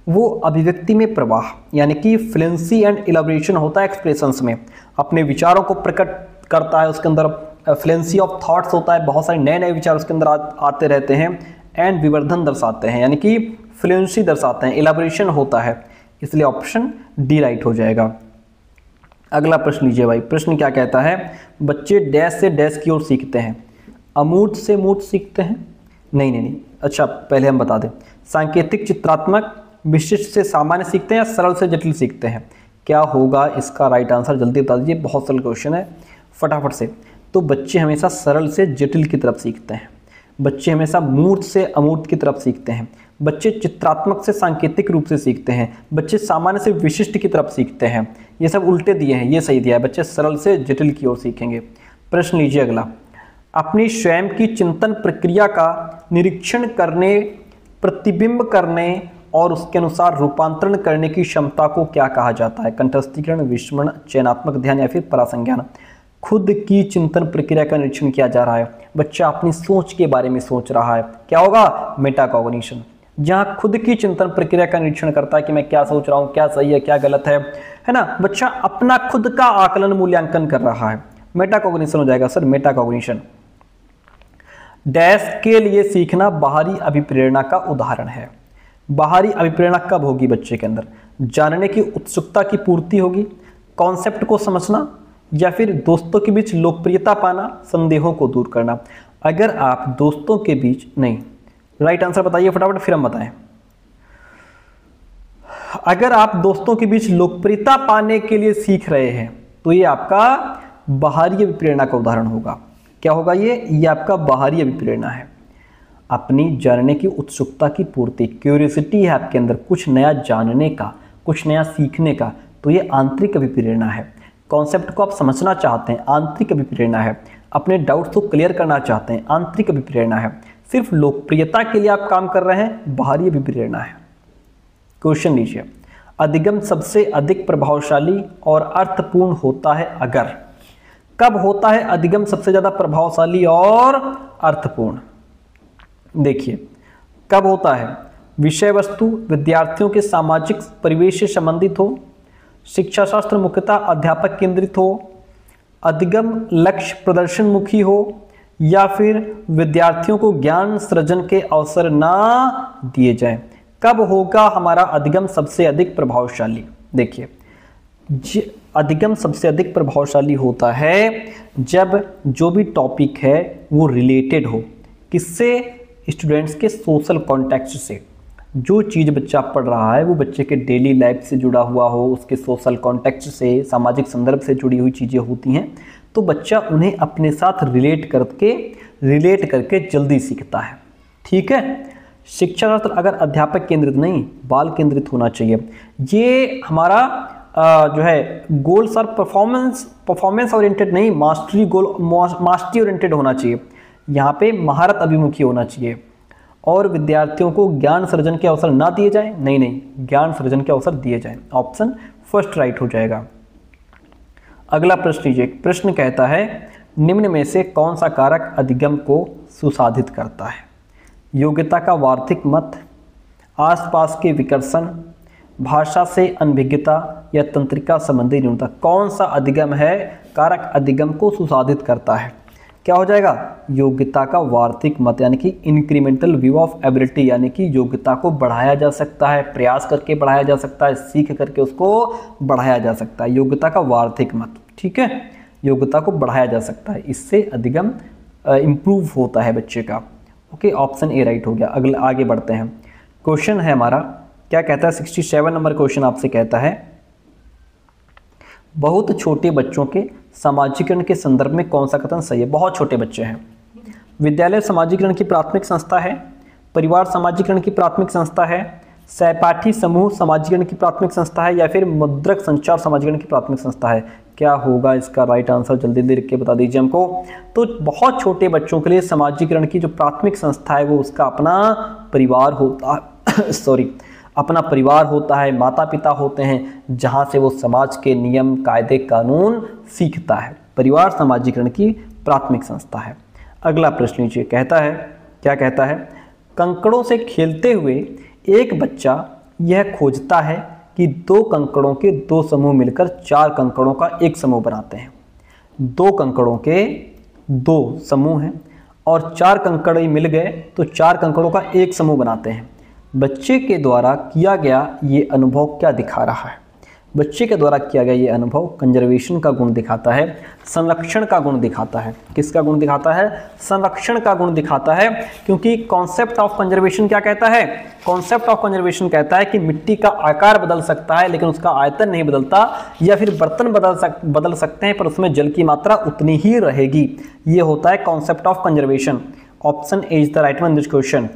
वो अभिव्यक्ति में प्रवाह यानी कि फ्लुएंसी एंड इलैबोरेशन होता है एक्सप्रेशंस में, अपने विचारों को प्रकट करता है, उसके अंदर फ्लुएंसी ऑफ थॉट्स होता है, बहुत सारे नए नए विचार उसके अंदर आते रहते हैं, एंड विवर्धन दर्शाते हैं यानी कि फ्लुएंसी दर्शाते हैं, इलैबोरेशन होता है, इसलिए ऑप्शन डी राइट हो जाएगा। अगला प्रश्न लीजिए भाई। प्रश्न क्या कहता है? बच्चे डैश से डैश की ओर सीखते हैं, अमूर्त से मूर्त सीखते हैं? नहीं। अच्छा, पहले हम बता दें, सांकेतिक चित्रात्मक विशिष्ट से सामान्य सीखते हैं या सरल से जटिल सीखते हैं? क्या होगा इसका राइट आंसर? जल्दी बता दीजिए, बहुत सरल क्वेश्चन है, फटाफट से। तो बच्चे हमेशा सरल से जटिल की तरफ सीखते हैं, बच्चे हमेशा मूर्त से अमूर्त की तरफ सीखते हैं, बच्चे चित्रात्मक से सांकेतिक रूप से सीखते हैं, बच्चे सामान्य से विशिष्ट की तरफ सीखते हैं। ये सब उल्टे दिए हैं, ये सही दिया है, बच्चे सरल से जटिल की ओर सीखेंगे। प्रश्न लीजिए अगला। अपनी स्वयं की चिंतन प्रक्रिया का निरीक्षण करने, प्रतिबिंब करने और उसके अनुसार रूपांतरण करने की क्षमता को क्या कहा जाता है? कंठस्थीकरण, विस्मरण, चयनात्मक ध्यान या फिर परासंज्ञान? खुद की चिंतन प्रक्रिया का निरीक्षण किया जा रहा है, बच्चा अपनी सोच के बारे में सोच रहा है, क्या होगा? मेटाकॉग्निशन। जहाँ खुद की चिंतन प्रक्रिया का निरीक्षण करता है कि मैं क्या सोच रहा हूँ, क्या सही है, क्या गलत है ना। बच्चा अपना खुद का आकलन मूल्यांकन कर रहा है, मेटाकॉग्निशन हो जाएगा सर, मेटाकॉग्निशन। डैश के लिए सीखना बाहरी अभिप्रेरणा का उदाहरण है। बाहरी अभिप्रेरणा कब होगी बच्चे के अंदर? जानने की उत्सुकता की पूर्ति होगी, कॉन्सेप्ट को समझना, या फिर दोस्तों के बीच लोकप्रियता पाना, संदेहों को दूर करना। अगर आप दोस्तों के बीच नहीं, राइट आंसर बताइए फटाफट, फिर हम बताएं। अगर आप दोस्तों के बीच लोकप्रियता पाने के लिए सीख रहे हैं तो ये आपका बाहरी अभिप्रेरणा का उदाहरण होगा। क्या होगा ये आपका बाहरी अभिप्रेरणा है। अपनी जानने की उत्सुकता की पूर्ति, क्यूरियोसिटी है आपके अंदर कुछ नया जानने का, कुछ नया सीखने का, तो ये आंतरिक अभिप्रेरणा है। कॉन्सेप्ट को आप समझना चाहते हैं, आंतरिक अभिप्रेरणा है। अपने डाउट्स को क्लियर करना चाहते हैं, आंतरिक अभिप्रेरणा है। सिर्फ लोकप्रियता के लिए आप काम कर रहे हैं, बाहरी अभिप्रेरणा है। क्वेश्चन लीजिए, अधिगम सबसे अधिक प्रभावशाली और अर्थपूर्ण होता है अगर? कब होता है अधिगम सबसे ज्यादा प्रभावशाली और अर्थपूर्ण? देखिए कब होता है। विषय वस्तु विद्यार्थियों के सामाजिक परिवेश से संबंधित हो, शिक्षा शास्त्र मुख्यतः अध्यापक केंद्रित हो, अधिगम लक्ष्य प्रदर्शन मुखी हो, या फिर विद्यार्थियों को ज्ञान सृजन के अवसर ना दिए जाएं। कब होगा हमारा अधिगम सबसे अधिक प्रभावशाली? देखिए अधिगम सबसे अधिक प्रभावशाली होता है जब जो भी टॉपिक है वो रिलेटेड हो, किससे? स्टूडेंट्स के सोशल कॉन्टेक्स्ट से। जो चीज़ बच्चा पढ़ रहा है वो बच्चे के डेली लाइफ से जुड़ा हुआ हो, उसके सोशल कॉन्टेक्स्ट से, सामाजिक संदर्भ से जुड़ी हुई चीज़ें होती हैं, तो बच्चा उन्हें अपने साथ रिलेट करके जल्दी सीखता है। ठीक है। शिक्षा शास्त्र अगर अध्यापक केंद्रित नहीं, बाल केंद्रित होना चाहिए। ये हमारा जो है गोल सर परफॉर्मेंस ओरिएंटेड नहीं, मास्टरी ओरिएंटेड होना चाहिए। यहाँ पे महारत अभिमुखी होना चाहिए। और विद्यार्थियों को ज्ञान सृजन के अवसर ना दिए जाएं, नहीं, ज्ञान सृजन के अवसर दिए जाएं। ऑप्शन फर्स्ट राइट हो जाएगा। अगला प्रश्न लीजिए। प्रश्न कहता है निम्न में से कौन सा कारक अधिगम को सुसाधित करता है? योग्यता का वार्षिक मत, आसपास के विकर्षण, भाषा से अनभिज्ञता, या तंत्रिका संबंधी न्यूनता। कौन सा अधिगम है कारक अधिगम को सुसाधित करता है? क्या हो जाएगा? योग्यता का वार्षिक मत, यानी कि इंक्रीमेंटल व्यू ऑफ एबिलिटी, यानी कि योग्यता को बढ़ाया जा सकता है, प्रयास करके बढ़ाया जा सकता है, सीख करके उसको बढ़ाया जा सकता है। योग्यता का वार्षिक मत, ठीक है, योग्यता को बढ़ाया जा सकता है, इससे अधिगम इम्प्रूव होता है बच्चे का। ओके, ऑप्शन ए राइट हो गया। अगले आगे बढ़ते हैं। क्वेश्चन है हमारा, क्या कहता है? 67 नंबर क्वेश्चन आपसे कहता है बहुत छोटे बच्चों के सामाजिकरण के संदर्भ में कौन सा कथन सही है? बहुत छोटे बच्चे हैं। विद्यालय सामाजिकरण की प्राथमिक संस्था है, परिवार सामाजिकरण की प्राथमिक संस्था है, सहपाठी समूह सामाजिकरण की प्राथमिक संस्था है, या फिर मुद्रक संचार सामाजिकरण की प्राथमिक संस्था है? क्या होगा इसका राइट आंसर? जल्दी जल्दी लिख के बता दीजिए हमको। तो बहुत छोटे बच्चों के लिए सामाजिकरण की जो प्राथमिक संस्था है वो उसका अपना परिवार होता है अपना परिवार होता है, माता पिता होते हैं, जहाँ से वो समाज के नियम कायदे कानून सीखता है। परिवार सामाजिकरण की प्राथमिक संस्था है। अगला प्रश्न लीजिए, कहता है, क्या कहता है? कंकड़ों से खेलते हुए एक बच्चा यह खोजता है कि दो कंकड़ों के दो समूह मिलकर चार कंकड़ों का एक समूह बनाते हैं। दो कंकड़ों के दो समूह हैं और चार कंकड़ मिल गए तो चार कंकड़ों का एक समूह बनाते हैं। बच्चे के द्वारा किया गया ये अनुभव क्या दिखा रहा है? बच्चे के द्वारा किया गया ये अनुभव कंजर्वेशन का गुण दिखाता है, संरक्षण का गुण दिखाता है। किसका गुण दिखाता है? संरक्षण का गुण दिखाता है, क्योंकि कॉन्सेप्ट ऑफ कंजर्वेशन क्या कहता है? कॉन्सेप्ट ऑफ कंजर्वेशन कहता है कि मिट्टी का आकार बदल सकता है लेकिन उसका आयतन नहीं बदलता, या फिर बर्तन बदल सकते हैं पर उसमें जल की मात्रा उतनी ही रहेगी। ये होता है concept of conservation. Option A is the right one this question.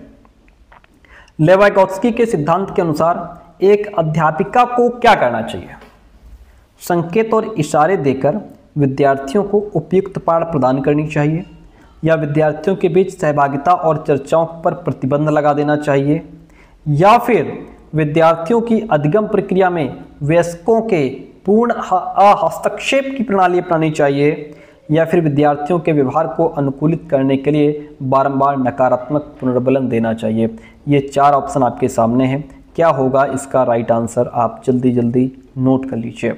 Vygotsky के सिद्धांत के अनुसार एक अध्यापिका को क्या करना चाहिए? संकेत और इशारे देकर विद्यार्थियों को उपयुक्त पाठ प्रदान करनी चाहिए, या विद्यार्थियों के बीच सहभागिता और चर्चाओं पर प्रतिबंध लगा देना चाहिए, या फिर विद्यार्थियों की अधिगम प्रक्रिया में वयस्कों के पूर्ण हस्तक्षेप की प्रणाली अपनानी चाहिए, या फिर विद्यार्थियों के व्यवहार को अनुकूलित करने के लिए बारंबार नकारात्मक पुनर्बलन देना चाहिए। ये 4 ऑप्शन आपके सामने हैं। क्या होगा इसका राइट आंसर, आप जल्दी जल्दी नोट कर लीजिए।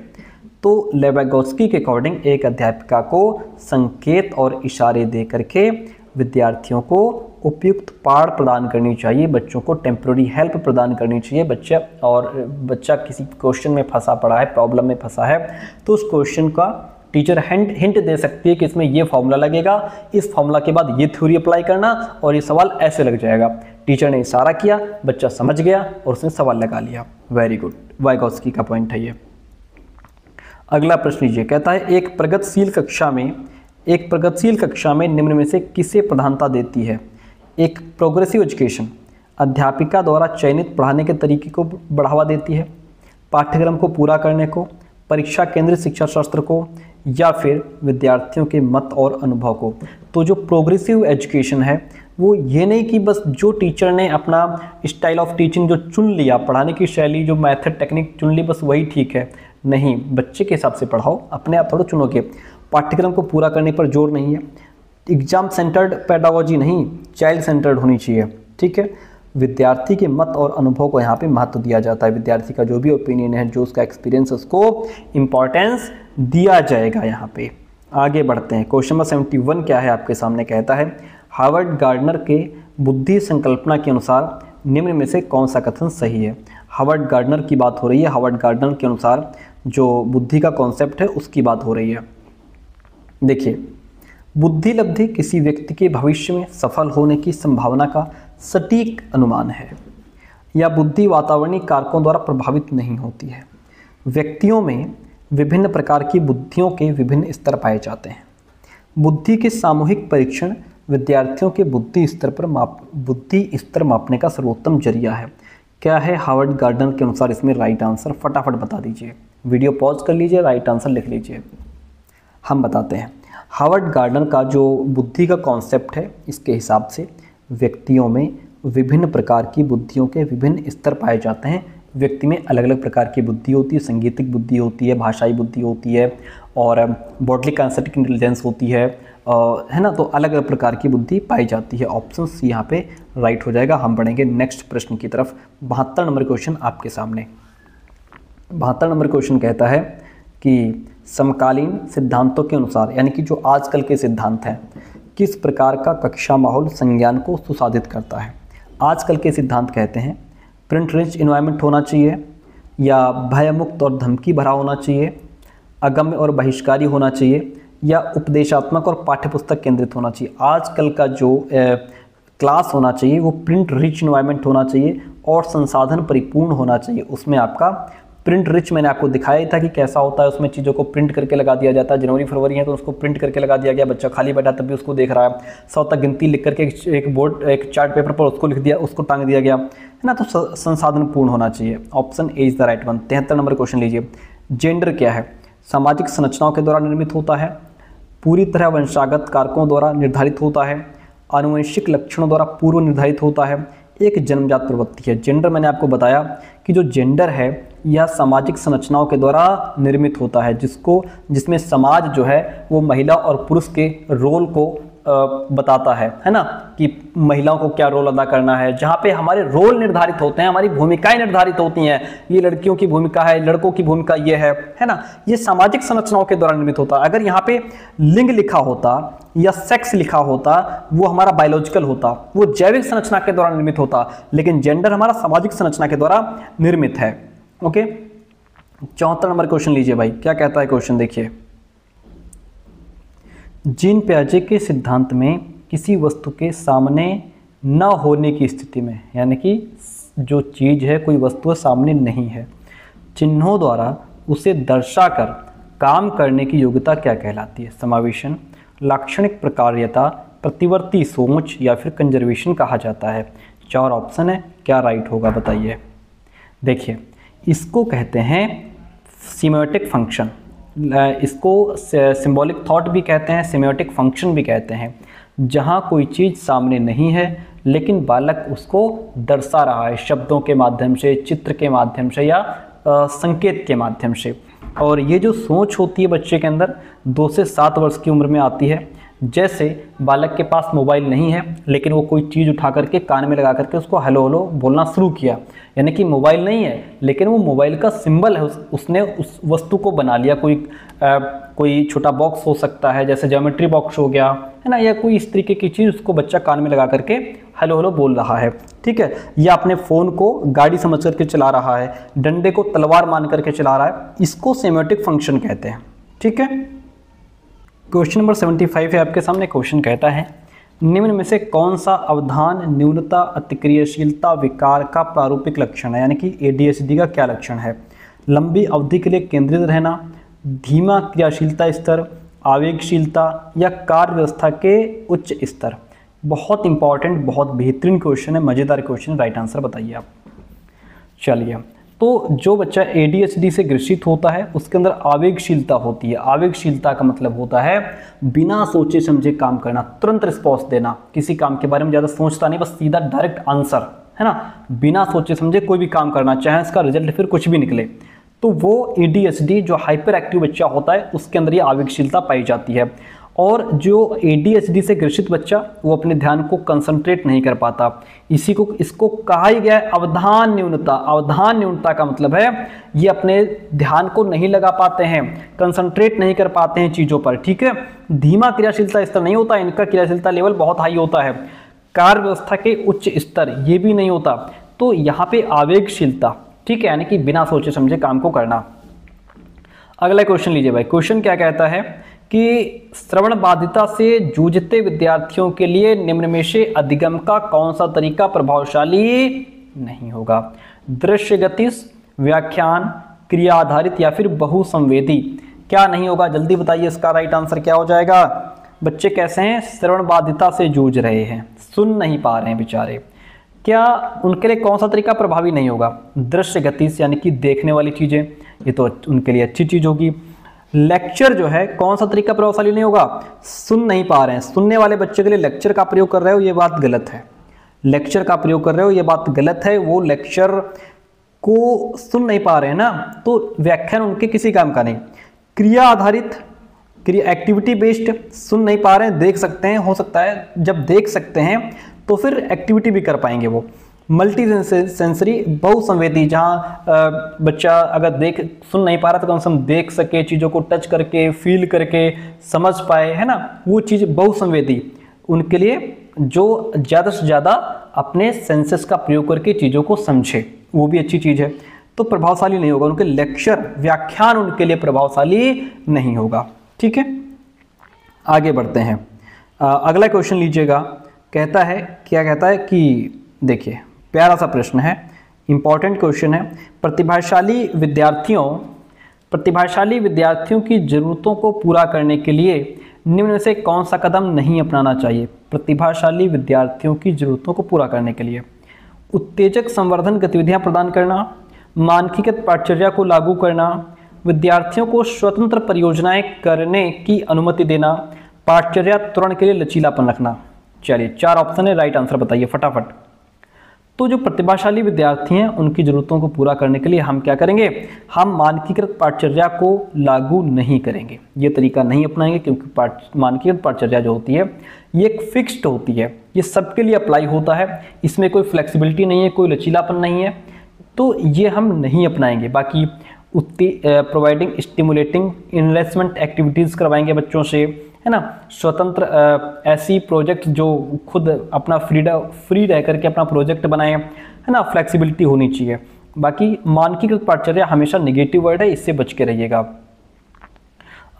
तो लेवागोस्की के अकॉर्डिंग एक अध्यापिका को संकेत और इशारे दे करके विद्यार्थियों को उपयुक्त पाठ प्रदान करनी चाहिए, बच्चों को टेम्पररी हेल्प प्रदान करनी चाहिए। बच्चा किसी क्वेश्चन में फंसा पड़ा है, प्रॉब्लम में फंसा है, तो उस क्वेश्चन का टीचर हिंट दे सकती है कि इसमें ये फॉर्मूला लगेगा, इस फॉर्मूला के बाद ये थ्योरी अप्लाई करना और ये सवाल ऐसे लग जाएगा। टीचर ने इशारा किया, बच्चा समझ गया और उसने सवाल लगा लिया। वेरी गुड, वाइगोस्की का पॉइंट है ये। अगला प्रश्न लीजिए, कहता है एक प्रगतिशील कक्षा में निम्न में से किसे प्रधानता देती है? एक प्रोग्रेसिव एजुकेशन अध्यापिका द्वारा चयनित पढ़ाने के तरीके को बढ़ावा देती है, पाठ्यक्रम को पूरा करने को, परीक्षा केंद्रित शिक्षा शास्त्र को, या फिर विद्यार्थियों के मत और अनुभव को। तो जो प्रोग्रेसिव एजुकेशन है वो ये नहीं कि बस जो टीचर ने अपना स्टाइल ऑफ टीचिंग जो चुन लिया, पढ़ाने की शैली जो मेथड टेक्निक चुन ली, बस वही ठीक है। नहीं, बच्चे के हिसाब से पढ़ाओ, अपने आप थोड़ा चुनोगे। पाठ्यक्रम को पूरा करने पर जोर नहीं है, एग्जाम सेंटर्ड पेडागोजी नहीं, चाइल्ड सेंटर्ड होनी चाहिए। ठीक है, विद्यार्थी के मत और अनुभव को यहाँ पे महत्व दिया जाता है। विद्यार्थी का जो भी ओपिनियन है, जो उसका एक्सपीरियंस है, उसको इम्पॉर्टेंस दिया जाएगा। यहाँ पे आगे बढ़ते हैं। क्वेश्चन नंबर 71 क्या है आपके सामने, कहता है हार्वर्ड गार्डनर के बुद्धि संकल्पना के अनुसार निम्न में से कौन सा कथन सही है? हार्वर्ड गार्डनर की बात हो रही है। हार्वर्ड गार्डनर के अनुसार जो बुद्धि का कॉन्सेप्ट है उसकी बात हो रही है। देखिए, बुद्धि लब्धि किसी व्यक्ति के भविष्य में सफल होने की संभावना का सटीक अनुमान है, या बुद्धि वातावरणीय कारकों द्वारा प्रभावित नहीं होती है। व्यक्तियों में विभिन्न प्रकार की बुद्धियों के विभिन्न स्तर पाए जाते हैं। बुद्धि के सामूहिक परीक्षण विद्यार्थियों के बुद्धि स्तर मापने का सर्वोत्तम जरिया है। क्या है हार्वर्ड गार्डनर के अनुसार इसमें राइट आंसर? फटाफट बता दीजिए, वीडियो पॉज कर लीजिए, राइट आंसर लिख लीजिए। हम बताते हैं। हार्वर्ड गार्डनर का जो बुद्धि का कॉन्सेप्ट है, इसके हिसाब से व्यक्तियों में विभिन्न प्रकार की बुद्धियों के विभिन्न स्तर पाए जाते हैं। व्यक्ति में अलग अलग प्रकार की बुद्धि होती है, सांगीतिक बुद्धि होती है, भाषाई बुद्धि होती है, और बॉडली काइनेस्थेटिक इंटेलिजेंस होती है ना। तो अलग अलग प्रकार की बुद्धि पाई जाती है। ऑप्शन सी यहाँ पे राइट हो जाएगा। हम बढ़ेंगे नेक्स्ट प्रश्न की तरफ। 72 नंबर क्वेश्चन आपके सामने। 72 नंबर क्वेश्चन कहता है कि समकालीन सिद्धांतों के अनुसार, यानी कि जो आजकल के सिद्धांत हैं, किस प्रकार का कक्षा माहौल संज्ञान को सुसाधित करता है? आजकल के सिद्धांत कहते हैं प्रिंट रिच इन्वायरमेंट होना चाहिए, या भयमुक्त और धमकी भरा होना चाहिए, अगम्य और बहिष्कारी होना चाहिए, या उपदेशात्मक और पाठ्यपुस्तक केंद्रित होना चाहिए। आजकल का जो क्लास होना चाहिए वो प्रिंट रिच इन्वायरमेंट होना चाहिए और संसाधन परिपूर्ण होना चाहिए। उसमें आपका प्रिंट रिच मैंने आपको दिखाया ही था कि कैसा होता है। उसमें चीज़ों को प्रिंट करके लगा दिया जाता है। जनवरी फरवरी है तो उसको प्रिंट करके लगा दिया गया, बच्चा खाली बैठा तब भी उसको देख रहा है। 100 तक गिनती लिख करके एक चार्ट पेपर पर उसको लिख दिया, उसको टांग दिया गया, है ना। तो संसाधन पूर्ण होना चाहिए। Option A is the right one. 73 number question लीजिए। जेंडर क्या है? सामाजिक संरचनाओं के द्वारा निर्मित होता है, पूरी तरह वंशागत कारकों द्वारा निर्धारित होता है, आनुवंशिक लक्षणों द्वारा पूर्व निर्धारित होता है, एक जन्मजात प्रवृत्ति है। जेंडर मैंने आपको बताया कि जो जेंडर है यह सामाजिक संरचनाओं के द्वारा निर्मित होता है, जिसमें समाज जो है वो महिला और पुरुष के रोल को बताता है ना, कि महिलाओं को क्या रोल अदा करना है। जहाँ पे हमारे रोल निर्धारित होते हैं, हमारी भूमिकाएं निर्धारित होती हैं, ये लड़कियों की भूमिका है, लड़कों की भूमिका ये है ना। ये सामाजिक संरचनाओं के द्वारा निर्मित होता है। अगर यहाँ पे लिंग लिखा होता या सेक्स लिखा होता, वो हमारा बायोलॉजिकल होता, वो जैविक संरचना के द्वारा निर्मित होता, लेकिन जेंडर हमारा सामाजिक संरचना के द्वारा निर्मित है। ओके, 74 नंबर क्वेश्चन लीजिए भाई, क्या कहता है क्वेश्चन देखिए। जीन पियाजे के सिद्धांत में किसी वस्तु के सामने न होने की स्थिति में, यानी कि जो चीज़ है, कोई वस्तु सामने नहीं है, चिन्हों द्वारा उसे दर्शाकर काम करने की योग्यता क्या कहलाती है? समावेशन, लाक्षणिक प्रकार्यता, प्रतिवर्ती सोच, या फिर कंजर्वेशन कहा जाता है। 4 ऑप्शन है, क्या राइट होगा बताइए। देखिए, इसको कहते हैं सिमेटिक फंक्शन, इसको सिंबॉलिक थॉट भी कहते हैं, सिमेटिक फंक्शन भी कहते हैं। जहाँ कोई चीज़ सामने नहीं है लेकिन बालक उसको दर्शा रहा है शब्दों के माध्यम से, चित्र के माध्यम से, या संकेत के माध्यम से। और ये जो सोच होती है बच्चे के अंदर 2 से 7 वर्ष की उम्र में आती है। जैसे बालक के पास मोबाइल नहीं है लेकिन वो कोई चीज़ उठा करके कान में लगा करके उसको हेलो हेलो बोलना शुरू किया, यानी कि मोबाइल नहीं है लेकिन वो मोबाइल का सिंबल है, उसने उस वस्तु को बना लिया। कोई छोटा बॉक्स हो सकता है, जैसे ज्योमेट्री बॉक्स हो गया है ना, या कोई इस तरीके की चीज़ उसको बच्चा कान में लगा करके हेलो हेलो बोल रहा है, ठीक है। या अपने फ़ोन को गाड़ी समझ करके चला रहा है, डंडे को तलवार मान करके चला रहा है, इसको सेमियोटिक फंक्शन कहते हैं, ठीक है। क्वेश्चन नंबर 75 है आपके सामने। क्वेश्चन कहता है निम्न में से कौन सा अवधान न्यूनता अतिक्रियाशीलता विकार का प्रारूपिक लक्षण है, यानी कि ADHD का क्या लक्षण है। लंबी अवधि के लिए केंद्रित रहना, धीमा क्रियाशीलता स्तर, आवेगशीलता या कार्य व्यवस्था के उच्च स्तर। बहुत इंपॉर्टेंट, बहुत बेहतरीन क्वेश्चन है, मज़ेदार क्वेश्चन। राइट आंसर बताइए आप। चलिए, तो जो बच्चा ADHD से ग्रसित होता है उसके अंदर आवेगशीलता होती है। आवेगशीलता का मतलब होता है बिना सोचे समझे काम करना, तुरंत रिस्पॉन्स देना, किसी काम के बारे में ज़्यादा सोचता नहीं, बस सीधा डायरेक्ट आंसर, है ना। बिना सोचे समझे कोई भी काम करना, चाहे इसका रिजल्ट फिर कुछ भी निकले। तो वो ADHD जो हाइपर एक्टिव बच्चा होता है उसके अंदर ये आवेगशीलता पाई जाती है। और जो ADHD से ग्रसित बच्चा वो अपने ध्यान को कंसंट्रेट नहीं कर पाता, इसको कहा ही गया है अवधान न्यूनता। अवधान न्यूनता का मतलब है ये अपने ध्यान को नहीं लगा पाते हैं, कंसंट्रेट नहीं कर पाते हैं चीज़ों पर, ठीक है। धीमा क्रियाशीलता स्तर नहीं होता, इनका क्रियाशीलता लेवल बहुत हाई होता है। कार्य व्यवस्था के उच्च स्तर ये भी नहीं होता। तो यहाँ पे आवेगशीलता, ठीक है, यानी कि बिना सोचे समझे काम को करना। अगला क्वेश्चन लीजिए भाई। क्वेश्चन क्या कहता है कि श्रवण बाधिता से जूझते विद्यार्थियों के लिए निम्न में से अधिगम का कौन सा तरीका प्रभावशाली नहीं होगा। दृश्य गतिश, व्याख्यान, क्रिया आधारित या फिर बहुसंवेदी। क्या नहीं होगा जल्दी बताइए, इसका राइट आंसर क्या हो जाएगा। बच्चे कैसे हैं, श्रवण बाधिता से जूझ रहे हैं, सुन नहीं पा रहे हैं बेचारे, क्या उनके लिए कौन सा तरीका प्रभावी नहीं होगा। दृश्य गतिश यानी कि देखने वाली चीज़ें, ये तो उनके लिए अच्छी चीज़ होगी। लेक्चर जो है कौन सा तरीका प्रभावशाली नहीं होगा, सुन नहीं पा रहे हैं, सुनने वाले बच्चे के लिए लेक्चर का प्रयोग कर रहे हो ये बात गलत है। लेक्चर का प्रयोग कर रहे हो ये बात गलत है, वो लेक्चर को सुन नहीं पा रहे हैं ना, तो व्याख्यान उनके किसी काम का नहीं। क्रिया आधारित, क्रिया एक्टिविटी बेस्ड, सुन नहीं पा रहे हैं, देख सकते हैं, हो सकता है जब देख सकते हैं तो फिर एक्टिविटी भी कर पाएंगे वो। मल्टी सेंसरी, बहुसंवेदी, जहाँ बच्चा अगर सुन नहीं पा रहा तो कम से कम देख सके, चीज़ों को टच करके, फील करके समझ पाए, है ना, वो चीज़ बहुसंवेदी। उनके लिए जो ज़्यादा से ज़्यादा अपने सेंसेस का प्रयोग करके चीज़ों को समझे, वो भी अच्छी चीज़ है। तो प्रभावशाली नहीं होगा, उनके लेक्चर, व्याख्यान उनके लिए प्रभावशाली नहीं होगा, ठीक है। आगे बढ़ते हैं। अगला क्वेश्चन लीजिएगा। कहता है, क्या कहता है कि देखिए प्यारा सा प्रश्न है, इंपॉर्टेंट क्वेश्चन है। प्रतिभाशाली विद्यार्थियों की ज़रूरतों को पूरा करने के लिए निम्न में से कौन सा कदम नहीं अपनाना चाहिए। प्रतिभाशाली विद्यार्थियों की ज़रूरतों को पूरा करने के लिए उत्तेजक संवर्धन गतिविधियां प्रदान करना, मानकीकृत पाठचर्या को लागू करना, विद्यार्थियों को स्वतंत्र परियोजनाएं करने की अनुमति देना, पाठचर्या त्वरण के लिए लचीलापन रखना। चलिए 4 ऑप्शन है, राइट आंसर बताइए फटाफट। तो जो प्रतिभाशाली विद्यार्थी हैं उनकी ज़रूरतों को पूरा करने के लिए हम क्या करेंगे, हम मानकीकृत पाठचर्या को लागू नहीं करेंगे, ये तरीका नहीं अपनाएंगे, क्योंकि मानकीकृत पाठचर्या जो होती है ये एक फिक्स्ड होती है, ये सबके लिए अप्लाई होता है, इसमें कोई फ्लेक्सिबिलिटी नहीं है, कोई लचीलापन नहीं है, तो ये हम नहीं अपनाएंगे। बाकी प्रोवाइडिंग स्टिमुलेटिंग इन्वेस्टमेंट एक्टिविटीज़ करवाएंगे बच्चों से, है ना, स्वतंत्र ऐसी प्रोजेक्ट जो खुद अपना फ्री रह करके अपना प्रोजेक्ट बनाएं, है ना, फ्लेक्सिबिलिटी होनी चाहिए। बाकी मानकीकृत पाठचर्या हमेशा नेगेटिव वर्ड है, इससे बच के रहिएगा।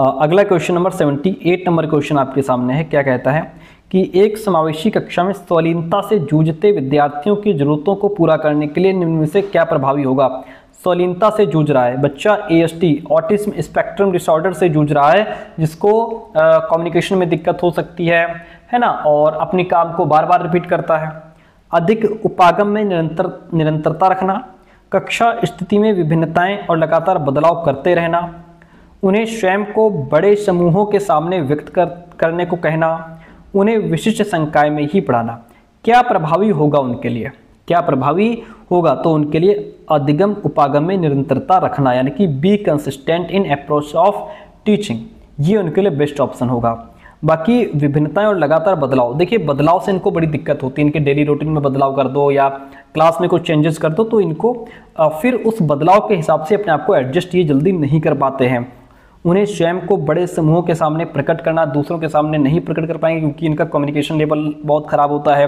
अगला क्वेश्चन नंबर 78 नंबर क्वेश्चन आपके सामने है। क्या कहता है कि एक समावेशी कक्षा में स्वलीनता से जूझते विद्यार्थियों की जरूरतों को पूरा करने के लिए निम्न में से क्या प्रभावी होगा। स्वलीनता से जूझ रहा है बच्चा, ASD ऑटिज्म स्पेक्ट्रम डिसऑर्डर से जूझ रहा है, जिसको कम्युनिकेशन में दिक्कत हो सकती है ना, और अपनी काम को बार बार रिपीट करता है। अधिक उपागम में निरंतरता रखना, कक्षा स्थिति में विभिन्नताएं और लगातार बदलाव करते रहना, उन्हें स्वयं को बड़े समूहों के सामने व्यक्त करने को कहना, उन्हें विशिष्ट संकाय में ही पढ़ाना। क्या प्रभावी होगा उनके लिए, क्या प्रभावी होगा तो उनके लिए अधिगम उपागम में निरंतरता रखना, यानी कि be consistent in approach of teaching, ये उनके लिए बेस्ट ऑप्शन होगा। बाकी विभिन्नताएं और लगातार बदलाव, देखिए बदलाव से इनको बड़ी दिक्कत होती है, इनके डेली रूटीन में बदलाव कर दो या क्लास में कुछ चेंजेस कर दो तो इनको फिर उस बदलाव के हिसाब से अपने आप को एडजस्ट ये जल्दी नहीं कर पाते हैं। उन्हें स्वयं को बड़े समूहों के सामने प्रकट करना दूसरों के सामने नहीं प्रकट कर पाएंगे क्योंकि इनका कम्युनिकेशन लेवल बहुत ख़राब होता है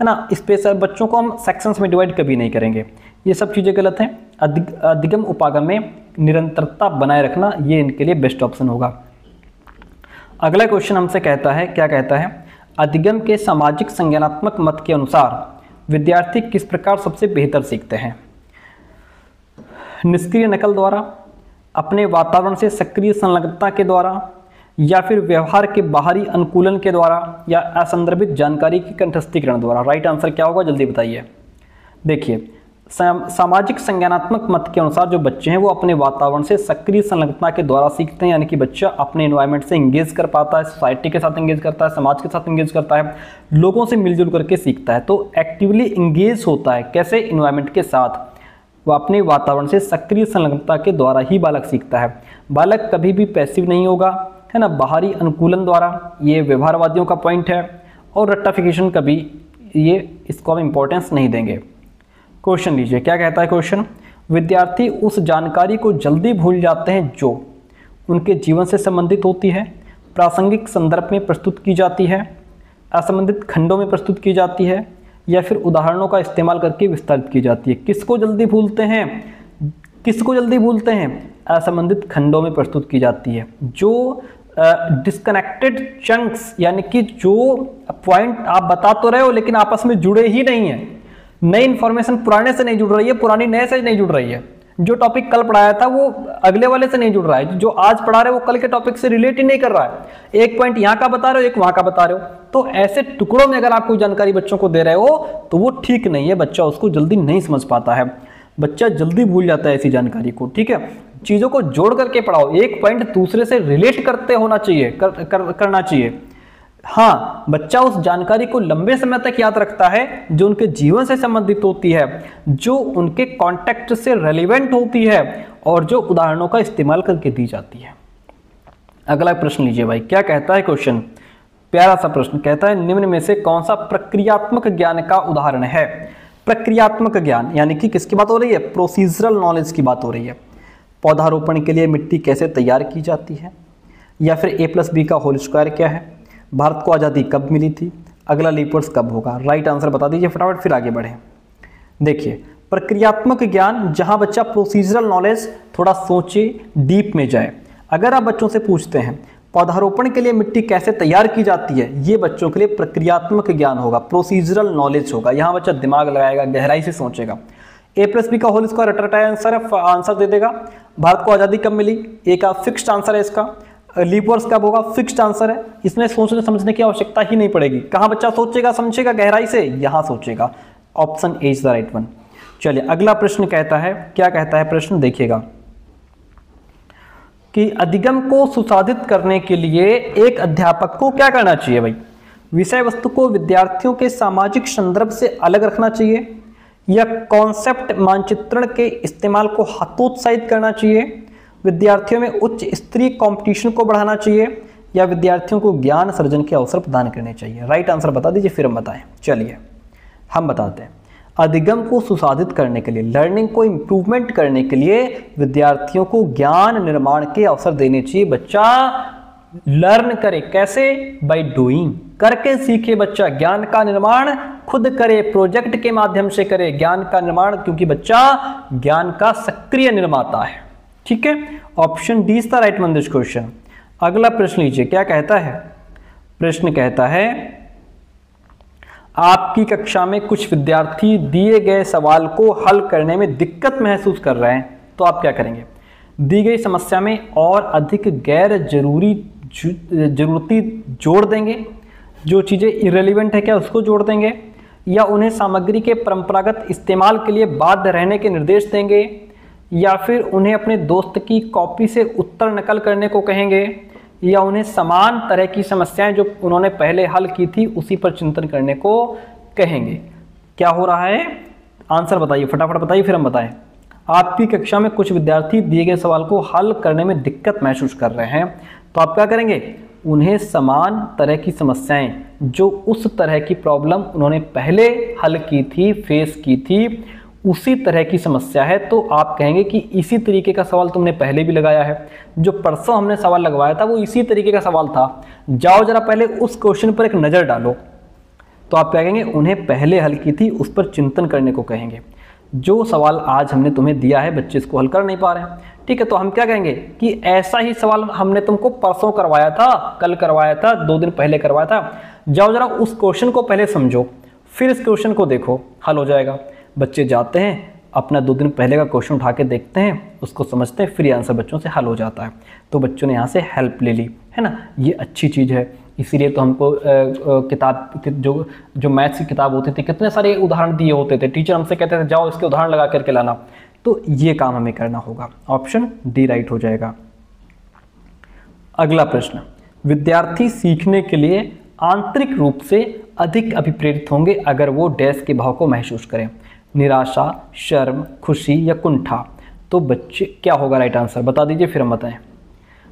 ना। स्पेशल बच्चों को हम सेक्शंस में डिवाइड कभी नहीं करेंगे, ये सब चीज़ें गलत हैं। अधिगम उपागम में निरंतरता बनाए रखना, ये इनके लिए बेस्ट ऑप्शन होगा। अगला क्वेश्चन हमसे कहता है, क्या कहता है, अधिगम के सामाजिक संज्ञानात्मक मत के अनुसार विद्यार्थी किस प्रकार सबसे बेहतर सीखते हैं? निष्क्रिय नकल द्वारा, अपने वातावरण से सक्रिय संलग्नता के द्वारा, या फिर व्यवहार के बाहरी अनुकूलन के द्वारा, या असंदर्भित जानकारी के कंठस्थीकरण द्वारा। राइट आंसर क्या होगा जल्दी बताइए। देखिए सामाजिक संज्ञानात्मक मत के अनुसार जो बच्चे हैं वो अपने वातावरण से सक्रिय संलग्नता के द्वारा सीखते हैं, यानी कि बच्चा अपने एनवायरनमेंट से इंगेज कर पाता है, सोसाइटी के साथ इंगेज करता है, समाज के साथ इंगेज करता है, लोगों से मिलजुल करके सीखता है, तो एक्टिवली इंगेज होता है। कैसे? इन्वायरमेंट के साथ, वह अपने वातावरण से सक्रिय संलग्नता के द्वारा ही बालक सीखता है। बालक कभी भी पैसिव नहीं होगा, है ना। बाहरी अनुकूलन द्वारा, ये व्यवहारवादियों का पॉइंट है, और रट्टाफिकेशन कभी ये इसको हम इंपॉर्टेंस नहीं देंगे। क्वेश्चन लीजिए, क्या कहता है क्वेश्चन, विद्यार्थी उस जानकारी को जल्दी भूल जाते हैं जो उनके जीवन से संबंधित होती है, प्रासंगिक संदर्भ में प्रस्तुत की जाती है, असंबंधित खंडों में प्रस्तुत की जाती है, या फिर उदाहरणों का इस्तेमाल करके विस्तारित की जाती है। किसको जल्दी भूलते हैं? किसको जल्दी भूलते हैं? असंबंधित खंडों में प्रस्तुत की जाती है। जो डिस्कनेक्टेड चंक्स, यानी कि जो पॉइंट आप बता तो रहे हो लेकिन आपस में जुड़े ही नहीं है, नई इन्फॉर्मेशन पुराने से नहीं जुड़ रही है, पुरानी नए से नहीं जुड़ रही है, जो टॉपिक कल पढ़ाया था वो अगले वाले से नहीं जुड़ रहा है, जो आज पढ़ा रहे हो वो कल के टॉपिक से रिलेट ही नहीं कर रहा है। एक पॉइंट यहाँ का बता रहे हो, एक वहाँ का बता रहे हो, तो ऐसे टुकड़ों में अगर आप कोई जानकारी बच्चों को दे रहे हो तो वो ठीक नहीं है, बच्चा उसको जल्दी नहीं समझ पाता है, बच्चा जल्दी भूल जाता है ऐसी जानकारी को। ठीक है, चीज़ों को जोड़ करके पढ़ाओ, एक पॉइंट दूसरे से रिलेट करते होना चाहिए, करना चाहिए। हाँ, बच्चा उस जानकारी को लंबे समय तक याद रखता है जो उनके जीवन से संबंधित होती है, जो उनके कॉन्टेक्स्ट से रेलिवेंट होती है, और जो उदाहरणों का इस्तेमाल करके दी जाती है। अगला प्रश्न लीजिए भाई, क्या कहता है क्वेश्चन, प्यारा सा प्रश्न, कहता है निम्न में से कौन सा प्रक्रियात्मक ज्ञान का उदाहरण है? प्रक्रियात्मक ज्ञान यानी कि किसकी बात हो रही है? प्रोसीजरल नॉलेज की बात हो रही है। पौधारोपण के लिए मिट्टी कैसे तैयार की जाती है, या फिर a+b का होल स्क्वायर क्या है, भारत को आज़ादी कब मिली थी, अगला लीप वर्ष कब होगा? राइट आंसर बता दीजिए फटाफट, फिर आगे बढ़ें। देखिए प्रक्रियात्मक ज्ञान, जहां बच्चा प्रोसीजरल नॉलेज थोड़ा सोचे, डीप में जाए। अगर आप बच्चों से पूछते हैं पौधारोपण के लिए मिट्टी कैसे तैयार की जाती है, ये बच्चों के लिए प्रक्रियात्मक ज्ञान होगा, प्रोसीजरल नॉलेज होगा। यहाँ बच्चा दिमाग लगाएगा, गहराई से सोचेगा। a+b का होल स्क्वायर रटाया आंसर दे देगा। भारत को आज़ादी कब मिली, एक फिक्स्ड आंसर है इसका। लीप वर्ष कब होगा, फिक्स्ड आंसर है, इसमें सोचने समझने की आवश्यकता ही नहीं पड़ेगी। कहाँ बच्चा सोचेगा समझेगा गहराई से, यहाँ सोचेगा। Option A is the right one. चलिए अगला प्रश्न कहता है, क्या कहता है प्रश्न देखिएगा, कि अधिगम को सुसाधित करने के लिए एक अध्यापक को क्या करना चाहिए भाई? विषय वस्तु को विद्यार्थियों के सामाजिक संदर्भ से अलग रखना चाहिए, या कॉन्सेप्ट मानचित्रण के इस्तेमाल को हतोत्साहित करना चाहिए, विद्यार्थियों में उच्च स्तरीय कंपटीशन को बढ़ाना चाहिए, या विद्यार्थियों को ज्ञान सर्जन के अवसर प्रदान करने चाहिए? राइट आंसर बता दीजिए, फिर हम बताएं। चलिए हम बताते हैं। अधिगम को सुसाधित करने के लिए, लर्निंग को इम्प्रूवमेंट करने के लिए विद्यार्थियों को ज्ञान निर्माण के अवसर देने चाहिए। बच्चा लर्न करे, कैसे? बाय डूइंग, करके सीखे। बच्चा ज्ञान का निर्माण खुद करे, प्रोजेक्ट के माध्यम से करे ज्ञान का निर्माण, क्योंकि बच्चा ज्ञान का सक्रिय निर्माता है। ठीक है, option D is the right one this question. अगला प्रश्न लीजिए, क्या कहता है? प्रश्न कहता है, आपकी कक्षा में कुछ विद्यार्थी दिए गए सवाल को हल करने में दिक्कत महसूस कर रहे हैं, तो आप क्या करेंगे? दी गई समस्या में और अधिक गैर जरूरती जोड़ देंगे, जो चीज़ें इरेलीवेंट है क्या उसको जोड़ देंगे, या उन्हें सामग्री के परंपरागत इस्तेमाल के लिए बाध्य रहने के निर्देश देंगे, या फिर उन्हें अपने दोस्त की कॉपी से उत्तर नकल करने को कहेंगे, या उन्हें समान तरह की समस्याएं जो उन्होंने पहले हल की थी उसी पर चिंतन करने को कहेंगे? क्या हो रहा है? आंसर बताइए, फटाफट बताइए फिर हम बताएं। आपकी कक्षा में कुछ विद्यार्थी दिए गए सवाल को हल करने में दिक्कत महसूस कर रहे हैं, तो आप क्या करेंगे, उन्हें समान तरह की समस्याएं, जो उस तरह की प्रॉब्लम उन्होंने पहले हल की थी, फेस की थी, उसी तरह की समस्या है, तो आप कहेंगे कि इसी तरीके का सवाल तुमने पहले भी लगाया है, जो परसों हमने सवाल लगवाया था वो इसी तरीके का सवाल था, जाओ जरा पहले उस क्वेश्चन पर एक नज़र डालो। तो आप क्या कहेंगे, उन्हें पहले हल की थी उस पर चिंतन करने को कहेंगे। जो सवाल आज हमने तुम्हें दिया है बच्चे इसको हल कर नहीं पा रहे हैं, ठीक है, तो हम क्या कहेंगे कि ऐसा ही सवाल हमने तुमको परसों करवाया था, कल करवाया था, 2 दिन पहले करवाया था, जाओ जरा उस क्वेश्चन को पहले समझो, फिर इस क्वेश्चन को देखो, हल हो जाएगा। बच्चे जाते हैं, अपना 2 दिन पहले का क्वेश्चन उठा के देखते हैं, उसको समझते हैं, फिर आंसर बच्चों से हल हो जाता है। तो बच्चों ने यहाँ से हेल्प ले ली, है ना, ये अच्छी चीज़ है। इसीलिए तो हमको किताब जो मैथ्स की किताब होती थी, कितने सारे उदाहरण दिए होते थे, टीचर हमसे कहते थे जाओ इसके उदाहरण लगा करके लाना, तो ये काम हमें करना होगा। ऑप्शन डी राइट हो जाएगा। अगला प्रश्न, विद्यार्थी सीखने के लिए आंतरिक रूप से अधिक अभिप्रेरित होंगे अगर वो डैश के भाव को महसूस करें, निराशा, शर्म, खुशी या कुंठा। तो बच्चे क्या होगा राइट आंसर, बता दीजिए फिर हम बताएं।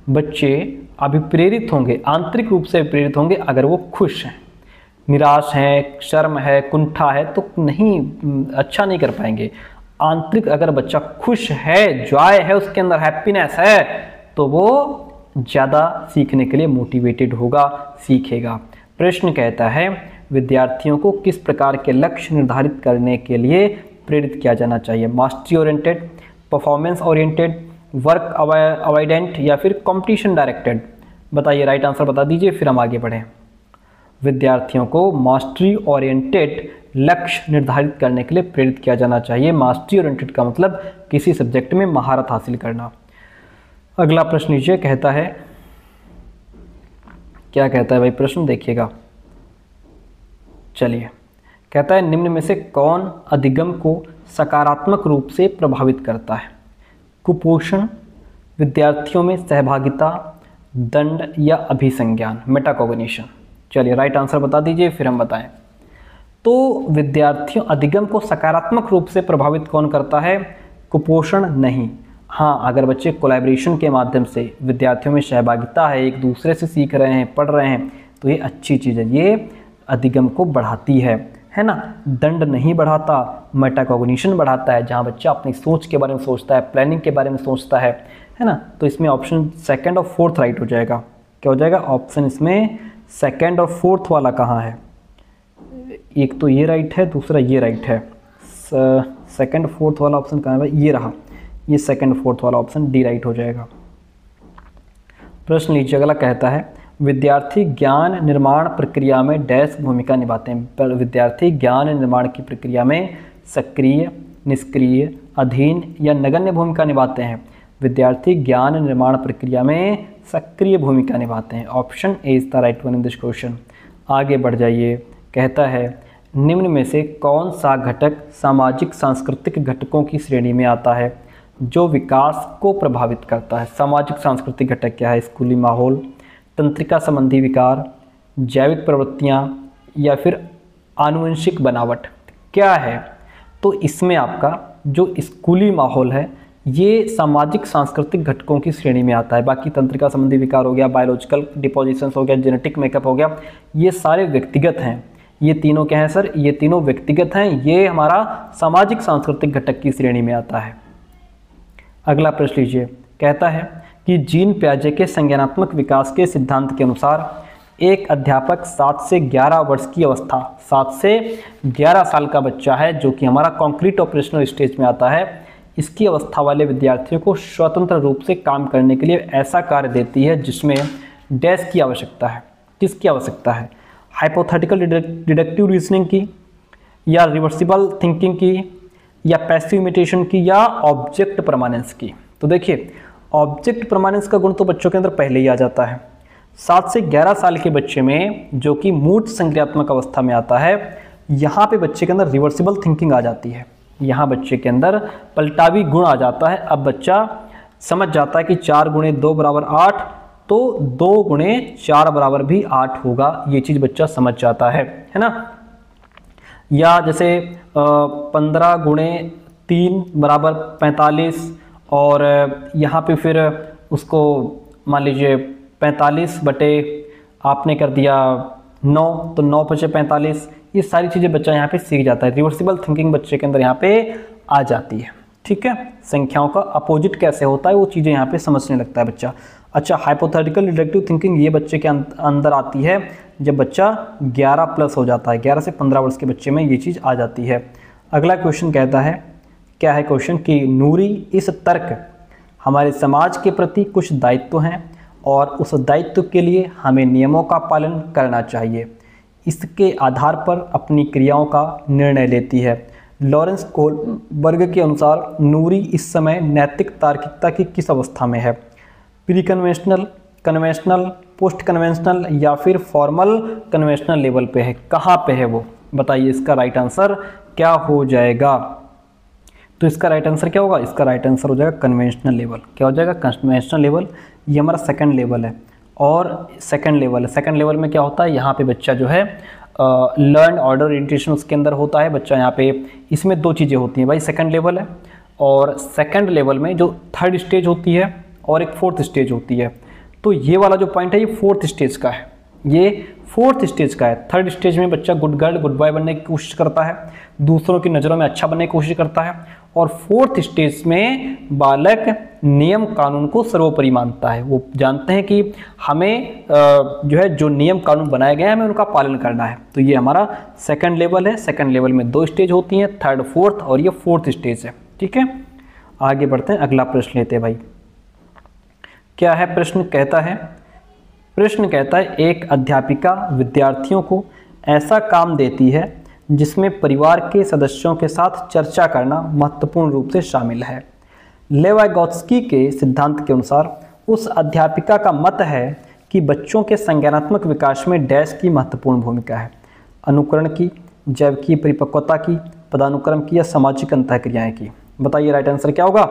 बच्चे अभिप्रेरित होंगे, आंतरिक रूप से प्रेरित होंगे अगर वो खुश हैं, निराश हैं, शर्म है, कुंठा है तो नहीं, अच्छा नहीं कर पाएंगे। आंतरिक अगर बच्चा खुश है, जॉय है, उसके अंदर हैप्पीनेस है, तो वो ज़्यादा सीखने के लिए मोटिवेटेड होगा, सीखेगा। प्रश्न कहता है विद्यार्थियों को किस प्रकार के लक्ष्य निर्धारित करने के लिए प्रेरित किया जाना चाहिए, mastery oriented, performance oriented, work avoidant या फिर कंपटीशन डायरेक्टेड। बताइए राइट आंसर बता दीजिए फिर हम आगे बढ़ें। विद्यार्थियों को मास्टरी ओरिएंटेड लक्ष्य निर्धारित करने के लिए प्रेरित किया जाना चाहिए। मास्टरी ओरिएंटेड का मतलब किसी सब्जेक्ट में महारत हासिल करना। अगला प्रश्न नीचे कहता है, क्या कहता है भाई प्रश्न देखिएगा, चलिए, कहता है निम्न में से कौन अधिगम को सकारात्मक रूप से प्रभावित करता है, कुपोषण, विद्यार्थियों में सहभागिता, दंड या अभिसंज्ञान, मेटाकॉग्निशन। चलिए राइट आंसर बता दीजिए फिर हम बताएं। तो विद्यार्थियों अधिगम को सकारात्मक रूप से प्रभावित कौन करता है, कुपोषण नहीं। हाँ, अगर बच्चे कोलैबोरेशन के माध्यम से, विद्यार्थियों में सहभागिता है, एक दूसरे से सीख रहे हैं, पढ़ रहे हैं, तो ये अच्छी चीज़ है, ये अधिगम को बढ़ाती है ना। दंड नहीं बढ़ाता, मेटाकॉग्निशन बढ़ाता है, जहाँ बच्चा अपनी सोच के बारे में सोचता है, प्लानिंग के बारे में सोचता है ना। तो इसमें ऑप्शन सेकंड और फोर्थ राइट हो जाएगा। क्या हो जाएगा ऑप्शन इसमें सेकंड और फोर्थ वाला कहाँ है, एक तो ये राइट है, दूसरा ये राइट है। सेकंड फोर्थ वाला ऑप्शन कहाँ है भाई, ये रहा, ये सेकंड फोर्थ वाला ऑप्शन डी राइट हो जाएगा। प्रश्न नीचे अगला कहता है विद्यार्थी ज्ञान निर्माण प्रक्रिया में डैश भूमिका निभाते हैं। विद्यार्थी ज्ञान निर्माण की प्रक्रिया में सक्रिय, निष्क्रिय, अधीन या नगण्य भूमिका निभाते हैं। विद्यार्थी ज्ञान निर्माण प्रक्रिया में सक्रिय भूमिका निभाते हैं। Option A is the right one in this question. आगे बढ़ जाइए, कहता है निम्न में से कौन सा घटक सामाजिक सांस्कृतिक घटकों की श्रेणी में आता है जो विकास को प्रभावित करता है। सामाजिक सांस्कृतिक घटक क्या है, स्कूली माहौल, तंत्रिका संबंधी विकार, जैविक प्रवृत्तियाँ या फिर आनुवंशिक बनावट क्या है। तो इसमें आपका जो स्कूली माहौल है ये सामाजिक सांस्कृतिक घटकों की श्रेणी में आता है। बाकी तंत्रिका संबंधी विकार हो गया, बायोलॉजिकल डिपोजिशंस हो गया, जेनेटिक मेकअप हो गया, ये सारे व्यक्तिगत हैं। ये तीनों क्या हैं सर, ये तीनों व्यक्तिगत हैं, ये हमारा सामाजिक सांस्कृतिक घटक की श्रेणी में आता है। अगला प्रश्न लीजिए, कहता है कि जीन पियाजे के संज्ञानात्मक विकास के सिद्धांत के अनुसार एक अध्यापक 7 से 11 वर्ष की अवस्था, 7 से 11 साल का बच्चा है जो कि हमारा कॉन्क्रीट ऑपरेशनल स्टेज में आता है, इसकी अवस्था वाले विद्यार्थियों को स्वतंत्र रूप से काम करने के लिए ऐसा कार्य देती है जिसमें डैश की आवश्यकता है। किसकी आवश्यकता है, हाइपोथेटिकल डिडक्टिव रीजनिंग की, या रिवर्सिबल थिंकिंग की, या पैसिव इमिटेशन की, या ऑब्जेक्ट परमानेंस की। तो देखिए ऑब्जेक्ट परमानेंस का गुण तो बच्चों के अंदर पहले ही आ जाता है। 7 से 11 साल के बच्चे में जो कि मूर्त संक्रियात्मक अवस्था में आता है, यहाँ पे बच्चे के अंदर रिवर्सिबल थिंकिंग आ जाती है, यहाँ बच्चे के अंदर पलटावी गुण आ जाता है। अब बच्चा समझ जाता है कि 4 गुणे 2 बराबर 8, तो 2 गुणे 4 बराबर भी 8 होगा, ये चीज़ बच्चा समझ जाता है ना। या जैसे 15 गुणे 3 बराबर 45, और यहाँ पे फिर उसको मान लीजिए 45 बटे आपने कर दिया 9, तो 9 बचे 45। ये सारी चीज़ें बच्चा यहाँ पे सीख जाता है। रिवर्सिबल थिंकिंग बच्चे के अंदर यहाँ पे आ जाती है। ठीक है, संख्याओं का अपोजिट कैसे होता है वो चीज़ें यहाँ पे समझने लगता है बच्चा। अच्छा, हाइपोथेटिकल डिडक्टिव थिंकिंग ये बच्चे के अंदर आती है जब बच्चा 11 प्लस हो जाता है। 11 से 15 वर्ष के बच्चे में ये चीज़ आ जाती है। अगला क्वेश्चन कहता है, क्या है क्वेश्चन कि नूरी, इस तर्क हमारे समाज के प्रति कुछ दायित्व हैं और उस दायित्व के लिए हमें नियमों का पालन करना चाहिए। इसके आधार पर अपनी क्रियाओं का निर्णय लेती है। लॉरेंस कोहलबर्ग के अनुसार नूरी इस समय नैतिक तार्किकता की किस अवस्था में है? Pre conventional, conventional, post conventional या फिर फॉर्मल कन्वेंशनल लेवल पे है? कहाँ पे है वो बताइए। इसका राइट आंसर क्या हो जाएगा? तो इसका राइट आंसर क्या होगा? इसका राइट आंसर हो जाएगा कन्वेंशनल लेवल। क्या हो जाएगा? Conventional level. ये हमारा सेकंड लेवल है और सेकंड लेवल है। सेकंड लेवल में क्या होता है, यहाँ पे बच्चा जो है लर्न ऑर्डर ओरिएंटेशन उसके अंदर होता है बच्चा। यहाँ पे इसमें दो चीज़ें होती हैं भाई, सेकंड लेवल है और सेकंड लेवल में जो थर्ड स्टेज होती है और एक फोर्थ स्टेज होती है। तो ये वाला जो पॉइंट है ये फोर्थ स्टेज का है, ये फोर्थ स्टेज का है। थर्ड स्टेज में बच्चा गुड गर्ल गुड बॉय बनने की कोशिश करता है, दूसरों की नज़रों में अच्छा बनने की कोशिश करता है, और फोर्थ स्टेज में बालक नियम कानून को सर्वोपरि मानता है। वो जानते हैं कि हमें जो है जो नियम कानून बनाए गए हैं हमें उनका पालन करना है। तो ये हमारा सेकंड लेवल है। सेकंड लेवल में दो स्टेज होती हैं, थर्ड फोर्थ, और ये फोर्थ स्टेज है। ठीक है, आगे बढ़ते हैं, अगला प्रश्न लेते हैं भाई। क्या है प्रश्न? कहता है, प्रश्न कहता है एक अध्यापिका विद्यार्थियों को ऐसा काम देती है जिसमें परिवार के सदस्यों के साथ चर्चा करना महत्वपूर्ण रूप से शामिल है। लेवाइगोत्स्की के सिद्धांत के अनुसार उस अध्यापिका का मत है कि बच्चों के संज्ञानात्मक विकास में डैश की महत्वपूर्ण भूमिका है। अनुकरण की, जैविकी परिपक्वता की, पदानुक्रम की या सामाजिक अंतःक्रियाएं की? बताइए राइट आंसर क्या होगा?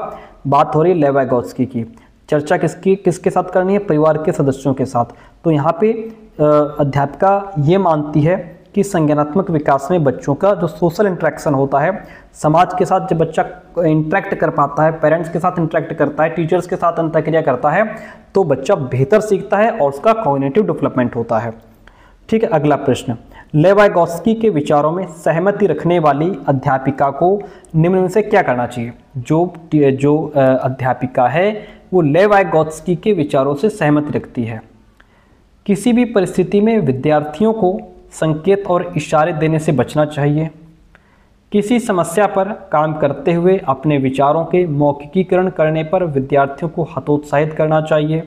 बात हो रही है लेवाइगोत्स्की की। चर्चा किसके साथ करनी है? परिवार के सदस्यों के साथ। तो यहाँ पे अध्यापिका ये मानती है कि संज्ञानात्मक विकास में बच्चों का जो सोशल इंटरेक्शन होता है, समाज के साथ जब बच्चा इंटरेक्ट कर पाता है, पेरेंट्स के साथ इंटरेक्ट करता है, टीचर्स के साथ अंतःक्रिया करता है, तो बच्चा बेहतर सीखता है और उसका कॉग्निटिव डेवलपमेंट होता है। ठीक है, अगला प्रश्न, लेवाइगोत्स्की के विचारों में सहमति रखने वाली अध्यापिका को निम्न में से क्या करना चाहिए? जो अध्यापिका है वो लेवाइगोत्स्की के विचारों से सहमति रखती है। किसी भी परिस्थिति में विद्यार्थियों को संकेत और इशारे देने से बचना चाहिए। किसी समस्या पर काम करते हुए अपने विचारों के मौखिकीकरण करने पर विद्यार्थियों को हतोत्साहित करना चाहिए,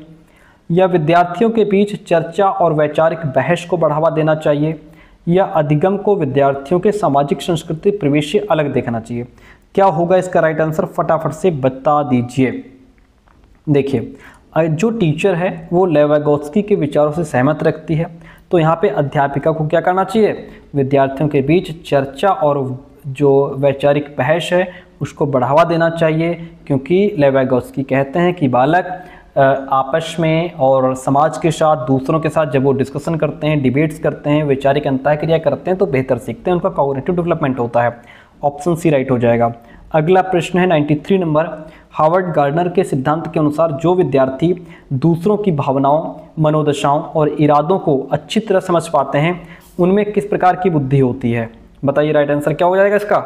या विद्यार्थियों के बीच चर्चा और वैचारिक बहस को बढ़ावा देना चाहिए, या अधिगम को विद्यार्थियों के सामाजिक संस्कृति प्रवेश से अलग देखना चाहिए? क्या होगा इसका राइट आंसर? फटाफट से बता दीजिए। देखिए, जो टीचर है वो लेवाइगोत्स्की के विचारों से सहमत रखती है, तो यहाँ पे अध्यापिका को क्या करना चाहिए? विद्यार्थियों के बीच चर्चा और जो वैचारिक बहस है उसको बढ़ावा देना चाहिए, क्योंकि लेवाइगोत्स्की कहते हैं कि बालक आपस में और समाज के साथ, दूसरों के साथ जब वो डिस्कशन करते हैं, डिबेट्स करते हैं, वैचारिक अंतःक्रिया करते हैं तो बेहतर सीखते हैं, उनका कॉग्निटिव डेवलपमेंट होता है। ऑप्शन सी राइट हो जाएगा। अगला प्रश्न है 93 नंबर। हार्वर्ड गार्डनर के सिद्धांत के अनुसार जो विद्यार्थी दूसरों की भावनाओं, मनोदशाओं और इरादों को अच्छी तरह समझ पाते हैं उनमें किस प्रकार की बुद्धि होती है? बताइए राइट आंसर क्या हो जाएगा इसका?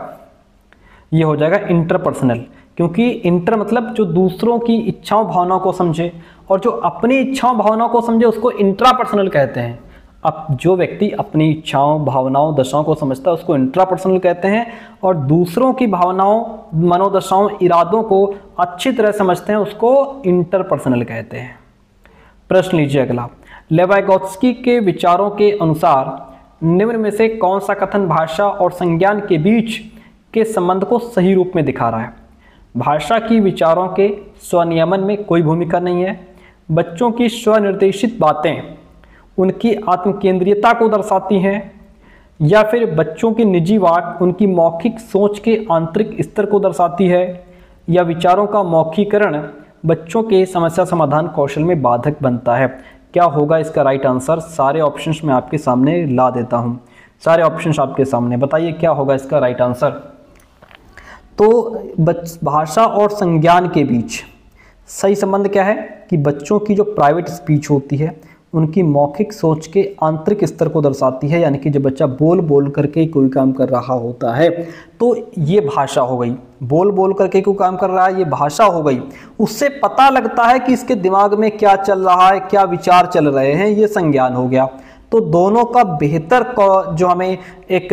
ये हो जाएगा इंटरपर्सनल, क्योंकि इंटर मतलब जो दूसरों की इच्छाओं भावनाओं को समझे, और जो अपनी इच्छाओं भावनाओं को समझे उसको इंट्रापर्सनल कहते हैं। अब जो व्यक्ति अपनी इच्छाओं, भावनाओं, दशाओं को समझता है उसको इंट्रापर्सनल कहते हैं, और दूसरों की भावनाओं, मनोदशाओं, इरादों को अच्छी तरह समझते हैं उसको इंटरपर्सनल कहते हैं। प्रश्न लीजिए अगला। लेवाइगोत्स्की के विचारों के अनुसार निम्न में से कौन सा कथन भाषा और संज्ञान के बीच के संबंध को सही रूप में दिखा रहा है? भाषा की विचारों के स्वनियमन में कोई भूमिका नहीं है। बच्चों की स्वनिर्देशित बातें उनकी आत्मकेंद्रियता को दर्शाती हैं, या फिर बच्चों के निजी वाक उनकी मौखिक सोच के आंतरिक स्तर को दर्शाती है, या विचारों का मौखिकरण बच्चों के समस्या समाधान कौशल में बाधक बनता है? क्या होगा इसका राइट आंसर? सारे ऑप्शंस मैं आपके सामने ला देता हूं। सारे ऑप्शंस आपके सामने, बताइए क्या होगा इसका राइट आंसर। तो भाषा और संज्ञान के बीच सही संबंध क्या है कि बच्चों की जो प्राइवेट स्पीच होती है उनकी मौखिक सोच के आंतरिक स्तर को दर्शाती है, यानी कि जब बच्चा बोल बोल करके कोई काम कर रहा होता है तो ये भाषा हो गई, बोल बोल करके कोई काम कर रहा है ये भाषा हो गई, उससे पता लगता है कि इसके दिमाग में क्या चल रहा है, क्या विचार चल रहे हैं, ये संज्ञान हो गया। तो दोनों का बेहतर जो हमें एक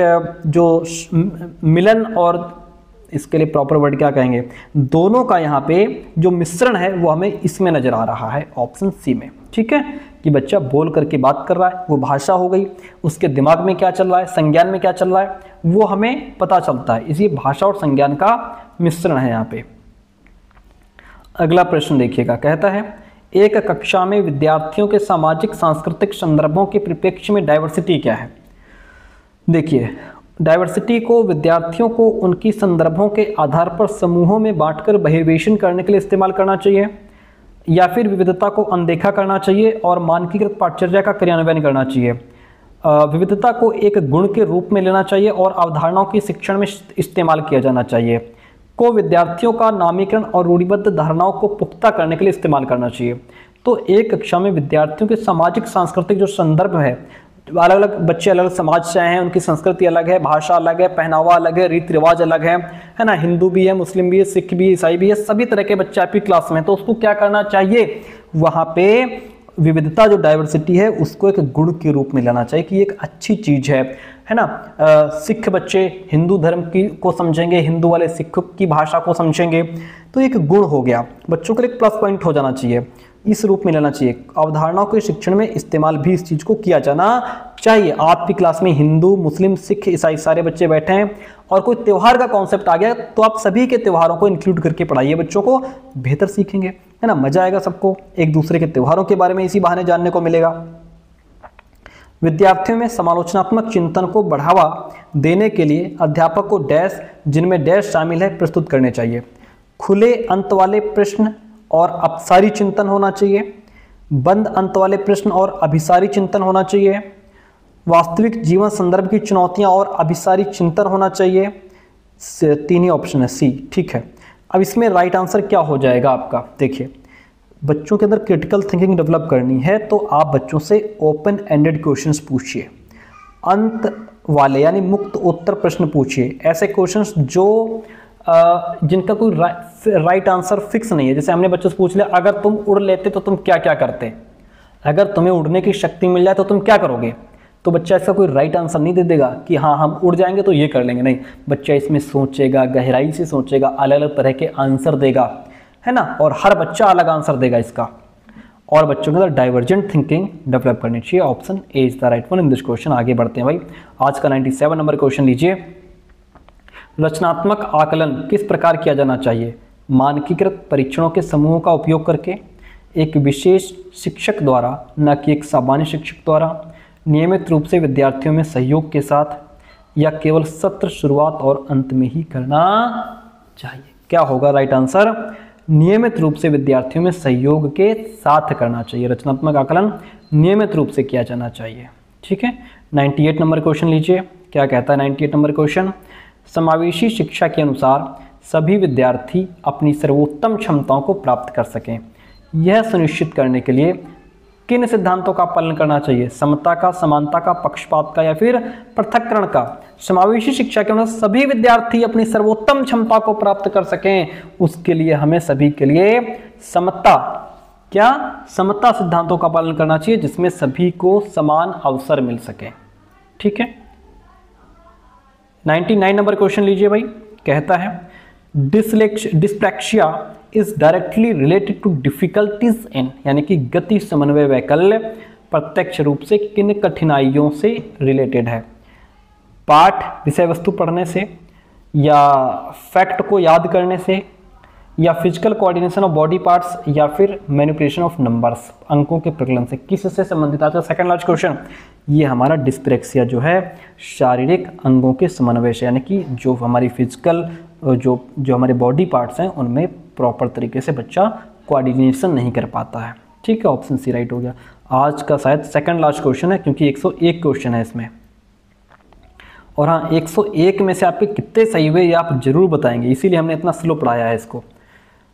जो मिलन, और इसके लिए प्रॉपर वर्ड क्या कहेंगे, दोनों का यहाँ पे जो मिश्रण है वो हमें इसमें नजर आ रहा है ऑप्शन सी में। ठीक है, कि बच्चा बोल करके बात कर रहा है, वो भाषा हो गई, उसके दिमाग में क्या चल रहा है, संज्ञान में क्या चल रहा है वो हमें पता चलता है, इसलिए भाषा और संज्ञान का मिश्रण है यहाँ पे। अगला प्रश्न देखिएगा, कहता है एक कक्षा में विद्यार्थियों के सामाजिक सांस्कृतिक संदर्भों के परिप्रेक्ष्य में डाइवर्सिटी क्या है। देखिए, डाइवर्सिटी को विद्यार्थियों को उनकी संदर्भों के आधार पर समूहों में बांटकर बहिर्वेशन करने के लिए इस्तेमाल करना चाहिए, या फिर विविधता को अनदेखा करना चाहिए और मानकीकृत पाठचर्या का क्रियान्वयन करना चाहिए। विविधता को एक गुण के रूप में लेना चाहिए और अवधारणाओं की शिक्षण में इस्तेमाल किया जाना चाहिए। को विद्यार्थियों का नामीकरण और रूढ़िबद्ध धारणाओं को पुख्ता करने के लिए इस्तेमाल करना चाहिए। तो एक कक्षा में विद्यार्थियों के सामाजिक सांस्कृतिक जो संदर्भ है, अलग अलग बच्चे अलग समाज से आए हैं, उनकी संस्कृति अलग है, भाषा अलग है, पहनावा अलग है, रीति रिवाज अलग है ना, हिंदू भी है, मुस्लिम भी है, सिख भी है, ईसाई भी है, सभी तरह के बच्चे आपकी क्लास में, तो उसको क्या करना चाहिए, वहाँ पे विविधता जो डाइवर्सिटी है उसको एक गुण के रूप में लेना चाहिए कि एक अच्छी चीज है ना। सिख बच्चे हिंदू धर्म की को समझेंगे, हिंदू वाले सिख की भाषा को समझेंगे, तो एक गुण हो गया, बच्चों के लिए एक प्लस पॉइंट हो जाना चाहिए, इस रूप में लेना चाहिए। अवधारणाओं के शिक्षण में इस्तेमाल भी इस चीज को किया जाना चाहिए। आपकी क्लास में हिंदू, मुस्लिम, सिख, ईसाई सारे बच्चे बैठे हैं और कोई त्योहार का कॉन्सेप्ट आ गया तो आप सभी के त्योहारों को इंक्लूड करके पढ़ाइए, बच्चों को बेहतर सीखेंगे, है ना, मजा आएगा सबको, एक दूसरे के त्योहारों के बारे में इसी बहाने जानने को मिलेगा। विद्यार्थियों में समालोचनात्मक चिंतन को बढ़ावा देने के लिए अध्यापक को डैश, जिनमें डैश शामिल है, प्रस्तुत करने चाहिए। खुले अंत वाले प्रश्न और अपसारी चिंतन होना चाहिए, बंद अंत वाले प्रश्न और अभिसारी चिंतन होना चाहिए, वास्तविक जीवन संदर्भ की चुनौतियां और अभिसारी चिंतन होना चाहिए। तीन ही ऑप्शन है, सी, ठीक है। अब इसमें राइट आंसर क्या हो जाएगा आपका, देखिए, बच्चों के अंदर क्रिटिकल थिंकिंग डेवलप करनी है तो आप बच्चों से ओपन एंडेड क्वेश्चंस पूछिए, अंत वाले यानी मुक्त उत्तर प्रश्न पूछिए, ऐसे क्वेश्चंस जो जिनका कोई राइट आंसर फिक्स नहीं है। जैसे हमने बच्चों से पूछ लिया, अगर तुम उड़ लेते तो तुम क्या क्या करते, अगर तुम्हें उड़ने की शक्ति मिल जाए तो तुम क्या करोगे, तो बच्चा इसका कोई राइट आंसर नहीं दे देगा कि हाँ हम उड़ जाएंगे तो ये कर लेंगे, नहीं, बच्चा इसमें सोचेगा, गहराई से सोचेगा, अलग अलग तरह के आंसर देगा, है ना, और हर बच्चा अलग आंसर देगा इसका, और बच्चों के अंदर डाइवर्जेंट थिंकिंग डेवलप करनी चाहिए। Option A is the right one in this question. आगे बढ़ते हैं भाई, आज का 97 नंबर क्वेश्चन लीजिए। रचनात्मक आकलन किस प्रकार किया जाना चाहिए, मानकीकृत परीक्षणों के समूहों का उपयोग करके, एक विशेष शिक्षक द्वारा न कि एक सामान्य शिक्षक द्वारा, नियमित रूप से विद्यार्थियों में सहयोग के साथ, या केवल सत्र शुरुआत और अंत में ही करना चाहिए। क्या होगा राइट आंसर, नियमित रूप से विद्यार्थियों में सहयोग के साथ करना चाहिए। रचनात्मक आकलन नियमित रूप से किया जाना चाहिए। ठीक है, 98 नंबर क्वेश्चन लीजिए, क्या कहता है 98 नंबर क्वेश्चन। समावेशी शिक्षा के अनुसार सभी विद्यार्थी अपनी सर्वोत्तम क्षमताओं को प्राप्त कर सकें, यह सुनिश्चित करने के लिए किन सिद्धांतों का पालन करना चाहिए, समता का, समानता का, पक्षपात का, या फिर पृथक्करण का। समावेशी शिक्षा के अनुसार सभी विद्यार्थी अपनी सर्वोत्तम क्षमता को प्राप्त कर सकें, उसके लिए हमें सभी के लिए समता, क्या, समता सिद्धांतों का पालन करना चाहिए जिसमें सभी को समान अवसर मिल सके। ठीक है, 99 नंबर क्वेश्चन लीजिए भाई, कहता है dyspraxia is directly related to difficulties in, यानी कि गति समन्वय वैकल्य प्रत्यक्ष रूप से किन कठिनाइयों से रिलेटेड है, पाठ विषय वस्तु पढ़ने से, या फैक्ट को याद करने से, या physical coordination of body parts, या फिर मैनिपुलेशन ऑफ नंबर्स, अंकों के प्रकलन से, किससे संबंधित आता है। सेकंड लास्ट क्वेश्चन, ये हमारा डिस्प्रैक्सिया जो है शारीरिक अंगों के समन्वय से, यानी कि जो हमारी फिजिकल जो हमारे बॉडी पार्ट्स हैं उनमें प्रॉपर तरीके से बच्चा कोऑर्डिनेशन नहीं कर पाता है। ठीक है, ऑप्शन सी राइट हो गया। आज का शायद सेकंड लास्ट क्वेश्चन है क्योंकि 101 क्वेश्चन है इसमें। और हाँ, 101 में से आपके कितने सही हुए ये आप जरूर बताएंगे, इसीलिए हमने इतना स्लो पढ़ाया है इसको।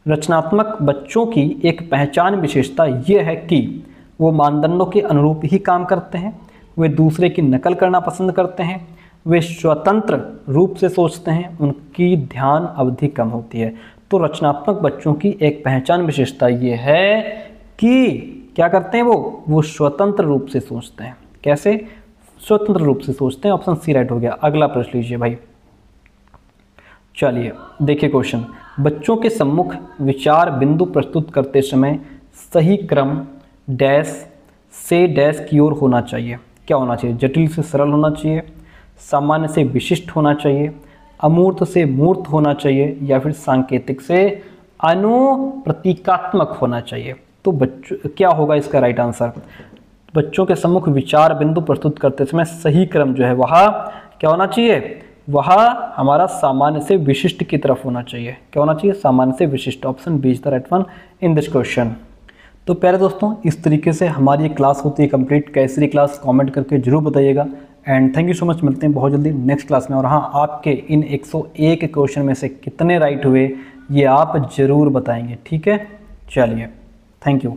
रचनात्मक बच्चों की एक पहचान विशेषता ये है कि वो मानदंडों के अनुरूप ही काम करते हैं, वे दूसरे की नकल करना पसंद करते हैं, वे स्वतंत्र रूप से सोचते हैं, उनकी ध्यान अवधि कम होती है। तो रचनात्मक बच्चों की एक पहचान विशेषता ये है कि क्या करते हैं वो स्वतंत्र रूप से सोचते हैं। कैसे स्वतंत्र रूप से सोचते हैं? ऑप्शन सी राइट हो गया। अगला प्रश्न लीजिए भाई। चलिए देखिए क्वेश्चन, बच्चों के सम्मुख विचार बिंदु प्रस्तुत करते समय सही क्रम डैश से डैश की ओर होना चाहिए। क्या होना चाहिए? जटिल से सरल होना चाहिए, सामान्य से विशिष्ट होना चाहिए, अमूर्त से मूर्त होना चाहिए, या फिर सांकेतिक से अनुप्रतीकात्मक होना चाहिए। तो बच्चों क्या होगा इसका राइट आंसर? बच्चों के सम्मुख विचार बिंदु प्रस्तुत करते समय सही क्रम जो है वह क्या होना चाहिए? वह हमारा सामान्य से विशिष्ट की तरफ होना चाहिए। क्या होना चाहिए? सामान्य से विशिष्ट। Option B is the right one in this question. तो प्यारे दोस्तों, इस तरीके से हमारी क्लास होती है कंप्लीट। कैसी क्लास कमेंट करके जरूर बताइएगा। And thank you so much. मिलते हैं बहुत जल्दी नेक्स्ट क्लास में। और हाँ, आपके इन 101 क्वेश्चन में से कितने राइट हुए ये आप जरूर बताएंगे। ठीक है, चलिए, थैंक यू।